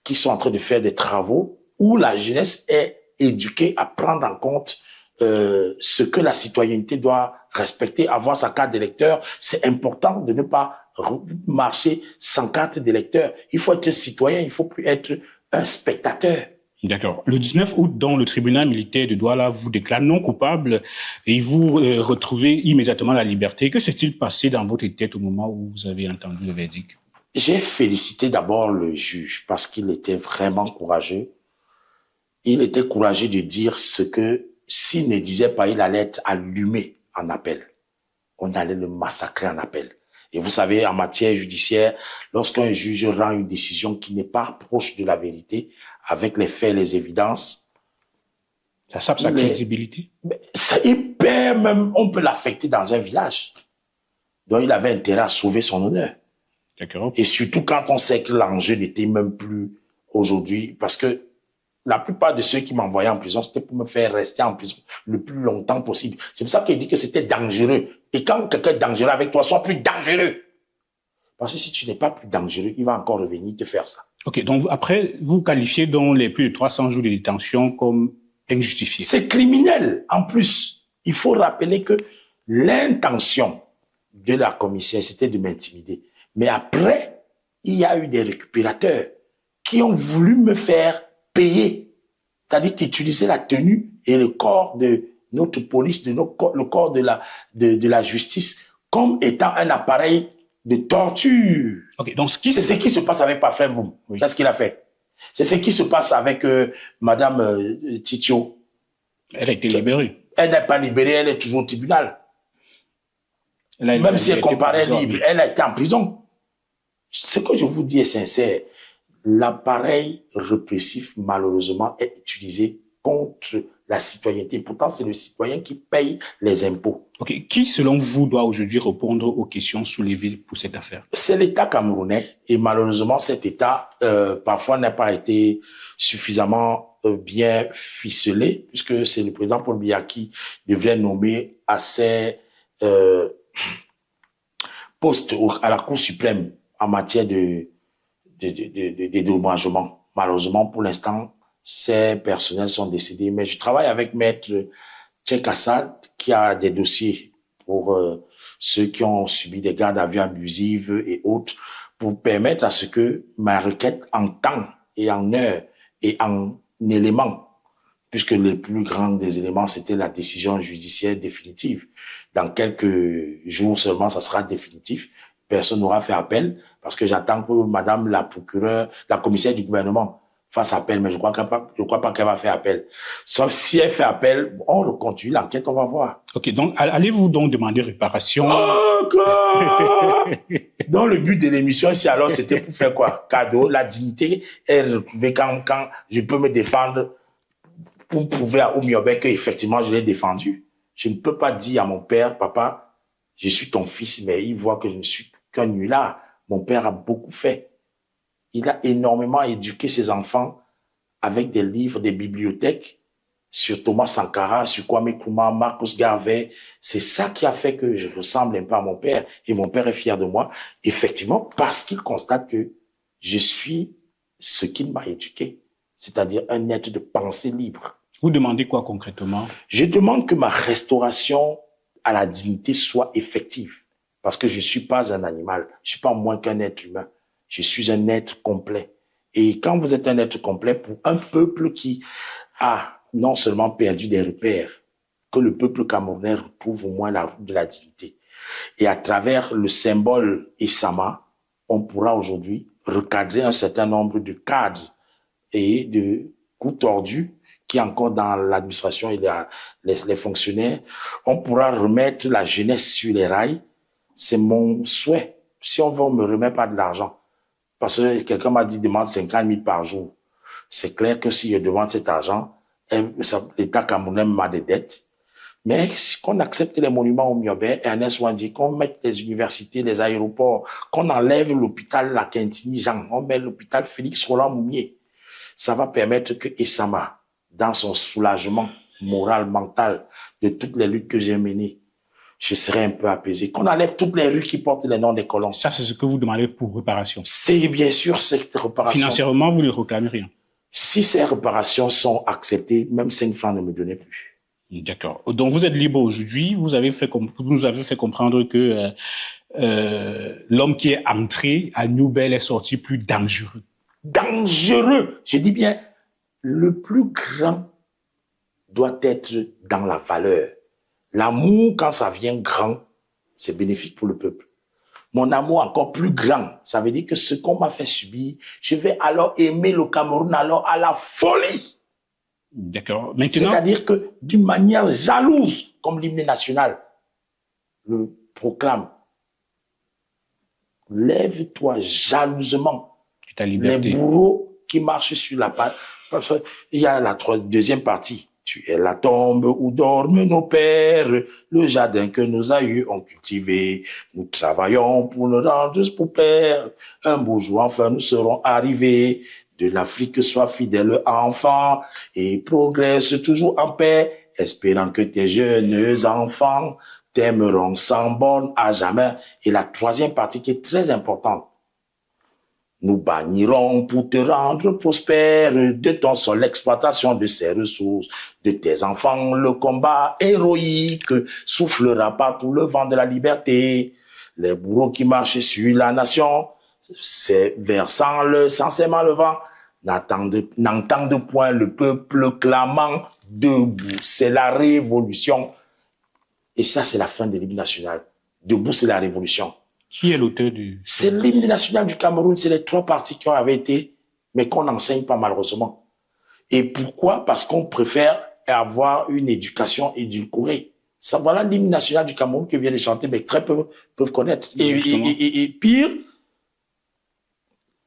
qui sont en train de faire des travaux où la jeunesse est éduquée à prendre en compte ce que la citoyenneté doit respecter, avoir sa carte d'électeur. C'est important de ne pas marcher sans carte d'électeur. Il faut être citoyen, il faut plus être un spectateur. D'accord. Le 19 août, donc, le tribunal militaire de Douala vous déclare non coupable et vous retrouvez immédiatement la liberté. Que s'est-il passé dans votre tête au moment où vous avez entendu le verdict? J'ai félicité d'abord le juge parce qu'il était vraiment courageux. Il était courageux de dire ce que, s'il ne disait pas, il allait être allumé en appel. On allait le massacrer en appel. Et vous savez, en matière judiciaire, lorsqu'un juge rend une décision qui n'est pas proche de la vérité, avec les faits, les évidences, ça sape sa crédibilité. Il perd même, on peut l'affecter dans un village. Donc il avait intérêt à sauver son honneur. D'accord. Et surtout quand on sait que l'enjeu n'était même plus aujourd'hui, parce que la plupart de ceux qui m'envoyaient en prison, c'était pour me faire rester en prison le plus longtemps possible. C'est pour ça qu'il dit que c'était dangereux. Et quand quelqu'un est dangereux avec toi, sois plus dangereux. Parce que si tu n'es pas plus dangereux, il va encore revenir te faire ça. Ok, donc après, vous qualifiez donc les plus de 300 jours de détention comme injustifiés. C'est criminel. En plus, il faut rappeler que l'intention de la commissaire, c'était de m'intimider. Mais après, il y a eu des récupérateurs qui ont voulu me faire payer. C'est-à-dire qu'utiliser la tenue et le corps de notre police, le corps de la justice comme étant un appareil de torture. Okay, donc c'est ce qui se passe avec Parfait Boum. Oui. C'est ce qu'il a fait. C'est ce qui se passe avec Madame Titio. Elle a été libérée. Elle n'est pas libérée, elle est toujours au tribunal. Même si elle comparaît libre, elle a été en prison. Ce que je vous dis est sincère. L'appareil répressif, malheureusement, est utilisé contre la citoyenneté. Pourtant, c'est le citoyen qui paye les impôts. Okay. Qui, selon vous, doit aujourd'hui répondre aux questions soulevées pour cette affaire? C'est l'État camerounais. Et malheureusement, cet État, parfois, n'a pas été suffisamment bien ficelé, puisque c'est le président Paul Biya qui devrait nommer à ses postes à la Cour suprême en matière de dédommagement. Malheureusement, pour l'instant, ces personnels sont décédés. Mais je travaille avec Maître Tchèque Assad, qui a des dossiers pour ceux qui ont subi des gardes à vue abusives et autres, pour permettre à ce que ma requête en temps et en heure et en éléments, puisque le plus grand des éléments, c'était la décision judiciaire définitive. Dans quelques jours seulement, ça sera définitif. Personne n'aura fait appel, parce que j'attends que madame la procureure, la commissaire du gouvernement fasse appel, mais je crois pas qu'elle va faire appel. Sauf si elle fait appel, on continue l'enquête, on va voir. Ok, donc allez-vous donc demander réparation? Dans le but de l'émission ici, alors, c'était pour faire quoi? Cadeau, la dignité est retrouvée quand je peux me défendre pour prouver à Oumiobe que effectivement je l'ai défendu. Je ne peux pas dire à mon père, papa, je suis ton fils, mais il voit que je ne suis qu'un nulard. Mon père a beaucoup fait. Il a énormément éduqué ses enfants avec des livres, des bibliothèques sur Thomas Sankara, sur Kwame Nkrumah, Marcus Garvey. C'est ça qui a fait que je ressemble un peu à mon père. Et mon père est fier de moi, effectivement, parce qu'il constate que je suis ce qu'il m'a éduqué, c'est-à-dire un être de pensée libre. Vous demandez quoi concrètement? Je demande que ma restauration à la dignité soit effective. Parce que je suis pas un animal. Je suis pas moins qu'un être humain. Je suis un être complet. Et quand vous êtes un être complet, pour un peuple qui a non seulement perdu des repères, que le peuple camerounais retrouve au moins la route de la dignité. Et à travers le symbole Essama, on pourra aujourd'hui recadrer un certain nombre de cadres et de coups tordus qui encore dans l'administration et les fonctionnaires. On pourra remettre la jeunesse sur les rails. C'est mon souhait. Si on veut, on me remet pas de l'argent. Parce que quelqu'un m'a dit, demande 50 000 par jour. C'est clair que si je demande cet argent, l'État camerounais m'a des dettes. Mais si qu'on accepte les monuments au Miobé, Ernest Wandi, qu'on mette les universités, les aéroports, qu'on enlève l'hôpital La Quintini Jean, on met l'hôpital Félix Roland Moumier, ça va permettre que Essama, dans son soulagement moral, mental, de toutes les luttes que j'ai menées, je serai un peu apaisé. Qu'on enlève toutes les rues qui portent les noms des colons. Ça, c'est ce que vous demandez pour réparation. C'est bien sûr cette réparation. Financièrement, vous ne réclamez rien. Si ces réparations sont acceptées, même 5 francs ne me donnaient plus. D'accord. Donc, vous êtes libre aujourd'hui. Vous nous avez fait comprendre que l'homme qui est entré à Nouvelle est sorti plus dangereux. Dangereux! Je dis bien, le plus grand doit être dans la valeur. L'amour, quand ça vient grand, c'est bénéfique pour le peuple. Mon amour encore plus grand, ça veut dire que ce qu'on m'a fait subir, je vais alors aimer le Cameroun alors à la folie. D'accord. Maintenant, c'est-à-dire que d'une manière jalouse, comme l'hymne national le proclame, lève-toi jalousement. Ta liberté. Les bourreaux qui marchent sur la patte. Il y a la deuxième partie. Tu es la tombe où dorment nos pères, le jardin que nos aïeux ont cultivé. Nous travaillons pour nous rendre prospères. Un beau jour, enfin, nous serons arrivés. De l'Afrique, sois fidèle enfant et progresse toujours en paix, espérant que tes jeunes enfants t'aimeront sans borne à jamais. Et la troisième partie qui est très importante. Nous bannirons pour te rendre prospère, de ton sol l'exploitation de ses ressources, de tes enfants le combat héroïque, soufflera partout le vent de la liberté. Les bourreaux qui marchent sur la nation, c'est versant le sensément le vent, n'entendent point le peuple clamant debout. C'est la révolution. Et ça, c'est la fin de l'hymne national. Debout, c'est la révolution. Qui est l'auteur du... C'est l'hymne national du Cameroun. C'est les 3 parties qui avaient été, mais qu'on n'enseigne pas malheureusement. Et pourquoi? Parce qu'on préfère avoir une éducation édulcorée. Ça, voilà l'hymne national du Cameroun que vient de chanter, mais très peu peuvent connaître. Et pire,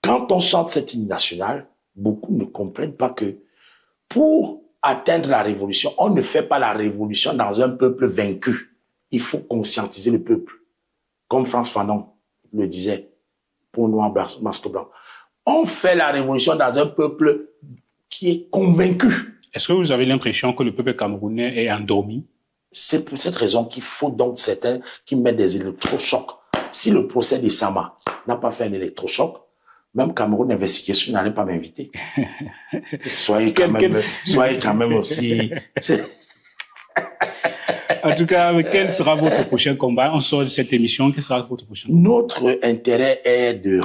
quand on chante cet hymne national, beaucoup ne comprennent pas que pour atteindre la révolution, on ne fait pas la révolution dans un peuple vaincu. Il faut conscientiser le peuple. Comme Frantz Fanon le disait, pour Noir Masque Blanc. On fait la révolution dans un peuple qui est convaincu. Est-ce que vous avez l'impression que le peuple camerounais est endormi? C'est pour cette raison qu'il faut donc certains qui mettent des électrochocs. Si le procès des Sama n'a pas fait un électrochoc, même Cameroun Investigation n'allait pas m'inviter. Soyez quand même aussi... En tout cas, quel sera votre prochain combat? On sort de cette émission, quel sera votre prochain combat? Notre intérêt est de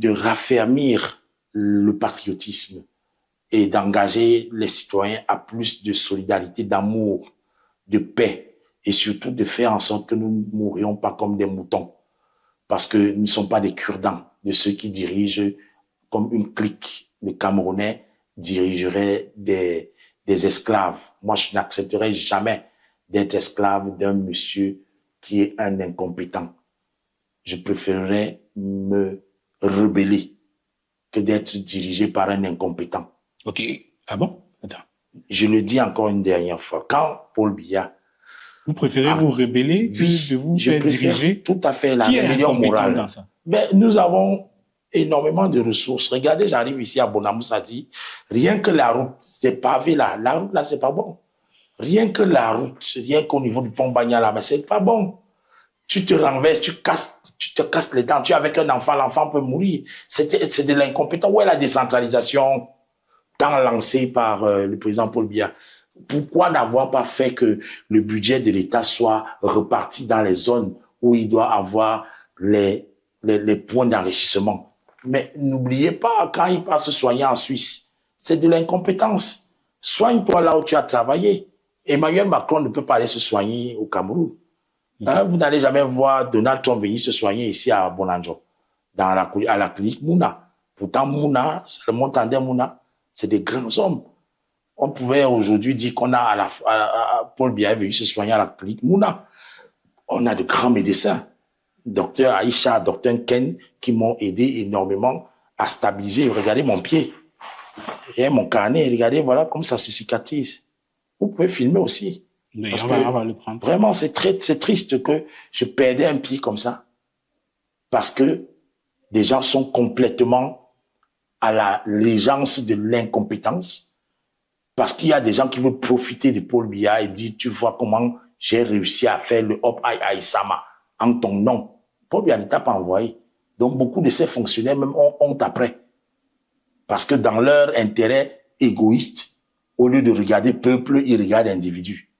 raffermir le patriotisme et d'engager les citoyens à plus de solidarité, d'amour, de paix, et surtout de faire en sorte que nous ne mourions pas comme des moutons. Parce que nous ne sommes pas des cure-dents de ceux qui dirigent comme une clique de Camerounais dirigeraient des esclaves. Moi, je n'accepterai jamais d'être esclave d'un monsieur qui est un incompétent. Je préférerais me rebeller que d'être dirigé par un incompétent. Ok. Ah bon? Attends. Je le dis encore une dernière fois. Quand Paul Biya... Vous préférez vous rebeller que de vous faire diriger? Tout à fait, la rébellion morale. Dans ça? Ben, nous avons énormément de ressources. Regardez, j'arrive ici à Bonamoussa, dit, rien que la route, c'est pavé là. La route là, c'est pas bon. Rien que la route, rien qu'au niveau du pont Banyala, mais c'est pas bon. Tu te renverses, tu te casses les dents. Tu es avec un enfant, l'enfant peut mourir. C'est de l'incompétence. Où est la décentralisation tant lancée par le président Paul Biya? Pourquoi n'avoir pas fait que le budget de l'État soit reparti dans les zones où il doit avoir les points d'enrichissement? Mais n'oubliez pas, quand il part se soigner en Suisse, c'est de l'incompétence. Soigne-toi là où tu as travaillé. Emmanuel Macron ne peut pas aller se soigner au Cameroun. Hein, vous n'allez jamais voir Donald Trump venir se soigner ici à Bonanjo, à la clinique Mouna. Pourtant, Mouna, c'est le Montander Mouna, c'est des grands hommes. On pouvait aujourd'hui dire qu'on a Paul Biya venu se soigner à la clinique Mouna. On a de grands médecins. Docteur Aïcha, docteur Ken, qui m'ont aidé énormément à stabiliser. Regardez mon pied. Et mon carnet, regardez, voilà comme ça se cicatrise. Vous pouvez filmer aussi. Mais on va le prendre. Vraiment, c'est triste que je perdais un pied comme ça. Parce que les gens sont complètement à la légence de l'incompétence. Parce qu'il y a des gens qui veulent profiter de Paul Biya et dire, tu vois comment j'ai réussi à faire le Hop Aïe Aïe Sama en ton nom. Paul Biya ne t'a pas envoyé. Donc beaucoup de ces fonctionnaires même ont après. Parce que dans leur intérêt égoïste, au lieu de regarder peuple, ils regardent individu.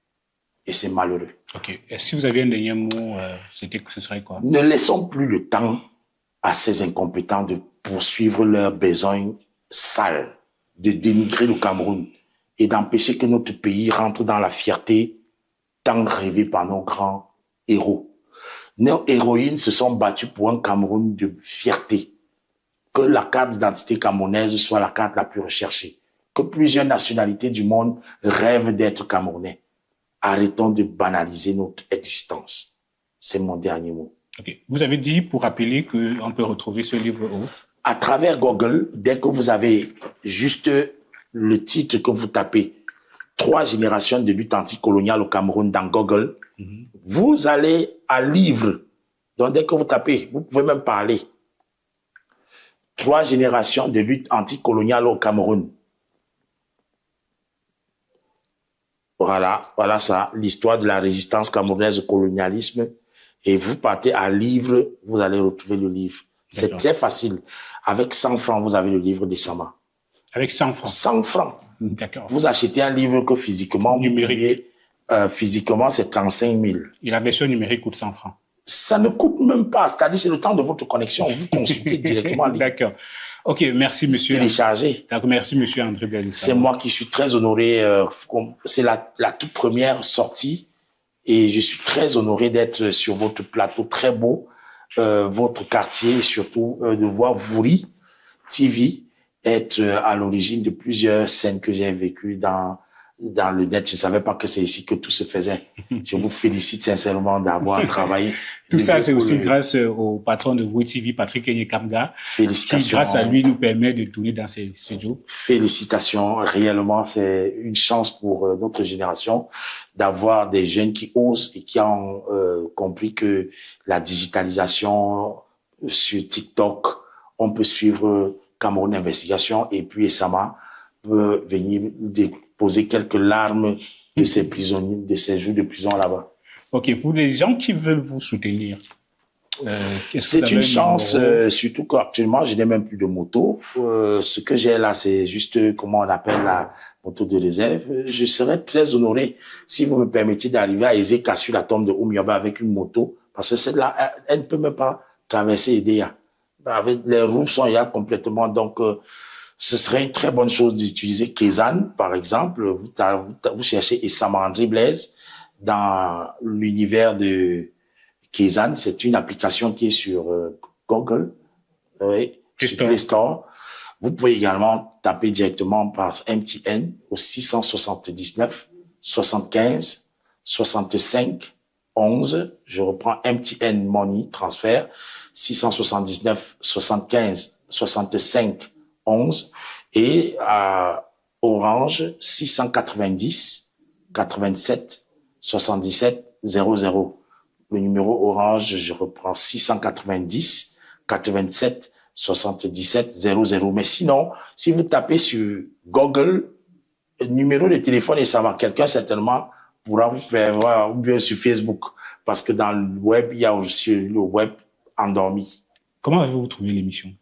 Et c'est malheureux. Ok. Et si vous aviez un dernier mot, ce serait quoi? Ne laissons plus le temps à ces incompétents de poursuivre leurs besoins sales, de dénigrer le Cameroun et d'empêcher que notre pays rentre dans la fierté tant rêvée par nos grands héros. Nos héroïnes se sont battues pour un Cameroun de fierté. Que la carte d'identité camerounaise soit la carte la plus recherchée. Que plusieurs nationalités du monde rêvent d'être Camerounais. Arrêtons de banaliser notre existence. C'est mon dernier mot. Ok. Vous avez dit, pour rappeler, qu'on peut retrouver ce livre où? À travers Google, dès que vous avez juste le titre que vous tapez, 3 générations de lutte anticoloniale au Cameroun dans Google, vous allez à livre. Donc dès que vous tapez, vous pouvez même parler. 3 générations de lutte anticoloniale au Cameroun. Voilà ça, l'histoire de la résistance camerounaise au colonialisme. Et vous partez à livre, vous allez retrouver le livre. C'est très facile. Avec 100 francs, vous avez le livre des Sama. Avec 100 francs? 100 francs. D'accord. Vous achetez un livre que physiquement, numérique. Physiquement, c'est 35 000. Et la version numérique coûte 100 francs? Ça ne coûte même pas. C'est-à-dire, c'est le temps de votre connexion. Vous consultez directement. D'accord. Ok, merci monsieur. Téléchargé. D'accord, merci monsieur André Blaise. C'est moi qui suis très honoré. C'est la toute première sortie et je suis très honoré d'être sur votre plateau très beau, votre quartier et surtout de voir Wouri TV être à l'origine de plusieurs scènes que j'ai vécues dans le net. Je ne savais pas que c'est ici que tout se faisait. Je vous félicite sincèrement d'avoir travaillé. Tout ça, c'est aussi grâce au patron de Wouri TV, Patrick Enyekamga, félicitations. Qui, grâce à lui, nous permet de tourner dans ces studios. Félicitations. Réellement, c'est une chance pour notre génération d'avoir des jeunes qui osent et qui ont compris que la digitalisation sur TikTok, on peut suivre Cameroun Investigation et puis Sama peut venir déposer quelques larmes de ces prisonniers, de ces jours de prison là-bas. Ok, pour les gens qui veulent vous soutenir, c'est une chance, surtout qu'actuellement, je n'ai même plus de moto. Ce que j'ai là, c'est juste, comment on appelle la moto de réserve. Je serais très honoré si vous me permettiez d'arriver à Ezeka sur la tombe de Oumioba avec une moto, parce que celle-là, elle ne peut même pas traverser Edea. Avec les roues sont là complètement, donc ce serait une très bonne chose d'utiliser Kezan, par exemple. Vous cherchez Essama André Blaise dans l'univers de Kezan. C'est une application qui est sur Google, sur Play Store. Vous pouvez également taper directement par MTN au 679 75 65 11. Je reprends MTN Money Transfert 679 75 65 11 et à Orange 690 87 77 00. Le numéro Orange, je reprends 690 87 77 00. Mais sinon, si vous tapez sur Google, le numéro de téléphone et ça va, quelqu'un certainement pourra vous faire voir, ou bien sur Facebook, parce que dans le web, il y a aussi le web endormi. Comment avez-vous trouvé l'émission?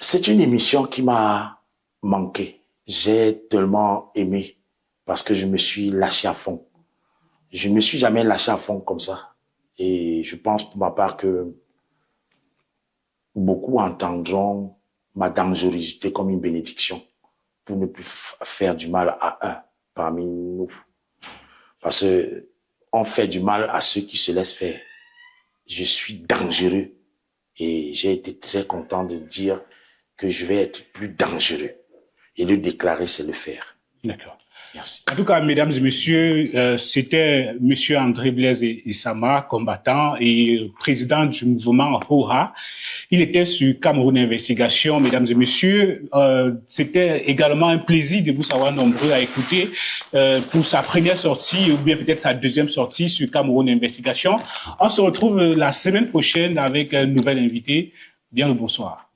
C'est une émission qui m'a manqué. J'ai tellement aimé parce que je me suis lâché à fond. Je ne me suis jamais lâché à fond comme ça. Et je pense pour ma part que beaucoup entendront ma dangerosité comme une bénédiction pour ne plus faire du mal à un parmi nous. Parce que on fait du mal à ceux qui se laissent faire. Je suis dangereux et j'ai été très content de dire que je vais être plus dangereux. Et le déclarer, c'est le faire. D'accord. Merci. En tout cas, mesdames et messieurs, c'était monsieur André Blaise Issama, combattant et président du mouvement HOHA. Il était sur Cameroun Investigation, mesdames et messieurs. C'était également un plaisir de vous savoir nombreux à écouter pour sa première sortie ou bien peut-être sa deuxième sortie sur Cameroun Investigation. On se retrouve la semaine prochaine avec un nouvel invité. Bien le bonsoir.